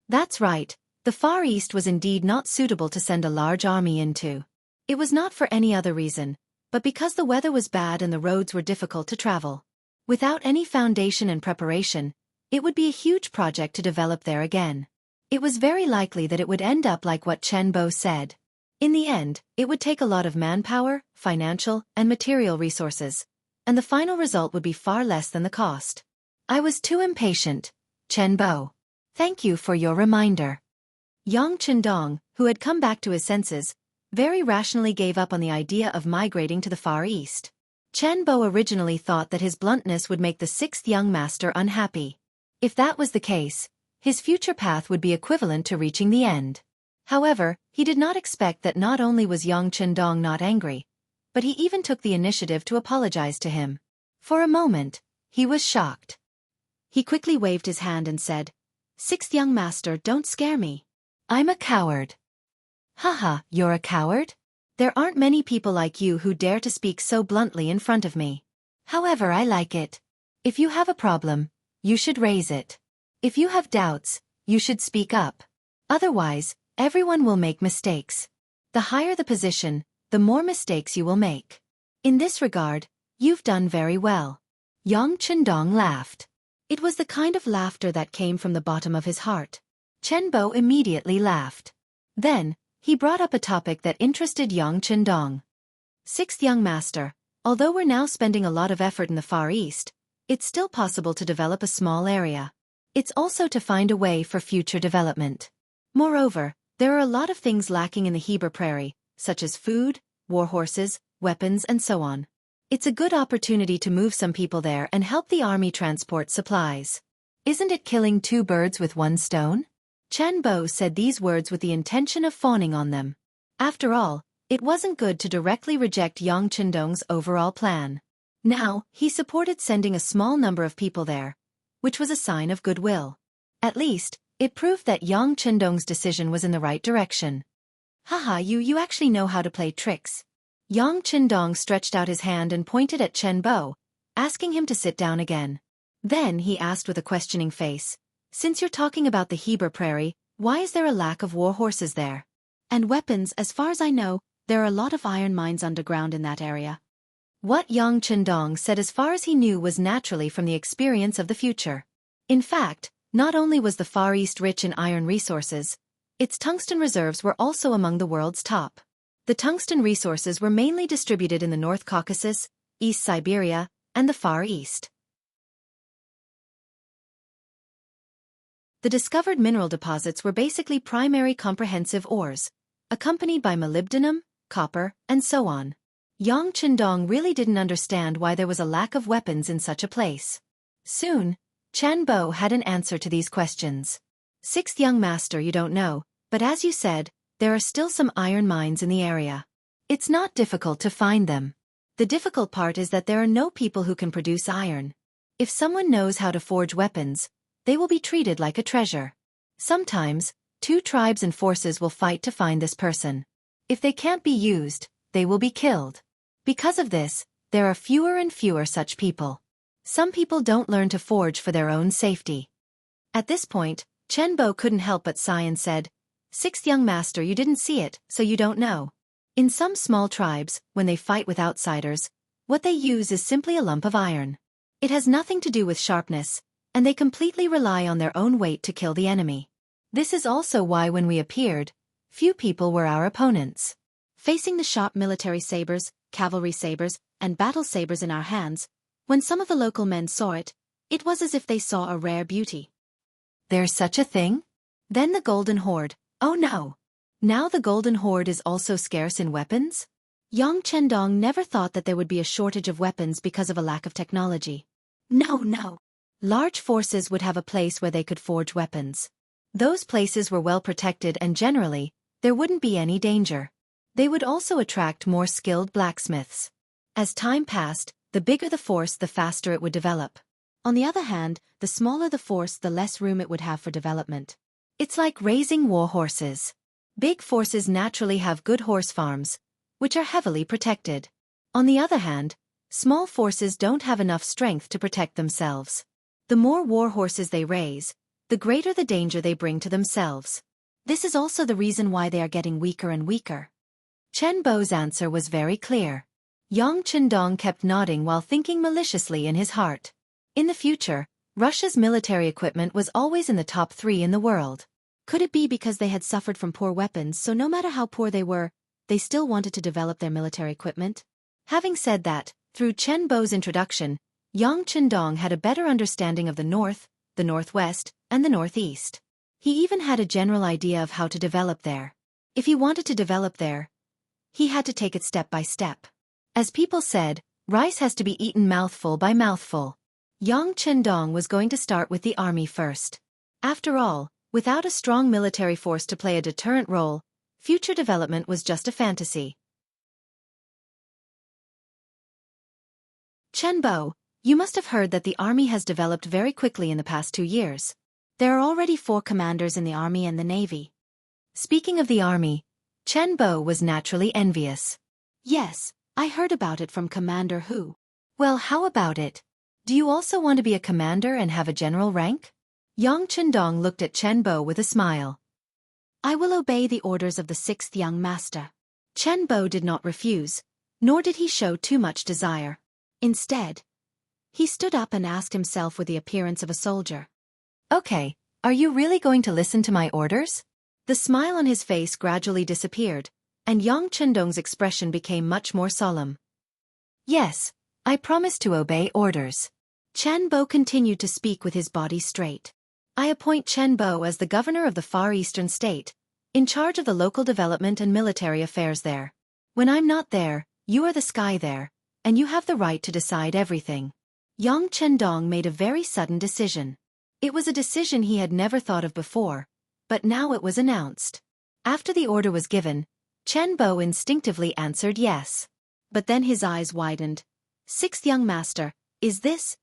That's right, the Far East was indeed not suitable to send a large army into. It was not for any other reason, but because the weather was bad and the roads were difficult to travel. Without any foundation and preparation, it would be a huge project to develop there again. It was very likely that it would end up like what Chen Bo said. In the end, it would take a lot of manpower, financial, and material resources, and the final result would be far less than the cost. I was too impatient, Chen Bo. Thank you for your reminder. Yang Chendong, who had come back to his senses, very rationally gave up on the idea of migrating to the Far East. Chen Bo originally thought that his bluntness would make the sixth young master unhappy. If that was the case, his future path would be equivalent to reaching the end. However, he did not expect that not only was Yang Chendong not angry, but he even took the initiative to apologize to him. For a moment, he was shocked. He quickly waved his hand and said, Sixth young master, don't scare me. I'm a coward. Haha, you're a coward? There aren't many people like you who dare to speak so bluntly in front of me. However, I like it. If you have a problem, you should raise it. If you have doubts, you should speak up. Otherwise, everyone will make mistakes. The higher the position, the more mistakes you will make. In this regard, you've done very well. Yang Chendong laughed. It was the kind of laughter that came from the bottom of his heart. Chen Bo immediately laughed. Then, he brought up a topic that interested Yang Chendong. Sixth young master, although we're now spending a lot of effort in the Far East, it's still possible to develop a small area. It's also to find a way for future development. Moreover, there are a lot of things lacking in the Heber Prairie, such as food, war horses, weapons, and so on. It's a good opportunity to move some people there and help the army transport supplies. Isn't it killing two birds with one stone? Chen Bo said these words with the intention of fawning on them. After all, it wasn't good to directly reject Yang Chendong's overall plan. Now, he supported sending a small number of people there, which was a sign of goodwill. At least, it proved that Yang Chendong's decision was in the right direction. Haha, you actually know how to play tricks. Yang Chendong stretched out his hand and pointed at Chen Bo, asking him to sit down again. Then he asked with a questioning face, Since you're talking about the Heber Prairie, why is there a lack of war horses there? And weapons, as far as I know, there are a lot of iron mines underground in that area. What Yang Chendong said as far as he knew was naturally from the experience of the future. In fact, not only was the Far East rich in iron resources, its tungsten reserves were also among the world's top. The tungsten resources were mainly distributed in the North Caucasus, East Siberia, and the Far East. The discovered mineral deposits were basically primary comprehensive ores, accompanied by molybdenum, copper, and so on. Yang Chendong really didn't understand why there was a lack of weapons in such a place. Soon, Chen Bo had an answer to these questions. Sixth young master, you don't know, but as you said, there are still some iron mines in the area. It's not difficult to find them. The difficult part is that there are no people who can produce iron. If someone knows how to forge weapons, they will be treated like a treasure. Sometimes, two tribes and forces will fight to find this person. If they can't be used, they will be killed. Because of this, there are fewer and fewer such people. Some people don't learn to forge for their own safety. At this point, Chen Bo couldn't help but sigh and said, Sixth young master, you didn't see it, so you don't know. In some small tribes, when they fight with outsiders, what they use is simply a lump of iron. It has nothing to do with sharpness, and they completely rely on their own weight to kill the enemy. This is also why when we appeared, few people were our opponents. Facing the sharp military sabers, cavalry sabers, and battle sabers in our hands, when some of the local men saw it, it was as if they saw a rare beauty. There's such a thing? Then the Golden Horde, oh no! Now the Golden Horde is also scarce in weapons? Yang Chendong never thought that there would be a shortage of weapons because of a lack of technology. No. Large forces would have a place where they could forge weapons. Those places were well protected and generally, there wouldn't be any danger. They would also attract more skilled blacksmiths. As time passed, the bigger the force, the faster it would develop. On the other hand, the smaller the force, the less room it would have for development. It's like raising war horses. Big forces naturally have good horse farms, which are heavily protected. On the other hand, small forces don't have enough strength to protect themselves. The more war horses they raise, the greater the danger they bring to themselves. This is also the reason why they are getting weaker and weaker. Chen Bo's answer was very clear. Yang Chendong kept nodding while thinking maliciously in his heart. In the future, Russia's military equipment was always in the top 3 in the world. Could it be because they had suffered from poor weapons, so no matter how poor they were, they still wanted to develop their military equipment? Having said that, through Chen Bo's introduction, Yang Chendong had a better understanding of the north, the northwest, and the northeast. He even had a general idea of how to develop there. If he wanted to develop there, he had to take it step by step. As people said, rice has to be eaten mouthful by mouthful. Yang Chendong was going to start with the army first. After all, without a strong military force to play a deterrent role, future development was just a fantasy. Chen Bo, you must have heard that the army has developed very quickly in the past 2 years. There are already 4 commanders in the army and the navy. Speaking of the army, Chen Bo was naturally envious. Yes, I heard about it from Commander Hu. Well, how about it? Do you also want to be a commander and have a general rank? Yang Chendong looked at Chen Bo with a smile. I will obey the orders of the 6th young master. Chen Bo did not refuse, nor did he show too much desire. Instead, he stood up and asked himself with the appearance of a soldier. Okay, are you really going to listen to my orders? The smile on his face gradually disappeared, and Yang Chendong's expression became much more solemn. Yes, I promise to obey orders. Chen Bo continued to speak with his body straight. I appoint Chen Bo as the governor of the Far Eastern state, in charge of the local development and military affairs there. When I'm not there, you are the sky there, and you have the right to decide everything. Yang Chendong made a very sudden decision. It was a decision he had never thought of before, but now it was announced. After the order was given, Chen Bo instinctively answered yes. But then his eyes widened. 6th young master, is this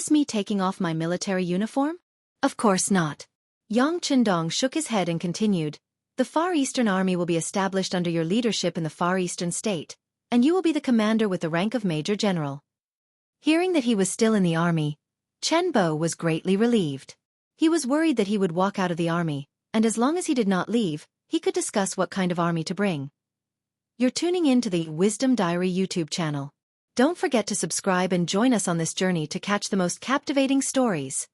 me taking off my military uniform? Of course not. Yang Chendong shook his head and continued, the Far Eastern Army will be established under your leadership in the Far Eastern state, and you will be the commander with the rank of Major General. Hearing that he was still in the army, Chen Bo was greatly relieved. He was worried that he would walk out of the army, and as long as he did not leave, he could discuss what kind of army to bring. You're tuning in to the Wisdom Diary YouTube channel. Don't forget to subscribe and join us on this journey to catch the most captivating stories.